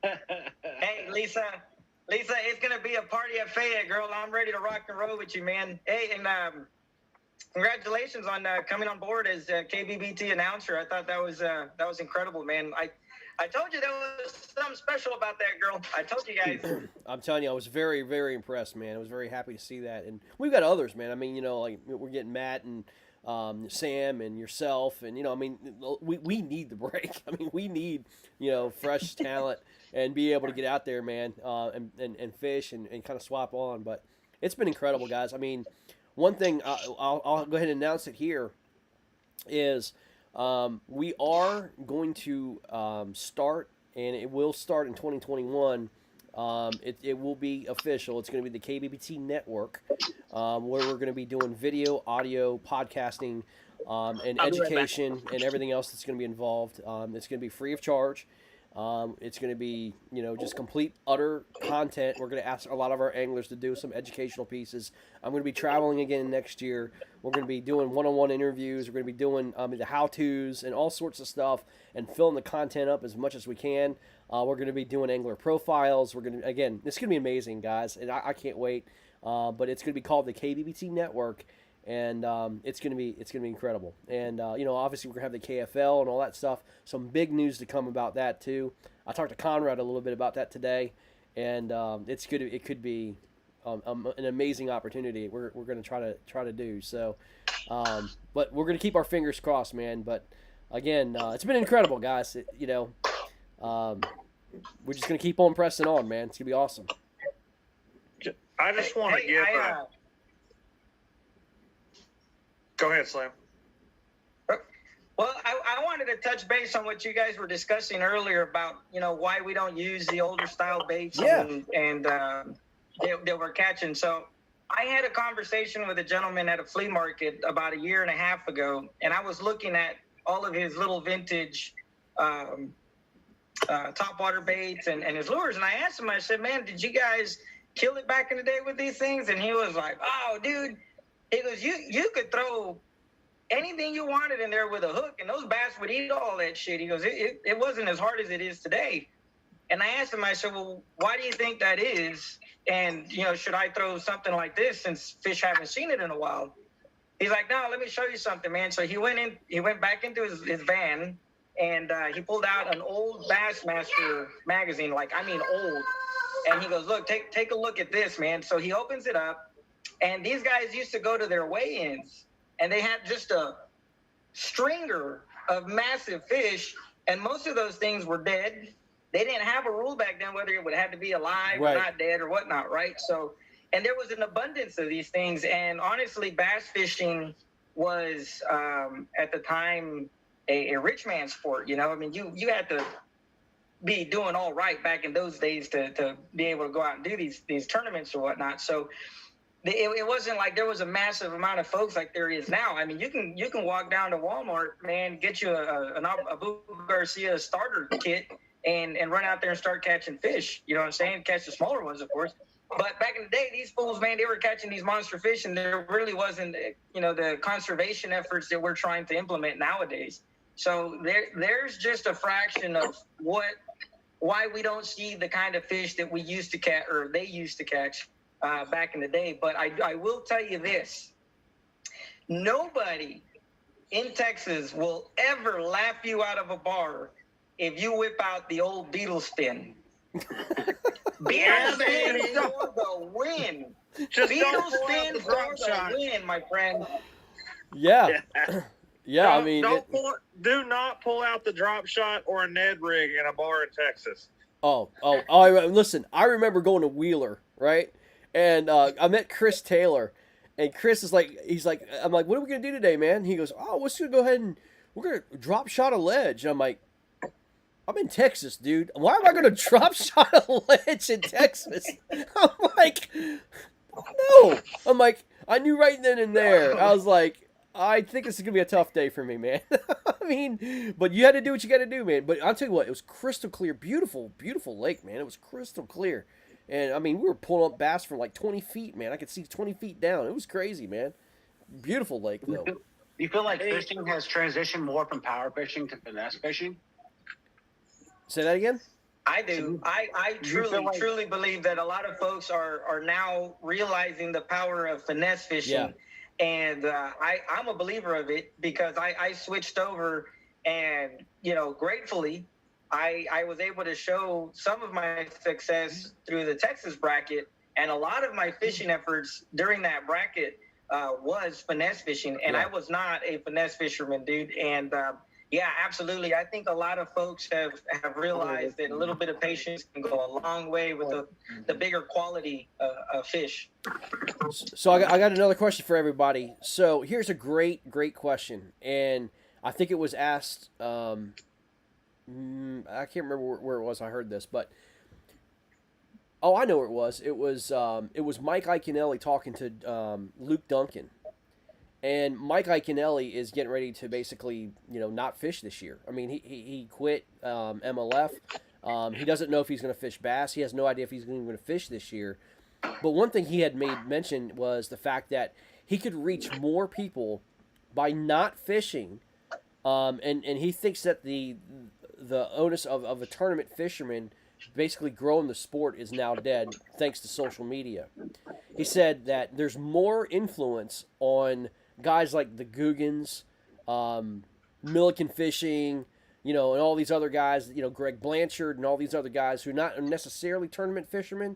Hey, Lisa, it's gonna be a party at Fayette, girl. I'm ready to rock and roll with you, man. Hey, and congratulations on coming on board as KBBT announcer. I thought that was incredible, man. I told you there was something special about that girl. I told you guys. I'm telling you, I was very, very impressed, man. I was very happy to see that. And we've got others, man. We're getting Matt and Sam and yourself. And, we need the break. We need, fresh talent and be able to get out there, man, and fish and kind of swap on. But it's been incredible, guys. One thing, I'll go ahead and announce it here, is we are going to start, and it will start in 2021. It will be official. It's going to be the KBBT network, where we're going to be doing video, audio, podcasting, and education and everything else that's going to be involved. It's going to be free of charge. It's going to be, just complete, utter content. We're going to ask a lot of our anglers to do some educational pieces. I'm going to be traveling again next year. We're going to be doing one-on-one interviews. We're going to be doing the how-tos and all sorts of stuff and filling the content up as much as we can. We're going to be doing angler profiles. We're going to, again, it's going to be amazing, guys, and I can't wait. But it's going to be called the KBBT Network. And it's gonna be incredible. And obviously we're gonna have the KFL and all that stuff. Some big news to come about that too. I talked to Conrad a little bit about that today, and it could be an amazing opportunity. We're gonna try to do so. But we're gonna keep our fingers crossed, man. But again, it's been incredible, guys. We're just gonna keep on pressing on, man. It's gonna be awesome. I just want to give. Go ahead, Slam. Well, I wanted to touch base on what you guys were discussing earlier about, why we don't use the older style baits and that we're catching. So I had a conversation with a gentleman at a flea market about a year and a half ago, and I was looking at all of his little vintage topwater baits and his lures, and I asked him, I said, man, did you guys kill it back in the day with these things? And he was like, oh, dude. He goes, you could throw anything you wanted in there with a hook, and those bass would eat all that shit. He goes, it wasn't as hard as it is today. And I asked him, I said, well, why do you think that is? And, should I throw something like this since fish haven't seen it in a while? He's like, no, let me show you something, man. So he went back into his van, and he pulled out an old Bassmaster magazine, old. And he goes, look, take a look at this, man. So he opens it up. And these guys used to go to their weigh-ins, and they had just a stringer of massive fish, and most of those things were dead. They didn't have a rule back then whether it would have to be alive or not dead or whatnot, right? So, and there was an abundance of these things, and honestly, bass fishing was, at the time, a rich man's sport, you had to be doing all right back in those days to be able to go out and do these tournaments or whatnot. So, it wasn't like there was a massive amount of folks like there is now. You can walk down to Walmart, man, get you a Abu Garcia starter kit and run out there and start catching fish. You know what I'm saying? Catch the smaller ones, of course. But back in the day, these fools, man, they were catching these monster fish, and there really wasn't, the conservation efforts that we're trying to implement nowadays. So there's just a fraction of why we don't see the kind of fish that we used to catch, or they used to catch. Back in the day. But I will tell you this. Nobody in Texas will ever laugh you out of a bar if you whip out the old beetle spin. Beetle spin is the win. Just Beetle don't pull out spin the for drop the shot. win, my friend. Yeah. Yeah, I mean, do not pull out the drop shot or a Ned rig in a bar in Texas. Listen, I remember going to Wheeler, right? And I met Chris Taylor, and Chris is like, I'm like, what are we gonna do today, man? He goes, oh, we're just gonna go ahead and we're gonna drop shot a ledge. I'm like, I'm in Texas, dude. Why am I gonna drop shot a ledge in Texas? I'm like, no. I'm like, I knew right then and there. I was like, I think this is gonna be a tough day for me, man. I mean, but you had to do what you got to do, man. But I'll tell you what, it was crystal clear, beautiful, beautiful lake, man. It was crystal clear, and I mean, we were pulling up bass from like 20 feet, man. I could see 20 feet down. It was crazy, man. Beautiful lake, though. You feel like fishing has transitioned more from power fishing to finesse fishing? Say that again. I do. I truly believe that a lot of folks are now realizing the power of finesse fishing. Yeah. And I'm a believer of it because I switched over and, gratefully, I was able to show some of my success through the Texas bracket. And a lot of my fishing efforts during that bracket was finesse fishing. And I was not a finesse fisherman, dude. And yeah, absolutely. I think a lot of folks have realized that a little bit of patience can go a long way with the bigger quality of fish. So I got another question for everybody. So here's a great question, and I think it was asked. I can't remember where it was. I heard this, but I know where it was. It was Mike Iaconelli talking to Luke Duncan. And Mike Iaconelli is getting ready to basically, not fish this year. I mean, he quit MLF. He doesn't know if he's going to fish bass. He has no idea if he's going to fish this year. But one thing he had made mention was the fact that he could reach more people by not fishing. And he thinks that the onus of a tournament fisherman basically growing the sport is now dead thanks to social media. He said that there's more influence on guys like the Googans, Milliken Fishing, and all these other guys, Greg Blanchard and all these other guys who are not necessarily tournament fishermen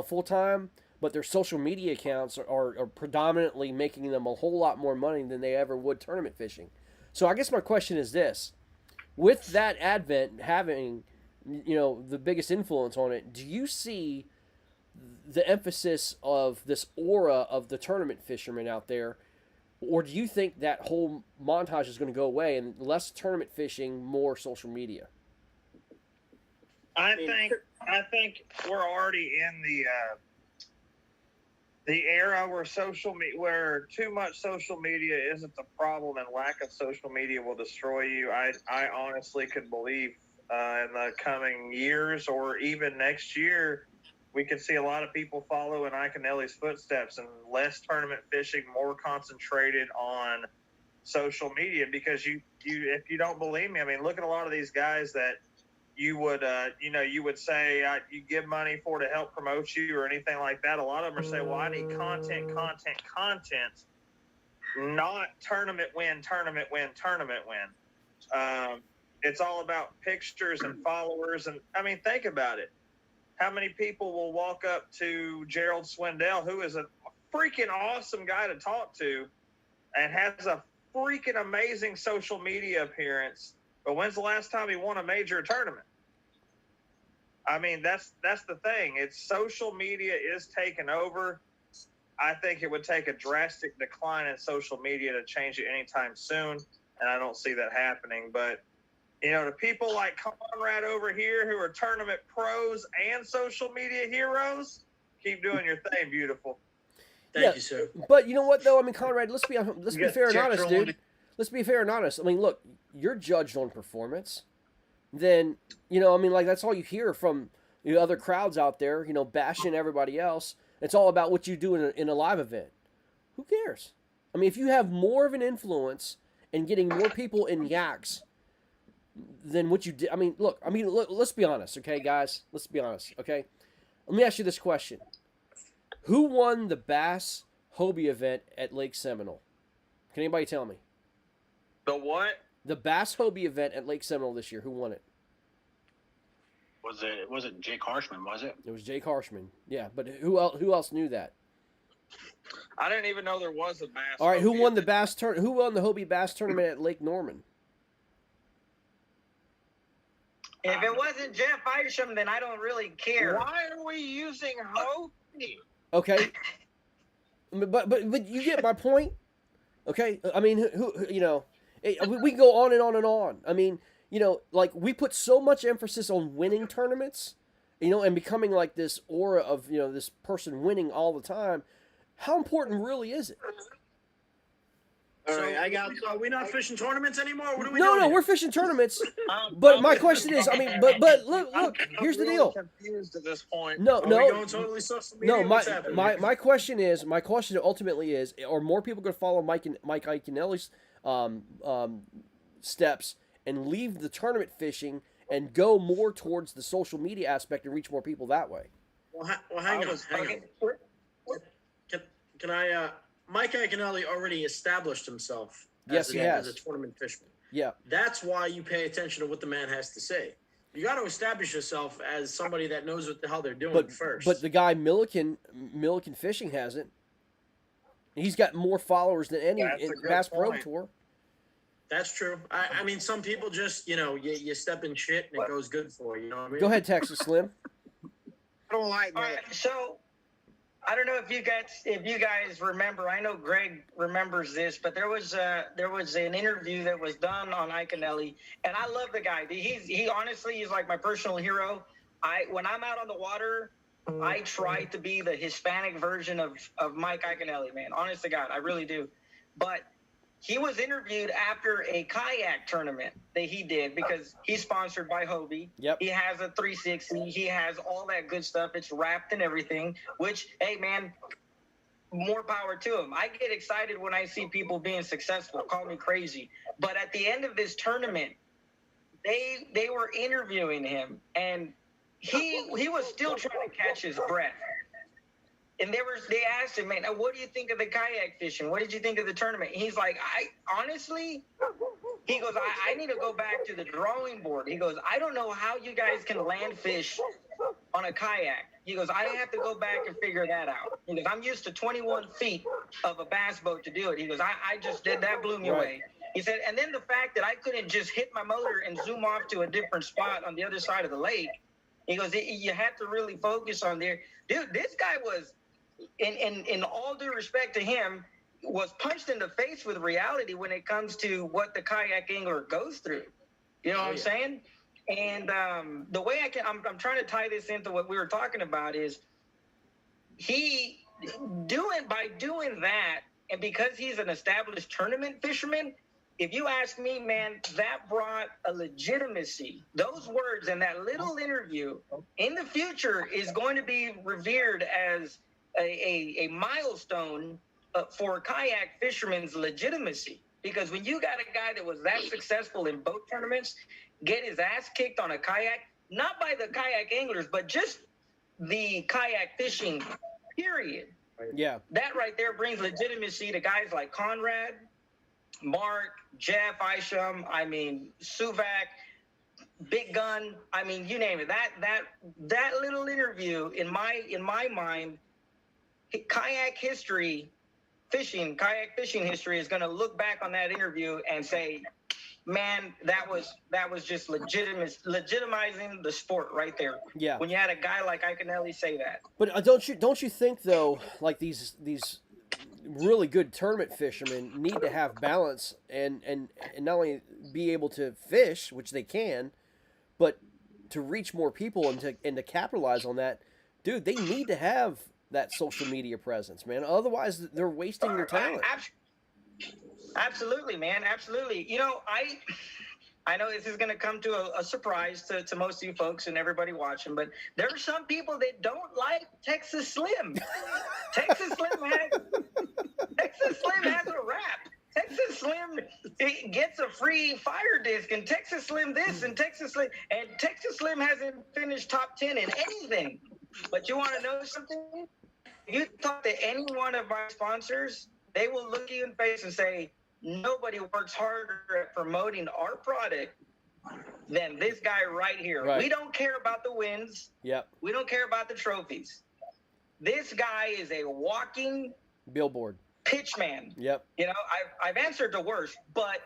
full time, but their social media accounts are predominantly making them a whole lot more money than they ever would tournament fishing. So I guess my question is this: with that advent having, the biggest influence on it, do you see the emphasis of this aura of the tournament fishermen out there? Or do you think that whole montage is going to go away and less tournament fishing, more social media? I think we're already in the era where too much social media isn't the problem and lack of social media will destroy you. I honestly could believe in the coming years or even next year, we could see a lot of people follow in Iaconelli's footsteps and less tournament fishing, more concentrated on social media. Because you if you don't believe me, I mean, look at a lot of these guys that you would say you give money for to help promote you or anything like that. A lot of them are saying, well, I need content, not tournament win. It's all about pictures and followers. And I mean, think about it. How many people will walk up to Gerald Swindell, who is a freaking awesome guy to talk to and has a freaking amazing social media appearance, but when's the last time he won a major tournament? I mean, that's the thing. It's social media is taking over. I think it would take a drastic decline in social media to change it anytime soon, and I don't see that happening. But the people like Conrad over here who are tournament pros and social media heroes, keep doing your thing, beautiful. Thank you, sir. But you know what, though? I mean, Conrad, let's be fair and honest, dude. Let's be fair and honest. I mean, look, you're judged on performance. Then, that's all you hear from the other crowds out there, bashing everybody else. It's all about what you do in a live event. Who cares? I mean, if you have more of an influence in getting more people in yaks than what you did. Look, let's be honest, okay, guys? Let's be honest, okay? Let me ask you this question. Who won the Bass Hobie event at Lake Seminole? Can anybody tell me? The what? The Bass Hobie event at Lake Seminole this year. Who won it? Was it Jake Harshman, was it? It was Jake Harshman. Yeah, but who else knew that? I didn't even know there was a bass. All right, who Hobie won the event. bass Who won the Hobie Bass tournament at Lake Norman? If it wasn't Jeff Isham, then I don't really care. Why are we using Hobie? Okay, but you get my point. Okay, I mean, who you know, we go on and on and on. I mean, you know, like we put so much emphasis on winning tournaments, you know, and becoming like this aura of, you know, this person winning all the time. How important really is it? All right, I got. Are we not fishing tournaments anymore? What are we No, doing? no, we're fishing tournaments. But my question is, I mean, but look, here's the really deal. Confused at this point. No, Are no, we going totally social media? no. What's happening? My question ultimately is, are more people going to follow Mike Iaconelli's steps and leave the tournament fishing and go more towards the social media aspect and reach more people that way? Well, hang on. Can I? Mike Iaconelli already established himself Yes, he has. as a tournament fisherman. Yeah. That's why you pay attention to what the man has to say. You got to establish yourself as somebody that knows what the hell they're doing first. But the guy Milliken Fishing hasn't. He's got more followers than any in Bass Pro Tour. That's true. I mean, some people just, you know, you step in shit and it goes good for you. You know what I mean? Go ahead, Texas Slim. I don't like All that. right, so I don't know if you guys remember. I know Greg remembers this, but there was an interview that was done on Iaconelli, and I love the guy. He honestly is like my personal hero. When I'm out on the water, I try to be the Hispanic version of Mike Iaconelli, man. Honest to God, I really do. But he was interviewed after a kayak tournament that he did because he's sponsored by Hobie. Yep. He has a 360. He has all that good stuff. It's wrapped and everything, which, hey, man, more power to him. I get excited when I see people being successful. Call me crazy. But at the end of this tournament, they were interviewing him, and he was still trying to catch his breath. And they asked him, man, what do you think of the kayak fishing? What did you think of the tournament? He's like, he goes, I need to go back to the drawing board. He goes, I don't know how you guys can land fish on a kayak. He goes, I have to go back and figure that out. He goes, I'm used to 21 feet of a bass boat to do it. He goes, I just did that, blew me away. He said, and then the fact that I couldn't just hit my motor and zoom off to a different spot on the other side of the lake. He goes, you had to really focus on there. Dude, this guy was, in all due respect to him, was punched in the face with reality when it comes to what the kayak angler goes through. You know what I'm saying? And the way I'm trying to tie this into what we were talking about is by doing that, and because he's an established tournament fisherman, if you ask me, man, that brought a legitimacy. Those words in that little interview in the future is going to be revered as a milestone for kayak fishermen's legitimacy. Because when you got a guy that was that successful in boat tournaments, get his ass kicked on a kayak, not by the kayak anglers, but just the kayak fishing, period. Yeah. That right there brings legitimacy to guys like Conrad, Mark, Jeff Isham, I mean, Suvak, Big Gun, I mean, you name it. That little interview, in my mind, kayak fishing history is going to look back on that interview and say, man, that was just legitimizing the sport right there. Yeah. When you had a guy like Iaconelli say that. But don't you think though, like these really good tournament fishermen need to have balance and not only be able to fish, which they can, but to reach more people and to capitalize on that, dude, they need to have that social media presence, man. Otherwise, they're wasting their talent. Absolutely, man. Absolutely. You know, I know this is going to come to a surprise to most of you folks and everybody watching, but there are some people that don't like Texas Slim. Texas Slim has a rap. Texas Slim gets a free fire disc, and Texas Slim this, and Texas Slim hasn't finished top 10 in anything. But you want to know something? If you talk to any one of my sponsors, they will look you in the face and say, nobody works harder at promoting our product than this guy right here. Right. We don't care about the wins. Yep. We don't care about the trophies. This guy is a walking Billboard. Pitchman. Yep. You know, I've answered the worst, but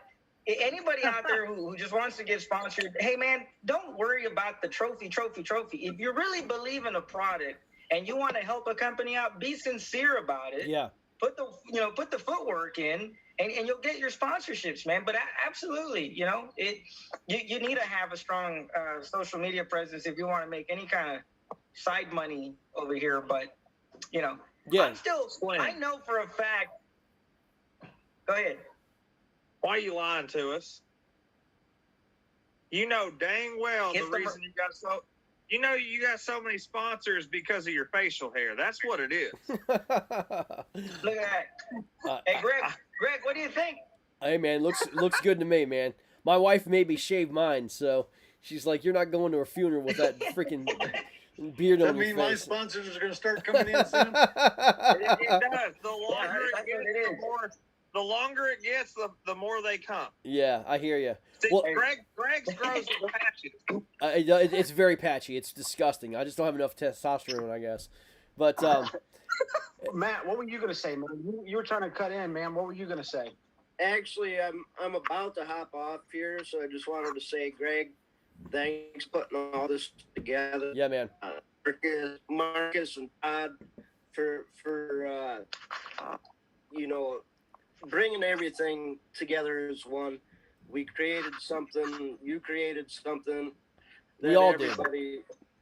anybody out there who just wants to get sponsored, hey man, don't worry about the trophy. If you really believe in a product and you want to help a company out, be sincere about it. Yeah. Put the footwork in, and you'll get your sponsorships, man. But absolutely, you know, you need to have a strong social media presence if you want to make any kind of side money over here. But you know, yeah, I know for a fact. Go ahead. Why are you lying to us? You know dang well the reason you got so many sponsors because of your facial hair. That's what it is. Look at that. Hey, Greg, what do you think? Hey, man, looks good to me, man. My wife made me shave mine, so she's like, "You're not going to a funeral with that freaking beard on your face." My sponsors are going to start coming in soon. It does. The longer it gets, the more they come. Yeah, I hear you. See, well, Greg's grows is patchy. It's very patchy. It's disgusting. I just don't have enough testosterone, I guess. But Matt, what were you gonna say, man? You were trying to cut in, man. What were you gonna say? Actually, I'm about to hop off here, so I just wanted to say, Greg, thanks for putting all this together. Yeah, man. Marcus and Todd for you know, bringing everything together as one. We created something. You created something. We all did.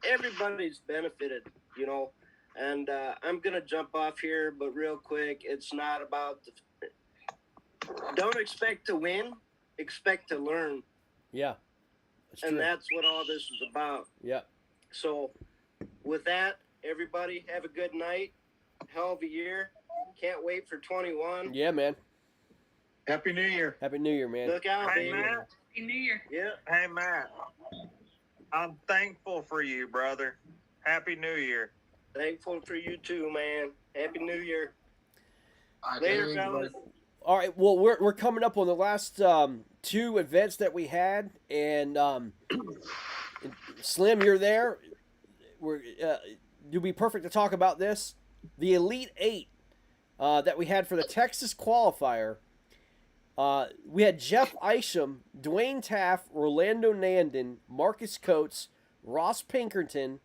Everybody's benefited, you know. And I'm gonna jump off here, but real quick, it's not about don't expect to win, expect to learn. Yeah. And that's what all this is about. Yeah. So with that, everybody have a good night. Hell of a year. Can't wait for 21. Yeah, man. Happy New Year. Happy New Year, man. Look out, Hey, baby. Matt. Happy New Year. Yeah. Hey, Matt. I'm thankful for you, brother. Happy New Year. Thankful for you too, man. Happy New Year. Later, fellas. All right. Well, we're coming up on the last two events that we had, and Slim, you're there. You'll be perfect to talk about this. The Elite Eight that we had for the Texas qualifier. We had Jeff Isham, Dwayne Taft, Rolando Nandon, Marcus Coates, Ross Pinkerton,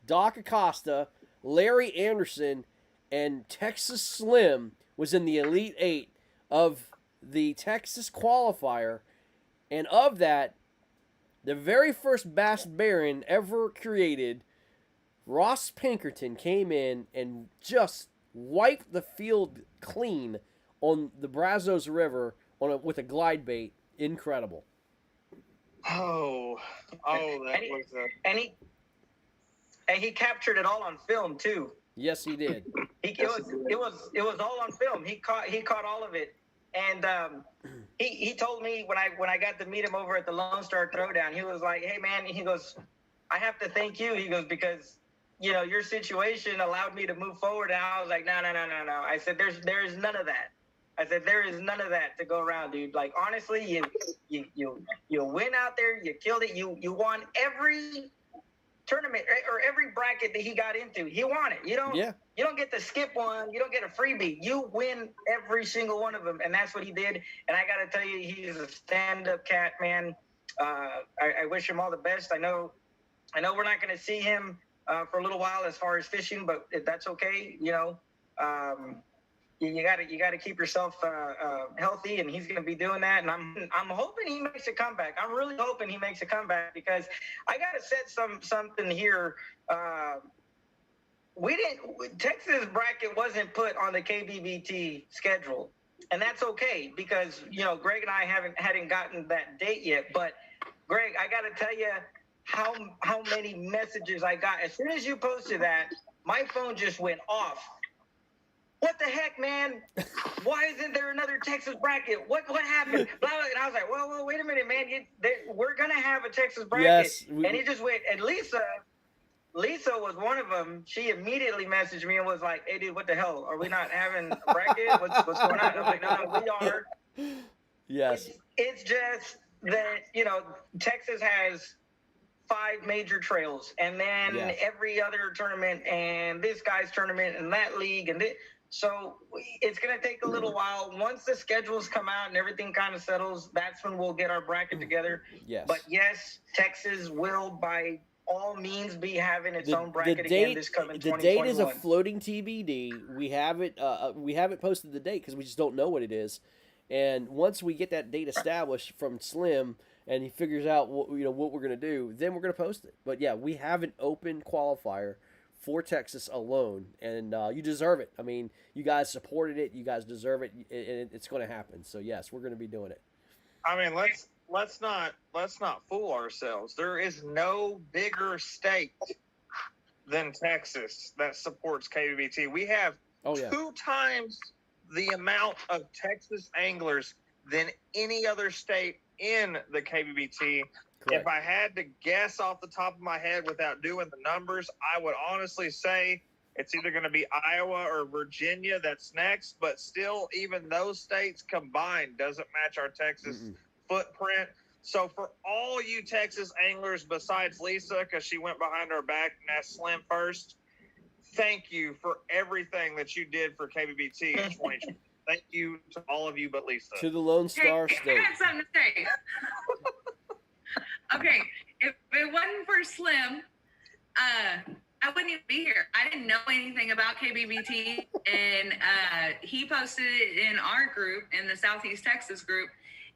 Doc Acosta, Larry Anderson, and Texas Slim was in the Elite Eight of the Texas qualifier. And of that, the very first Bass Baron ever created, Ross Pinkerton came in and just wiped the field clean on the Brazos River with a glide bait. Incredible. Oh, that was a... And he captured it all on film too. Yes, he did. It was all on film. He caught all of it, and he told me when I got to meet him over at the Lone Star Throwdown, he was like, "Hey man," he goes, "I have to thank you." He goes, "Because you know your situation allowed me to move forward." And I was like, "No." I said, "There is none of that." I said, "There is none of that to go around, dude. Like honestly, you went out there, you killed it. You won every tournament or every bracket that he got into. He won it. You don't get to skip one. You don't get a freebie. You win every single one of them, and that's what he did. And I got to tell you, he's a stand-up cat, man. I wish him all the best. I know we're not going to see him for a little while as far as fishing, but that's okay. You know, you got to keep yourself healthy, and he's going to be doing that. And I'm hoping he makes a comeback. I'm really hoping he makes a comeback because I got to set something here. Texas bracket wasn't put on the KBBT schedule, and that's okay because you know Greg and I hadn't gotten that date yet. But Greg, I got to tell you how many messages I got as soon as you posted that. My phone just went off. What the heck, man? Why isn't there another Texas bracket? What happened? Blah, blah. And I was like, well, wait a minute, man. We're going to have a Texas bracket. Yes, and he just went. And Lisa was one of them. She immediately messaged me and was like, hey, dude, what the hell? Are we not having a bracket? What's going on? I was like, no, we are. Yes. It's just that, you know, Texas has 5 major trails. And then every other tournament and this guy's tournament and that league and this. So it's going to take a little while. Once the schedules come out and everything kind of settles, that's when we'll get our bracket together. Yes. But yes, Texas will by all means be having its own bracket again this coming 2021. The date is a floating TBD. We haven't posted the date because we just don't know what it is. And once we get that date established from Slim and he figures out what we're gonna do, then we're gonna post it. But yeah, we have an open qualifier for Texas alone, and you deserve it. I mean, you guys supported it, you guys deserve it, and it's going to happen. So yes, we're going to be doing it. I mean, let's not fool ourselves. There is no bigger state than Texas that supports KBBT. We have 2 times the amount of Texas anglers than any other state in the KBBT. Correct. If I had to guess off the top of my head without doing the numbers, I would honestly say it's either going to be Iowa or Virginia that's next. But still, even those states combined doesn't match our Texas footprint. So for all you Texas anglers besides Lisa, because she went behind our back and asked Slim first, thank you for everything that you did for KBBT in 2020. Thank you to all of you but Lisa. To the Lone Star State. I got something to say. Okay, if it wasn't for Slim, I wouldn't even be here. I didn't know anything about KBBT, and he posted it in our group, in the Southeast Texas group,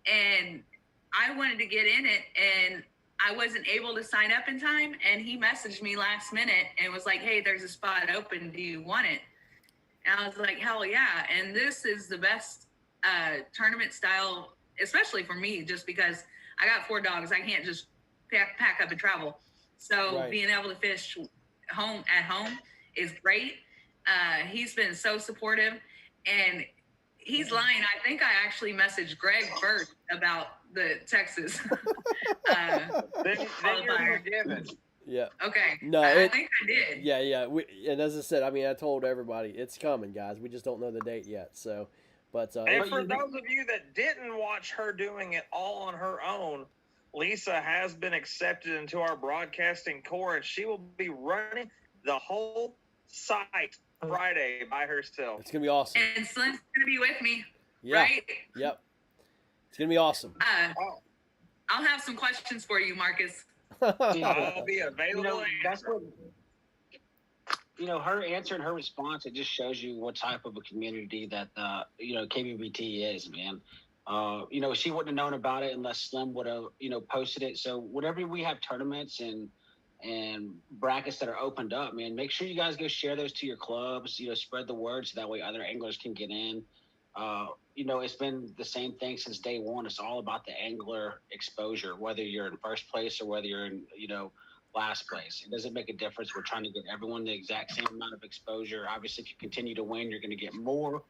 and I wanted to get in it, and I wasn't able to sign up in time, and he messaged me last minute and was like, hey, there's a spot open. Do you want it? And I was like, hell yeah. And this is the best tournament style, especially for me, just because I got 4 dogs. I can't just pack up and travel. So being able to fish at home is great. He's been so supportive, and he's lying. I think I actually messaged Greg first about the Texas. Then you're forgiven. Yeah. Okay. No, I think I did. Yeah. And as I said, I mean, I told everybody it's coming, guys. We just don't know the date yet. So, but and for those of you that didn't watch her doing it all on her own, Lisa has been accepted into our broadcasting corps, and she will be running the whole site Friday by herself. It's gonna be awesome. And Slim's gonna be with me. Yeah. Right? Yep. It's gonna be awesome. I'll have some questions for you, Marcus. I'll be available. That's what. Her answer and her response, it just shows you what type of a community that KBBT is, man. She wouldn't have known about it unless Slim would have, posted it. So whenever we have tournaments and brackets that are opened up, man, make sure you guys go share those to your clubs, spread the word so that way other anglers can get in. It's been the same thing since day one. It's all about the angler exposure, whether you're in first place or whether you're in, last place. It doesn't make a difference. We're trying to get everyone the exact same amount of exposure. Obviously, if you continue to win, you're going to get more.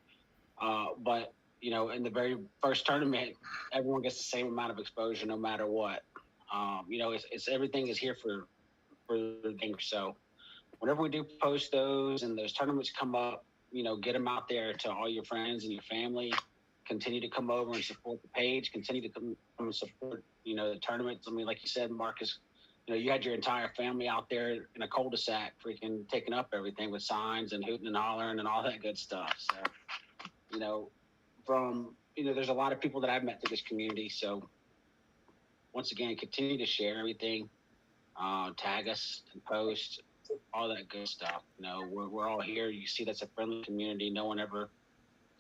But in the very first tournament, everyone gets the same amount of exposure no matter what. It's everything is here for the thing. So whenever we do post those and those tournaments come up, get them out there to all your friends and your family. Continue to come over and support the page. Continue to come and support, the tournaments. I mean, like you said, Marcus, you had your entire family out there in a cul-de-sac freaking taking up everything with signs and hooting and hollering and all that good stuff. So, there's a lot of people that I've met through this community. So once again, continue to share everything, tag us and post all that good stuff. We're all here. You see, that's a friendly community. No one ever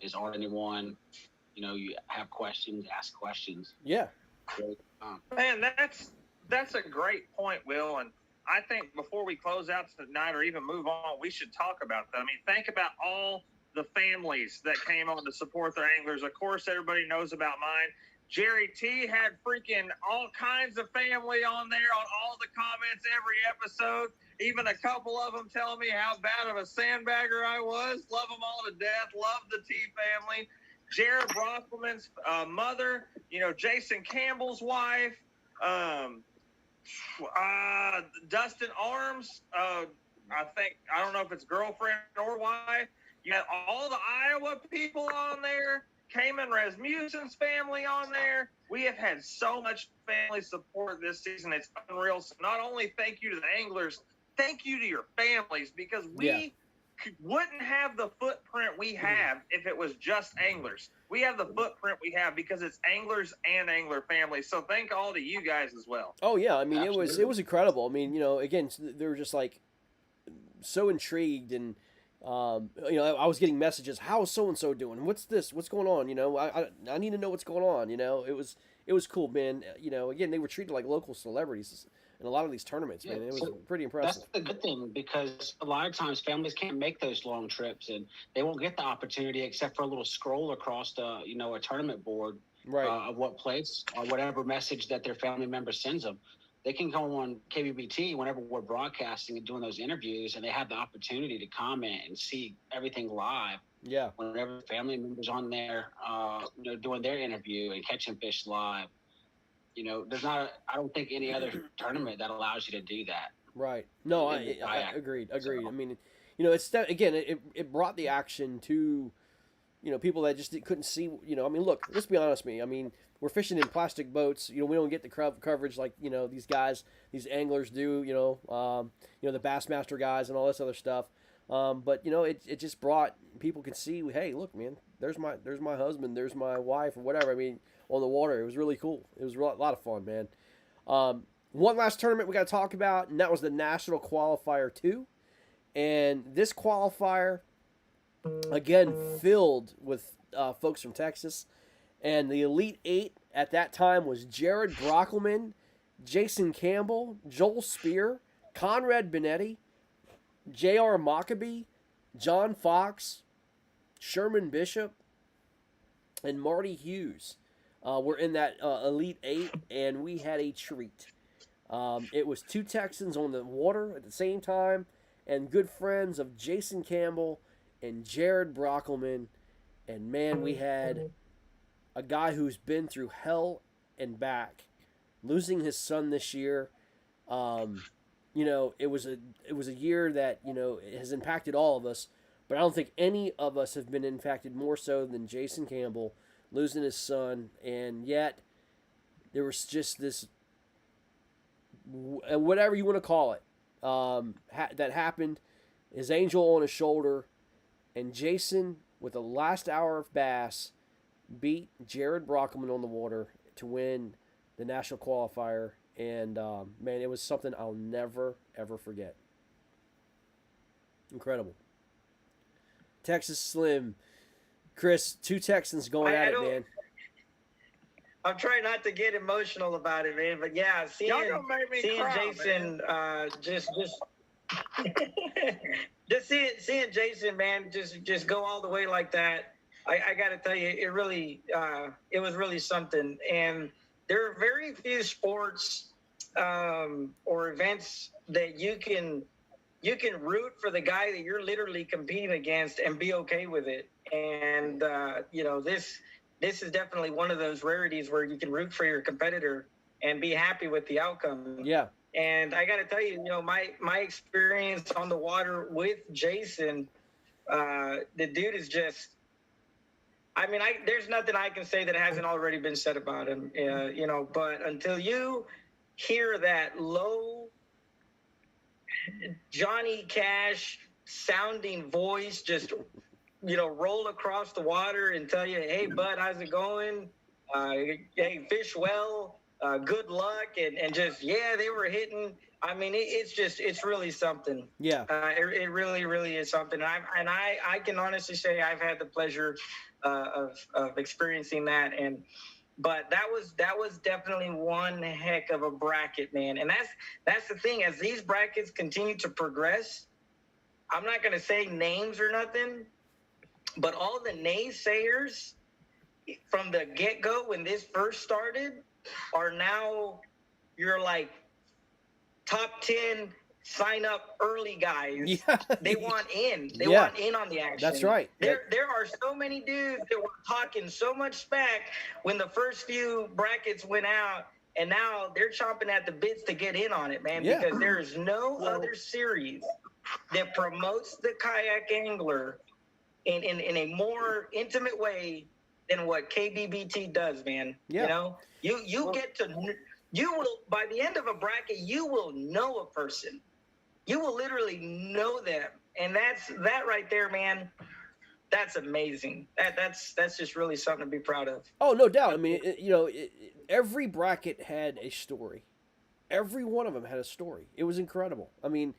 is on anyone. You have questions, ask questions. Yeah. So, Man, that's a great point, Will. And I think before we close out tonight or even move on, we should talk about that. I mean, think about all the families that came on to support their anglers. Of course, everybody knows about mine. Jerry T had freaking all kinds of family on there on all the comments every episode. Even a couple of them telling me how bad of a sandbagger I was. Love them all to death. Love the T family. Jared Brosselman's mother, Jason Campbell's wife, Dustin Arms, I don't know if it's girlfriend or wife. You had all the Iowa people on there. Cayman Rasmussen's family on there. We have had so much family support this season. It's unreal. So not only thank you to the anglers, thank you to your families, because we wouldn't have the footprint we have if it was just anglers. We have the footprint we have because it's anglers and angler families. So thank all to you guys as well. Oh yeah, I mean Absolutely. it was incredible. I mean, you know, again, they were just like so intrigued, and you know, I was getting messages. How is so and so doing? What's this? What's going on? You know, I need to know what's going on. You know, it was cool, man. You know, again, they were treated like local celebrities in a lot of these tournaments, man. It was pretty impressive. That's the good thing, because a lot of times families can't make those long trips, and they won't get the opportunity except for a little scroll across the, you know, a tournament board, Right. Of what place or whatever message that their family member sends them. They can go on KBBT whenever we're broadcasting and doing those interviews, and they have the opportunity to comment and see everything live. Yeah. Whenever family members on there, you know, doing their interview and catching fish live. You know, I don't think any other tournament that allows you to do that. Right. No, I agreed. I mean, you know, again, it brought the action to, you know, people that just couldn't see. You know, I mean, look, let's be honest with me. I mean, we're fishing in plastic boats. You know, we don't get the coverage like, you know, these guys, these anglers do. You know, the Bassmaster guys and all this other stuff. But you know, it just brought people could see. Hey, look, man, there's my husband, there's my wife, or whatever. I mean, on the water, it was really cool. It was a lot of fun, man. One last tournament we got to talk about, and that was the National Qualifier 2. And this qualifier, again, filled with folks from Texas. And the Elite 8 at that time was Jared Brockelman, Jason Campbell, Joel Spear, Conrad Benetti, J.R. Maccabee, John Fox, Sherman Bishop, and Marty Hughes. Were in that Elite 8, and we had a treat. It was two Texans on the water at the same time, and good friends of Jason Campbell and Jared Brockelman. And man, we had a guy who's been through hell and back, losing his son this year. You know, it was a year that, you know, it has impacted all of us, but I don't think any of us have been impacted more so than Jason Campbell losing his son. And yet there was just this, whatever you want to call it, that happened. His angel on his shoulder, and Jason, with the last hour of bass, beat Jared Brockelman on the water to win the national qualifier. And man, it was something I'll never ever forget. Incredible. Texas Slim, Chris, two Texans going at it, man. I'm trying not to get emotional about it, man. But yeah, seeing cry, Jason, just seeing Jason, man, just go all the way like that. I got to tell you, it was really something. And there are very few sports or events that you can root for the guy that you're literally competing against and be okay with it. And you know, this is definitely one of those rarities where you can root for your competitor and be happy with the outcome. Yeah. And I got to tell you, you know, my experience on the water with Jason, the dude is just, I mean, there's nothing I can say that hasn't already been said about him, you know, but until you hear that low Johnny Cash sounding voice just, you know, roll across the water and tell you, hey, bud, how's it going? Hey, fish well, good luck. And just, yeah, they were hitting. I mean, it's really something. Yeah. It really, really is something. And I can honestly say I've had the pleasure of experiencing that. But that was definitely one heck of a bracket, man. And that's the thing. As these brackets continue to progress, I'm not going to say names or nothing, but all the naysayers from the get-go when this first started are now your like top 10 sign up early guys. Yeah. They want in. They Yeah. want in on the action. That's right. There are so many dudes that were talking so much smack when the first few brackets went out, and now they're chomping at the bits to get in on it, man, Yeah. because there is no other series that promotes the kayak angler in a more intimate way than what KBBT does, man. Yeah. You know, you will, by the end of a bracket, you will know a person. You will literally know them And that right there, man. That's amazing. That's just really something to be proud of. Oh, no doubt. I mean, every bracket had a story. Every one of them had a story. It was incredible. I mean,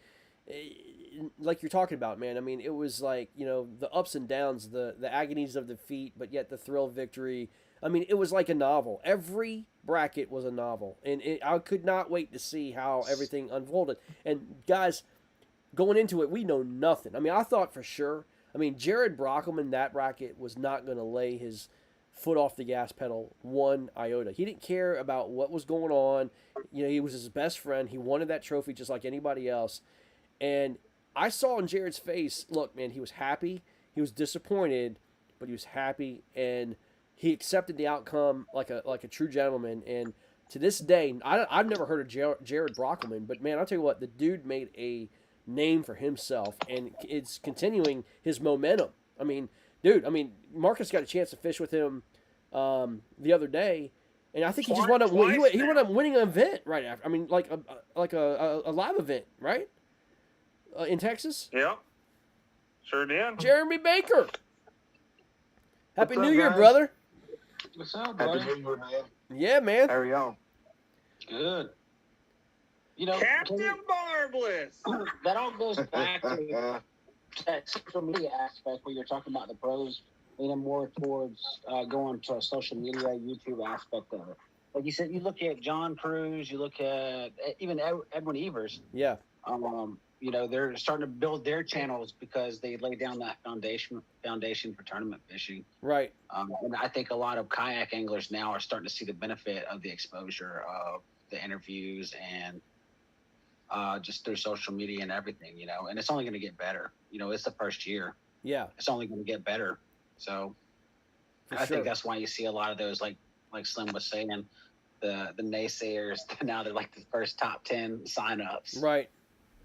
like you're talking about, man. I mean, it was like, the ups and downs, the agonies of defeat, but yet the thrill of victory. I mean, it was like a novel. Every bracket was a novel, and I could not wait to see how everything unfolded. And guys, going into it, we know nothing. I mean, I thought for sure. I mean, Jared Brockelman, that bracket, was not going to lay his foot off the gas pedal one iota. He didn't care about what was going on. He was his best friend. He wanted that trophy just like anybody else. And I saw in Jared's face, look, man, he was happy. He was disappointed, but he was happy, and he accepted the outcome like a true gentleman. And to this day, I've never heard of Jared Brockelman, but man, I'll tell you what, the dude made a name for himself, and it's continuing his momentum. I mean, dude, Marcus got a chance to fish with him the other day, and I think he just wound up winning an event right after. I mean, like a live event, right? In Texas. Yep. Sure did. Jeremy Baker. Happy New Year, guys? brother. What's up, buddy? Happy New Year, man. Yeah, man. How are y'all? Good. Captain Barbless. That all goes back to that social media aspect where you're talking about the pros leaning more towards going to a social media, YouTube aspect of it. Like you said, you look at John Cruz, you look at even Edwin Evers. Yeah. They're starting to build their channels because they laid down that foundation for tournament fishing. Right. And I think a lot of kayak anglers now are starting to see the benefit of the exposure of the interviews and just through social media and everything, and it's only going to get better. It's the first year. Yeah. It's only going to get better. So I think that's why you see a lot of those, like Slim was saying, the naysayers, now they're like the first top 10 signups. Right.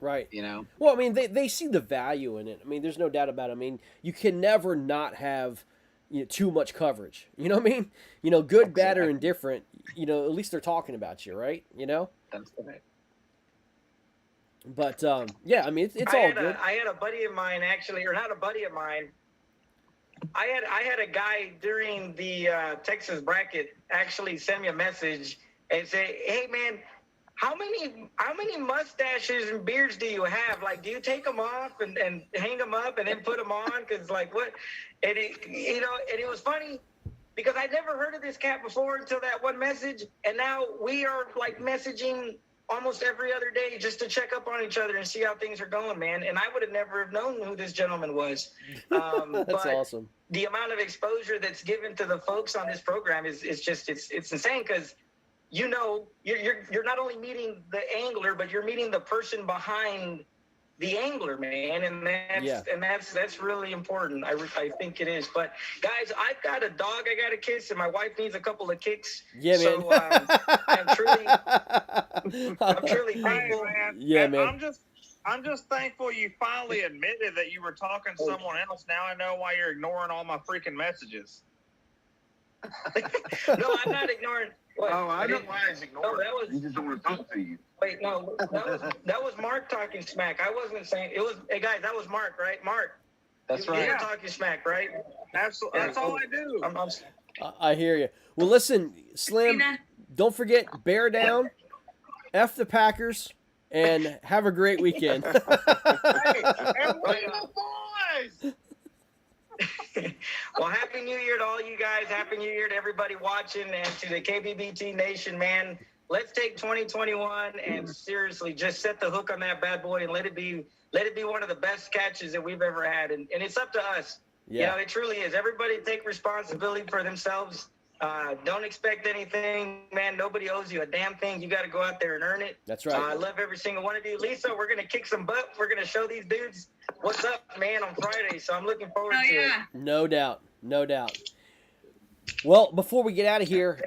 Right. Well, I mean, they see the value in it. I mean, there's no doubt about it. I mean, you can never not have too much coverage. You know what I mean? Good, bad, or indifferent. At least they're talking about you, right? That's right. But yeah, I mean, it's all good. I had a buddy of mine, actually, or not a buddy of mine. I had a guy during the Texas bracket actually send me a message and say, "Hey, man, how many mustaches and beards do you have? Like, do you take them off and hang them up and then put them on? Because like what?" And it was funny because I'd never heard of this cat before until that one message, and now we are like messaging almost every other day just to check up on each other and see how things are going, man. And I would have never have known who this gentleman was. That's awesome. The amount of exposure that's given to the folks on this program is just it's insane because you're not only meeting the angler, but you're meeting the person behind the angler, man, and that's really important. I think it is. But guys, I've got a dog I got to kiss, and my wife needs a couple of kicks. Yeah, man. So I'm truly thankful. Man. Yeah, and man. I'm just thankful you finally admitted that you were talking to someone else. Now I know why you're ignoring all my freaking messages. No, I'm not ignoring. What? Oh, I know why he's ignoring. No, that was. He just don't want to talk to you. Wait, no, that was Mark talking smack. I wasn't saying it was. Hey guys, that was Mark, right? Mark. That's right. You're talking smack, right? Absolutely. That's all I do. I hear you. Well, listen, Slim, don't forget, bear down, F the Packers, and have a great weekend. Hey, everybody, boys. Well, Happy New Year to all you guys. Happy New Year to everybody watching and to the KBBT Nation, man. Let's take 2021 and seriously just set the hook on that bad boy and let it be one of the best catches that we've ever had. And it's up to us. Yeah. It truly is. Everybody take responsibility for themselves. Don't expect anything, man. Nobody owes you a damn thing. You got to go out there and earn it. That's right. I love every single one of you. Lisa, we're going to kick some butt. We're going to show these dudes what's up, man, on Friday. So I'm looking forward to it. No doubt. No doubt. Well, before we get out of here,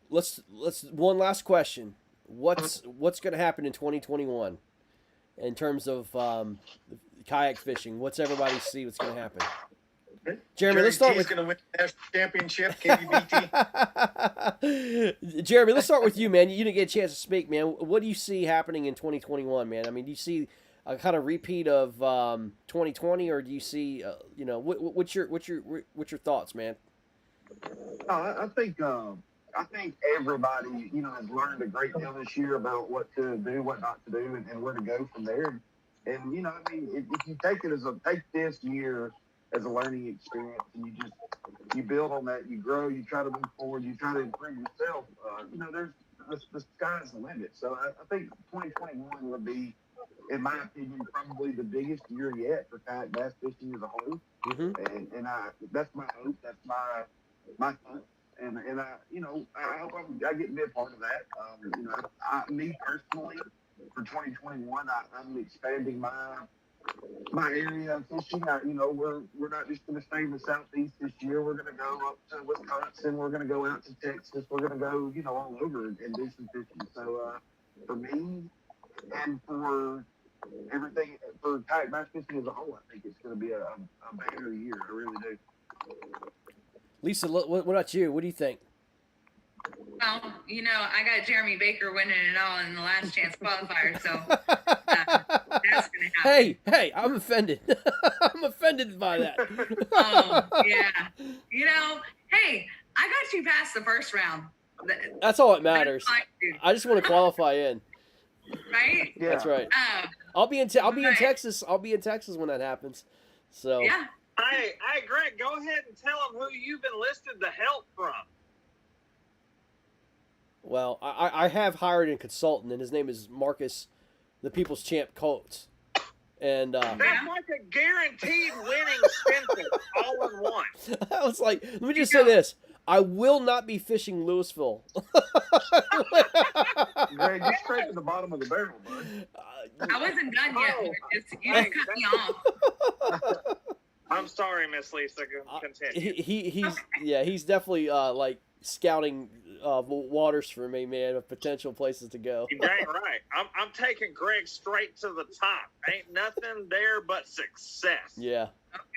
let's one last question. What's going to happen in 2021 in terms of kayak fishing? What's everybody see what's going to happen? Jeremy, let's start with going to win the national championship, KBBT. Jeremy, let's start with you, man. You didn't get a chance to speak, man. What do you see happening in 2021, man? I mean, do you see a kind of repeat of 2020, or do you see what's your thoughts, man? I think everybody, has learned a great deal this year about what to do, what not to do, and where to go from there. And if you take this year as a learning experience, and you build on that, you grow, you try to move forward, you try to improve yourself. The sky's the limit. So I think 2021 will be, in my opinion, probably the biggest year yet for kayak bass fishing as a whole. Mm-hmm. And that's my hope. That's my thought. And I hope I get to be a part of that. Me personally, for 2021, I'm expanding my area of fishing. We're not just going to stay in the southeast this year. We're going to go up to Wisconsin. We're going to go out to Texas. We're going to go, all over and do some fishing. So for me and for everything, for kayak bass fishing as a whole, I think it's going to be a better year. I really do. Lisa, what about you? What do you think? Well, I got Jeremy Baker winning it all in the last chance qualifier, so that's gonna happen. Hey, I'm offended. I'm offended by that. Oh yeah, hey, I got you past the first round. That's all that matters. I just want to qualify in. Right? Yeah. That's right. I'll be in Texas. I'll be in Texas when that happens. So yeah. Hey, Greg, go ahead and tell them who you've enlisted the help from. Well, I have hired a consultant, and his name is Marcus, the People's Champ Coates. And that's like a guaranteed winning sentence all in one. I was like, let me just say this. I will not be fishing Louisville. Greg, you're straight to the bottom of the barrel, bud. I wasn't done yet. You just cut me off. I'm sorry, Miss Lisa. Continue. He's definitely like scouting waters for me, man, of potential places to go. You're dang right. I'm taking Greg straight to the top. Ain't nothing there but success. Yeah.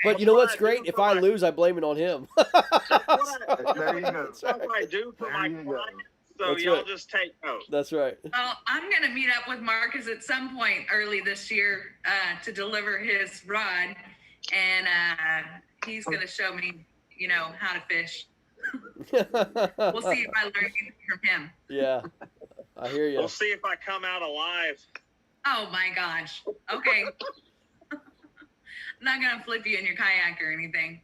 But you know what's great? If I lose, I blame it on him. There you go. That's what I do for my clients. So That's y'all right. just take note. That's right. Well, I'm going to meet up with Marcus at some point early this year to deliver his rod. And he's going to show me, how to fish. We'll see if I learn anything from him. Yeah, I hear you. We'll see if I come out alive. Oh, my gosh. Okay. I'm not going to flip you in your kayak or anything.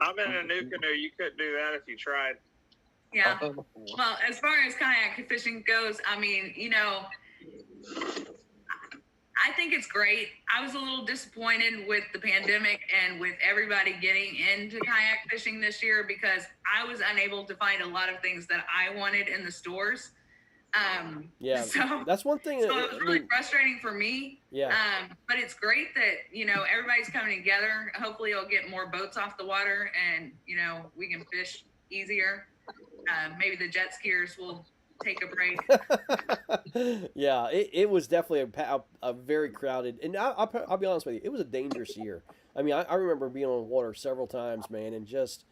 I'm in a new canoe. You couldn't do that if you tried. Yeah. Well, as far as kayak fishing goes, I think it's great. I was a little disappointed with the pandemic and with everybody getting into kayak fishing this year because I was unable to find a lot of things that I wanted in the stores. So that's one thing. So it was really frustrating for me. Yeah. But it's great that, everybody's coming together. Hopefully it'll get more boats off the water and, we can fish easier. Maybe the jet skiers will take a break. Yeah, it was definitely a very crowded, and I'll be honest with you, it was a dangerous year. I mean, I remember being on the water several times, man, and just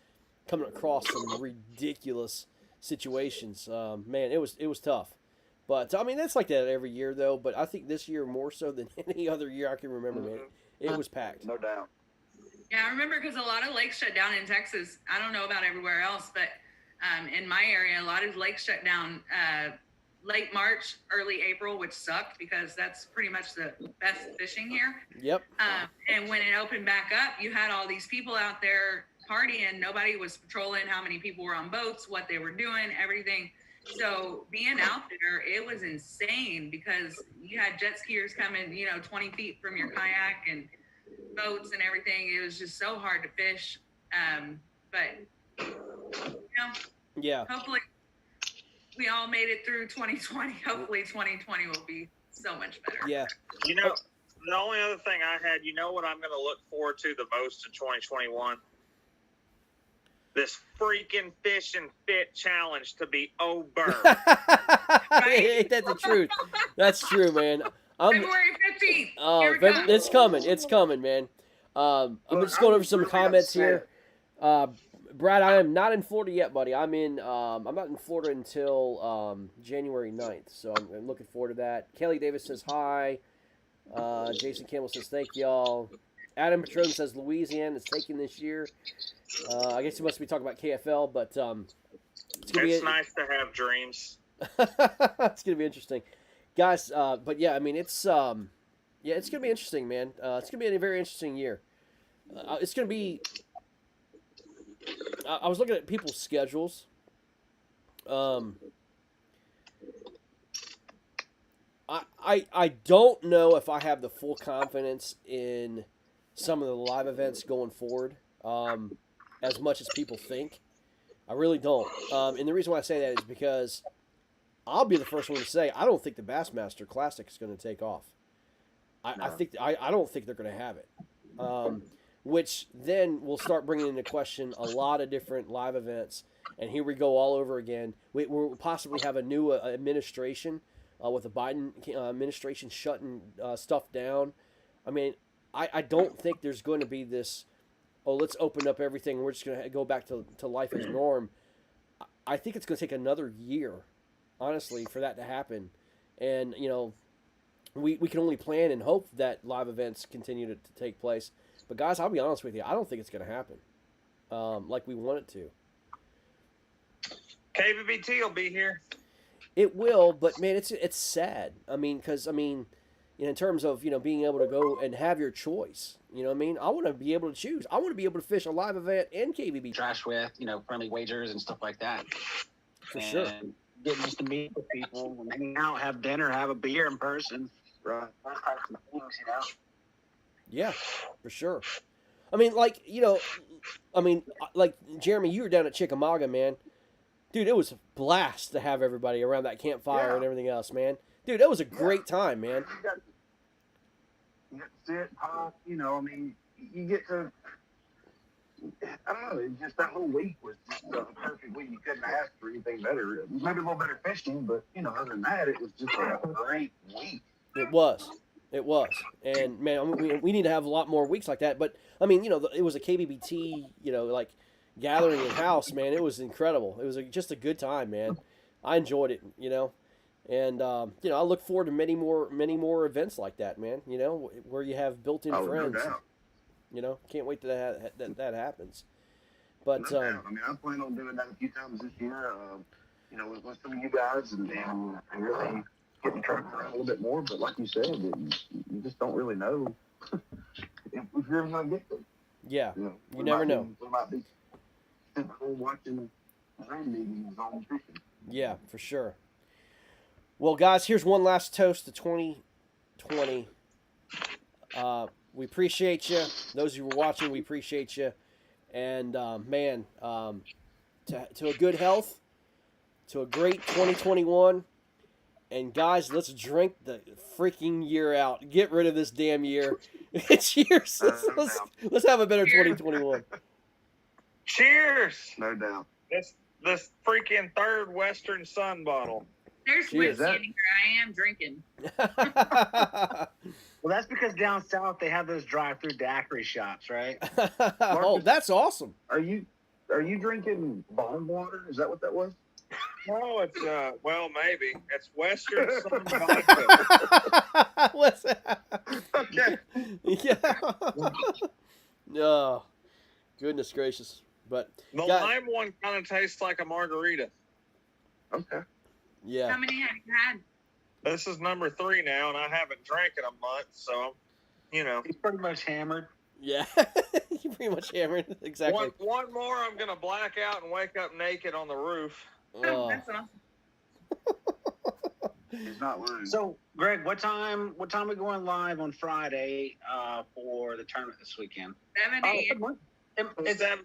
coming across some ridiculous situations. Man, it was tough. But I mean, that's like that every year, though. But I think this year more so than any other year I can remember, man. It was packed. No doubt. Yeah, I remember because a lot of lakes shut down in Texas. I don't know about everywhere else, but in my area, a lot of lakes shut down late March, early April, which sucked because that's pretty much the best fishing here. Yep. And when it opened back up, you had all these people out there partying. Nobody was patrolling how many people were on boats, what they were doing, everything. So being out there, it was insane because you had jet skiers coming, 20 feet from your kayak and boats and everything. It was just so hard to fish. But yeah, hopefully we all made it through 2020. Hopefully 2020 will be so much better. Yeah. The only other thing I had, what I'm going to look forward to the most in 2021? This freaking Fish and Fit challenge to be over. Ain't that the truth? That's true, man. February 15th. Oh, it's coming. It's coming, man. I'm just going over some comments here. Brad, I am not in Florida yet, buddy. I'm not in Florida until January 9th, so I'm looking forward to that. Kelly Davis says hi. Jason Campbell says, thank y'all. Adam Patron says Louisiana is taking this year. I guess he must be talking about KFL, but It's nice to have dreams. it's gonna be interesting, guys. But yeah, I mean, it's gonna be interesting, man. It's gonna be a very interesting year. It's gonna be. I was looking at people's schedules. I don't know if I have the full confidence in some of the live events going forward, as much as people think. I really don't. And the reason why I say that is because I'll be the first one to say I don't think the Bassmaster Classic is going to take off. I don't think they're going to have it. Which then will start bringing into question a lot of different live events. And here we go all over again. We'll possibly have a new administration with the Biden administration shutting stuff down. I mean, I don't think there's going to be this, oh, let's open up everything. We're just going to go back to life as norm. I think it's going to take another year, honestly, for that to happen. And, you know, we can only plan and hope that live events continue to take place. But, guys, I'll be honest with you. I don't think it's going to happen like we want it to. KBBT will be here. It will, but, man, it's sad. I mean, because, in terms of, being able to go and have your choice. You know what I mean? I want to be able to choose. I want to be able to fish a live event and KBBT. Trash with, friendly wagers and stuff like that. For sure. Getting just to meet with people, hang out, have dinner, have a beer in person. Right. Those types of things, Yeah, for sure. I mean, like Jeremy, you were down at Chickamauga, man. Dude, it was a blast to have everybody around that campfire and everything else, man. Dude, that was a great time, man. You get to sit, talk, you get to, I don't know, just that whole week was just a perfect week. You couldn't ask for anything better. Maybe a little better fishing, but, other than that, it was just a great week. It was. And, man, we need to have a lot more weeks like that. But, it was a KBBT, gathering in house, man. It was incredible. It was just a good time, man. I enjoyed it, And, I look forward to many more events like that, man, where you have built-in friends. No doubt. Can't wait that happens. But, no doubt. I plan on doing that a few times this year, with some of you guys and really getting tracked around a little bit more. But like you said, you just don't really know if you're ever going to get there. Yeah, you never know. We might be sitting home watching Zoom meetings on fishing. Yeah, for sure. Well, guys, here's one last toast to 2020. We appreciate you. Those who were watching, we appreciate you. And, man, to a good health, to a great 2021. And, guys, let's drink the freaking year out. Get rid of this damn year. Cheers. Let's have a better 2021. Cheers. No doubt. This freaking third Western Sun bottle. There's Cheers. whiskey in here. I am drinking. Well, that's because down south they have those drive-through daiquiri shops, right? Oh, that's awesome. Are you drinking bottled water? Is that what that was? No, it's well, maybe it's Western Sun vodka. What's that? Okay. Yeah. No. Goodness gracious. But The lime one kind of tastes like a margarita. Okay. Yeah. How many have you had? This is number 3 now, and I haven't drank in a month, so He's pretty much hammered. Yeah. You pretty much hammered. Exactly. One more, I'm gonna black out and wake up naked on the roof. Oh, that's awesome. He's not learning. So, Greg, what time we going live on Friday for the tournament this weekend? 7 a.m. It's that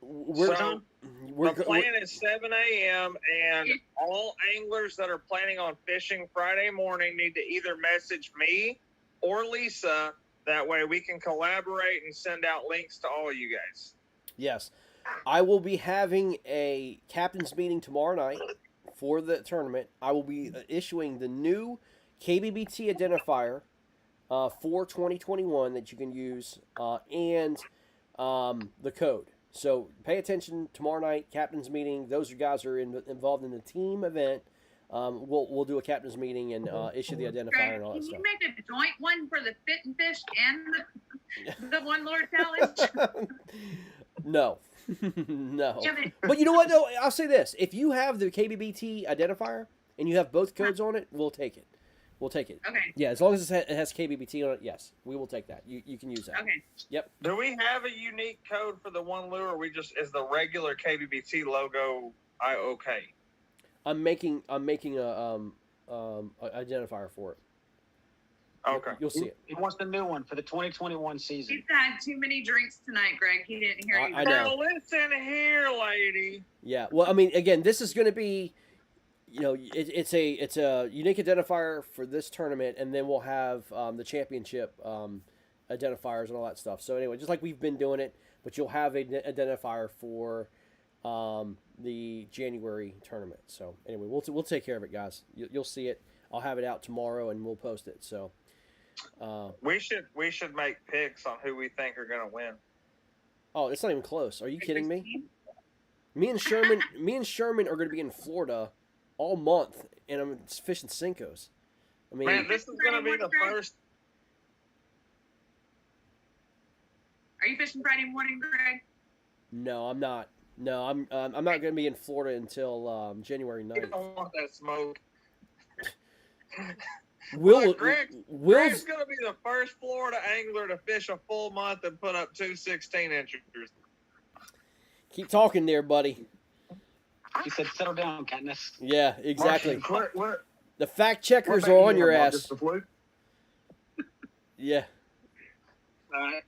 the plan is 7 a.m. and all anglers that are planning on fishing Friday morning need to either message me or Lisa. That way we can collaborate and send out links to all of you guys. Yes. I will be having a captain's meeting tomorrow night for the tournament. I will be issuing the new KBBT identifier for 2021 that you can use and the code. So pay attention tomorrow night, captain's meeting. Those guys are involved in the team event. we'll do a captain's meeting and issue the identifier and all that Can stuff. you make a joint one for the Fit and Fish and the One Lord Challenge? No. No. Damn it. But you know what, though? I'll say this. If you have the KBBT identifier and you have both codes on it, we'll take it. We'll take it. Okay. Yeah, as long as it has KBBT on it, yes, we will take that. You can use that. Okay. Yep. Do we have a unique code for the one lure, or is the regular KBBT logo okay? I'm making a identifier for it. Okay. You'll see it. He wants the new one for the 2021 season. He's had too many drinks tonight, Greg. He didn't hear you. I know. Now listen here, lady. Yeah. Well, I mean, again, this is going to be, it's a unique identifier for this tournament, and then we'll have the championship identifiers and all that stuff. So anyway, just like we've been doing it, but you'll have an identifier for the January tournament. So anyway, we'll take care of it, guys. You'll see it. I'll have it out tomorrow, and we'll post it. So We should make picks on who we think are going to win. oh, it's not even close. Are you kidding me? Me and Sherman are going to be in Florida all month, and I'm fishing Cincos. I mean, Man, this is going to be the first. Are you fishing Friday morning, Greg? no, I'm not. No, I'm not going to be in Florida until January You 9th. don't want that smoke. Will's Greg's going to be the first Florida angler to fish a full month and put up 2 16-inchers. keep talking there, buddy. He said, "Settle down, Katniss." Yeah, exactly. What The fact checkers made are you on your about ass. this, the fluke? Yeah, All right.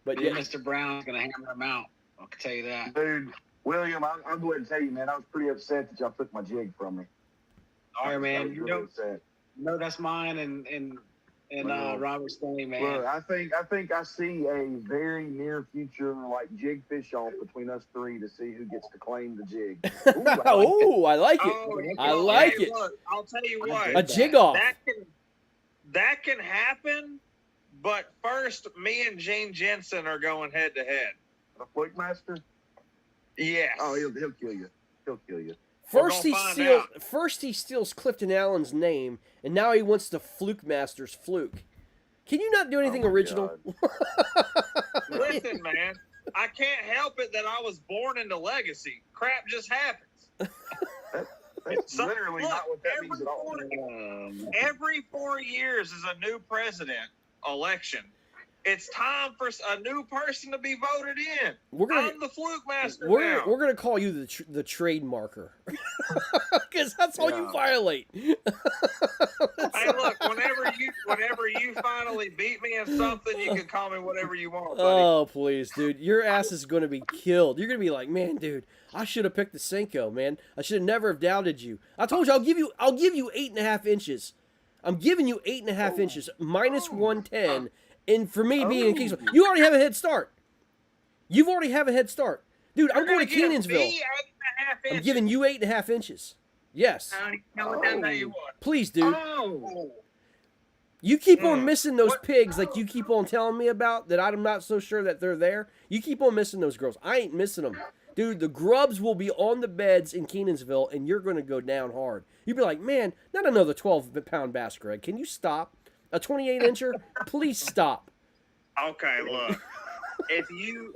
but Me yeah, and Mr. Brown's gonna hammer him out. I can tell you that. Dude, William, I'll go ahead and tell you, man, I was pretty upset that y'all took my jig from me. All right, I man. was You really know, upset. that's mine and Well, Robert's thing, man. Look, I think I see a very near future like jig fish off between us three to see who gets to claim the jig. oh, I like it. Oh, I like hey, it. Look, I'll tell you what. A jig off. That can happen, but first, me and Gene Jensen are going head to head. The fluke master? Yes. Oh, he'll kill you. He'll kill you. First We're he gonna find steals Clifton Allen's name, and now he wants the Fluke Masters Fluke. Can you not do anything Oh my original? Listen, man, I can't help it that I was born into legacy. Crap just happens. That's So, literally look, not what that means at all. Every 4 years is a new president election. It's time for a new person to be voted in. I'm the fluke master now. We're gonna call you the trade marker, because that's all you violate. Hey, look, whenever you finally beat me in something, you can call me whatever you want, buddy. Oh please, dude, your ass is gonna be killed. You're gonna be like, man, dude, I should have picked the Senko, man. I should have never have doubted you. I told you I'll give you 8.5 inches. I'm giving you 8.5 inches minus 110. And for me being in Kingsville, you already have a head start. You've already have a head start. Dude, I'm going to Kenansville. I'm giving you 8.5 inches. Yes. I don't even know what that means. Please, dude. You keep on missing those pigs like you keep on telling me about that I'm not so sure that they're there. You keep on missing those girls. I ain't missing them. Dude, the grubs will be on the beds in Kenansville, and you're going to go down hard. You'd be like, man, not another 12-pound bass, Greg. Can you stop? A 28-incher? Please stop. Okay, look. If you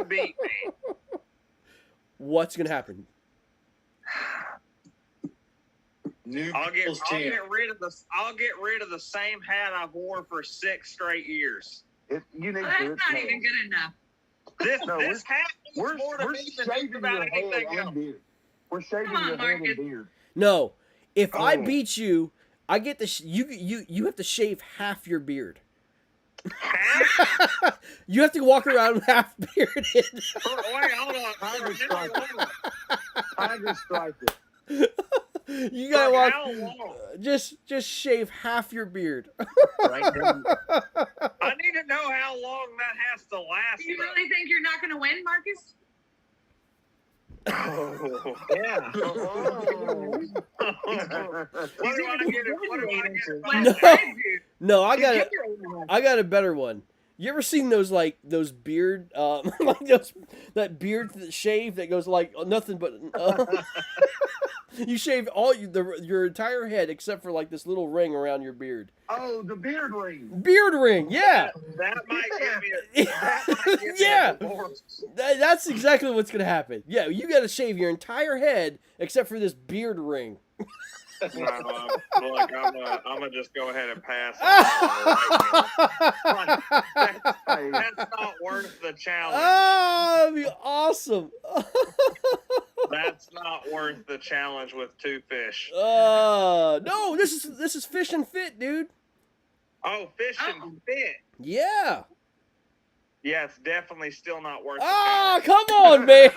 beat me, what's gonna happen? I'll get rid of the same hat I've worn for 6 straight years. That's not even good enough. This hat We're means more to me than just shaving about your head anything and else. beard. We're shaving Come on, your head Marcus. and beard. No, if I beat you, I get to you have to shave half your beard. You have to walk around half bearded. Wait, hold on. Tiger stripe it. You gotta walk. How long? Just shave half your beard. I need to know how long that has to last. Do you really think you're not going to win, Marcus? Yeah. What do I get? No, I got a better one. You ever seen those beard like that beard shave that goes like nothing but You shave your entire head except for like this little ring around your beard. Oh, the beard ring. Beard ring, yeah. That might give me a Yeah. divorce. That's exactly what's gonna happen. Yeah, you got to shave your entire head except for this beard ring. No, look, I'm gonna just go ahead and pass. On that's not worth the challenge. Oh, that'd be awesome. That's not worth the challenge with two fish. No, this is Fish and Fit, dude. Oh, fish and fit. Yeah. Yes, definitely still not worth. Oh, come on, man.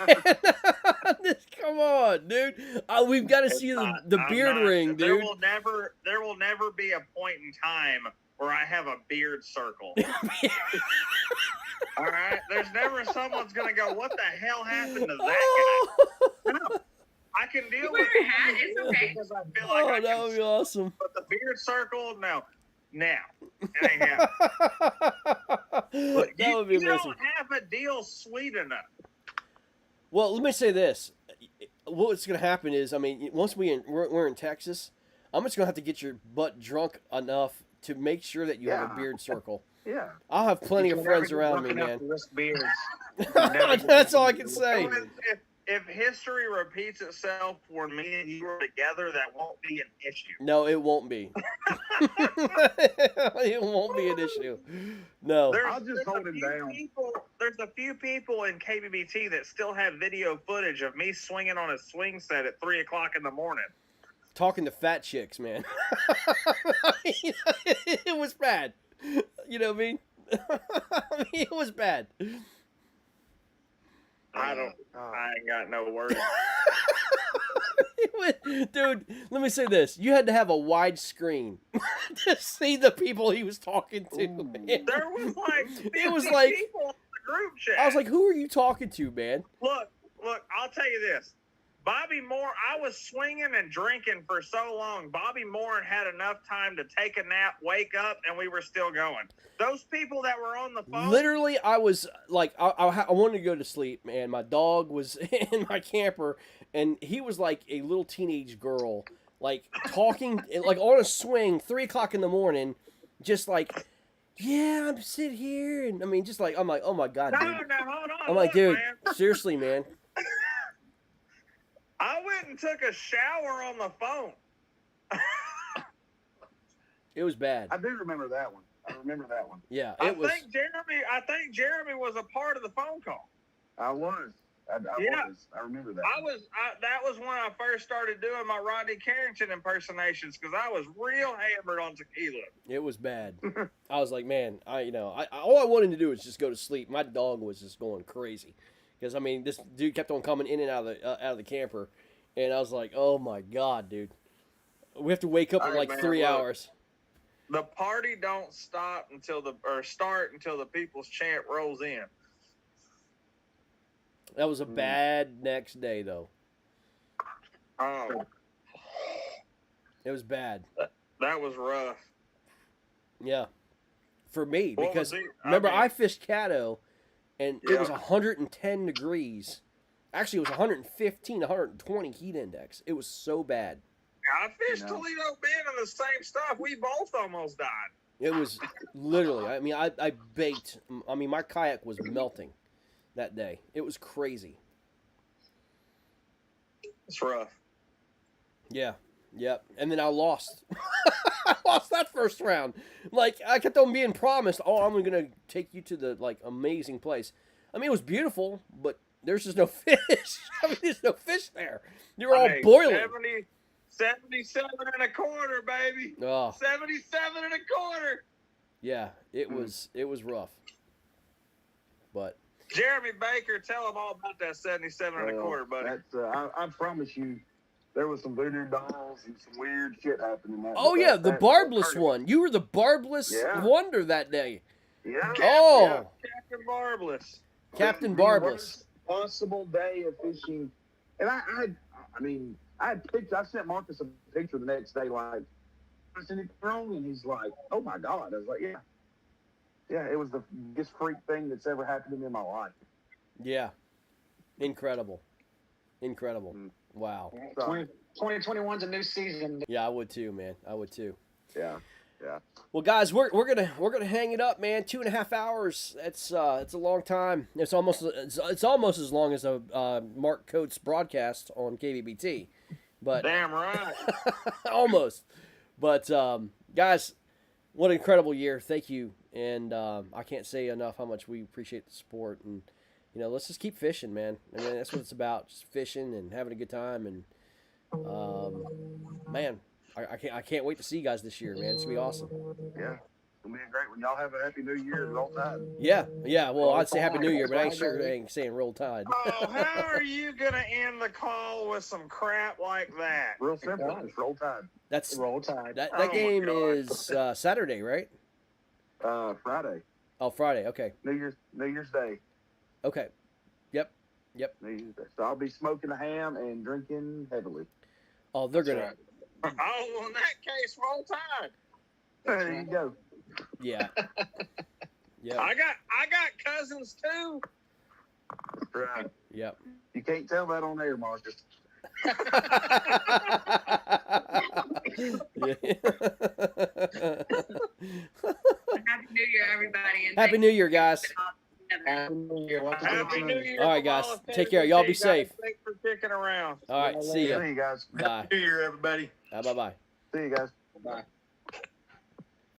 Come on, dude. We've got to see the beard ring, dude. There will never be a point in time where I have a beard circle. All right, there's never someone's gonna go, what the hell happened to that guy? No, I can deal with wear a hat, it's okay. because I feel like I that would be awesome. But the beard circle, no. Now, it ain't happening. Look, That would be you amazing. don't have a deal sweet enough. Well, let me say this. What's going to happen is, I mean, once we're in Texas, I'm just going to have to get your butt drunk enough to make sure that you have a beard circle. Yeah. I'll have plenty of friends around me, man. Beards. That's all I can say. If history repeats itself for me and you are together, that won't be an issue. No, it won't be. It won't be an issue. No. I'll just hold him down. There's a few people in KBBT that still have video footage of me swinging on a swing set at 3 o'clock in the morning. Talking to fat chicks, man. It was bad. You know what I mean? It was bad. I ain't got no words. Dude, let me say this. You had to have a wide screen to see the people he was talking to. Man. There was like 50 was like- people in the group chat. I was like, who are you talking to, man? Look, I'll tell you this. Bobby Moore, I was swinging and drinking for so long. Bobby Moore had enough time to take a nap, wake up, and we were still going. Those people that were on the phone. Literally, I was like, I wanted to go to sleep, man. My dog was in my camper, and he was like a little teenage girl, like talking, like on a swing, 3 o'clock in the morning, just like, yeah, I'm sitting here, and I mean, just like, I'm like, oh my god, dude. No, hold on. I'm like, dude, man. seriously, man. I went and took a shower on the phone. It was bad. I do remember that one. I remember that one. Yeah, I it was. think Jeremy was a part of the phone call. I was. I Yeah. was. I remember that. That was when I first started doing my Rodney Carrington impersonations because I was real hammered on tequila. It was bad. I was like, man, all I wanted to do was just go to sleep. My dog was just going crazy because I mean, this dude kept on coming in and out of the camper, and I was like, oh my god, dude, we have to wake up in like 3 hours. The party don't start until the people's chant rolls in. That was a bad next day, though. Oh, it was bad. That was rough. Yeah, for me What because was he? remember I mean- I fished Caddo, and it was 110 degrees. Actually, it was 115, 120 heat index. It was so bad. I fished Toledo Bend in the same stuff. We both almost died. It was literally. I mean, I baked. I mean, my kayak was melting that day. It was crazy. It's rough. Yeah. Yep. And then I lost. I lost that first round. Like, I kept on being promised, oh, I'm going to take you to the, like, amazing place. I mean, it was beautiful, but there's just no fish. I mean, there's no fish there. You're all boiling. 77 and a quarter, baby. Oh. 77 and a quarter. Yeah, it was rough. But Jeremy Baker, tell him all about that 77 and a quarter, buddy. That's, I promise you, there was some voodoo dolls and some weird shit happening. the barbless one. You were the barbless wonder that day. Yeah. Oh. Captain Barbless. Captain The Barbless. worst possible day of fishing, and I had pictures. I sent Marcus a picture the next day, like, I sent it wrong, and he's like, "Oh my god!" I was like, "Yeah, it was the biggest freak thing that's ever happened to me in my life." Yeah, incredible. Wow. 2021's a new season. Yeah, I would too, man. I would too. Yeah. Yeah. Well, guys, we're gonna hang it up, man. 2.5 hours. It's a long time. It's almost as long as a Mark Coates broadcast on KBBT, but Damn right. almost. But guys, what an incredible year! Thank you, and I can't say enough how much we appreciate the support. And let's just keep fishing, man. I mean, that's what it's about: just fishing and having a good time. And man, I can't wait to see you guys this year, man. It's gonna be awesome. Yeah. It'll be a great one. Y'all have a happy new year. Roll Tide. Yeah. Well, I'd say Happy New Year, but I ain't saying Roll Tide. Oh, how are you gonna end the call with some crap like that? Real simple. Just Roll Tide. That's Roll Tide. That Oh my game God. is Saturday, right? Friday. Oh, Friday. Okay. New Year's Day. Okay. Yep. New Year's Day. So I'll be smoking a ham and drinking heavily. Oh, they're gonna. Oh, well, in that case, Roll Tide. There you go. Yeah. Yeah. I got cousins too. Right. Yep. You can't tell that on air, Marcus. Happy New Year, everybody. And Happy New Year, guys. Happy New Year. Happy New Year. All right, from guys. all of Take care. Y'all be KBBT, guys. safe. Thanks for sticking around. All right. See ya. See you guys. Bye. New Year, everybody. Bye. Bye. See you guys. Bye.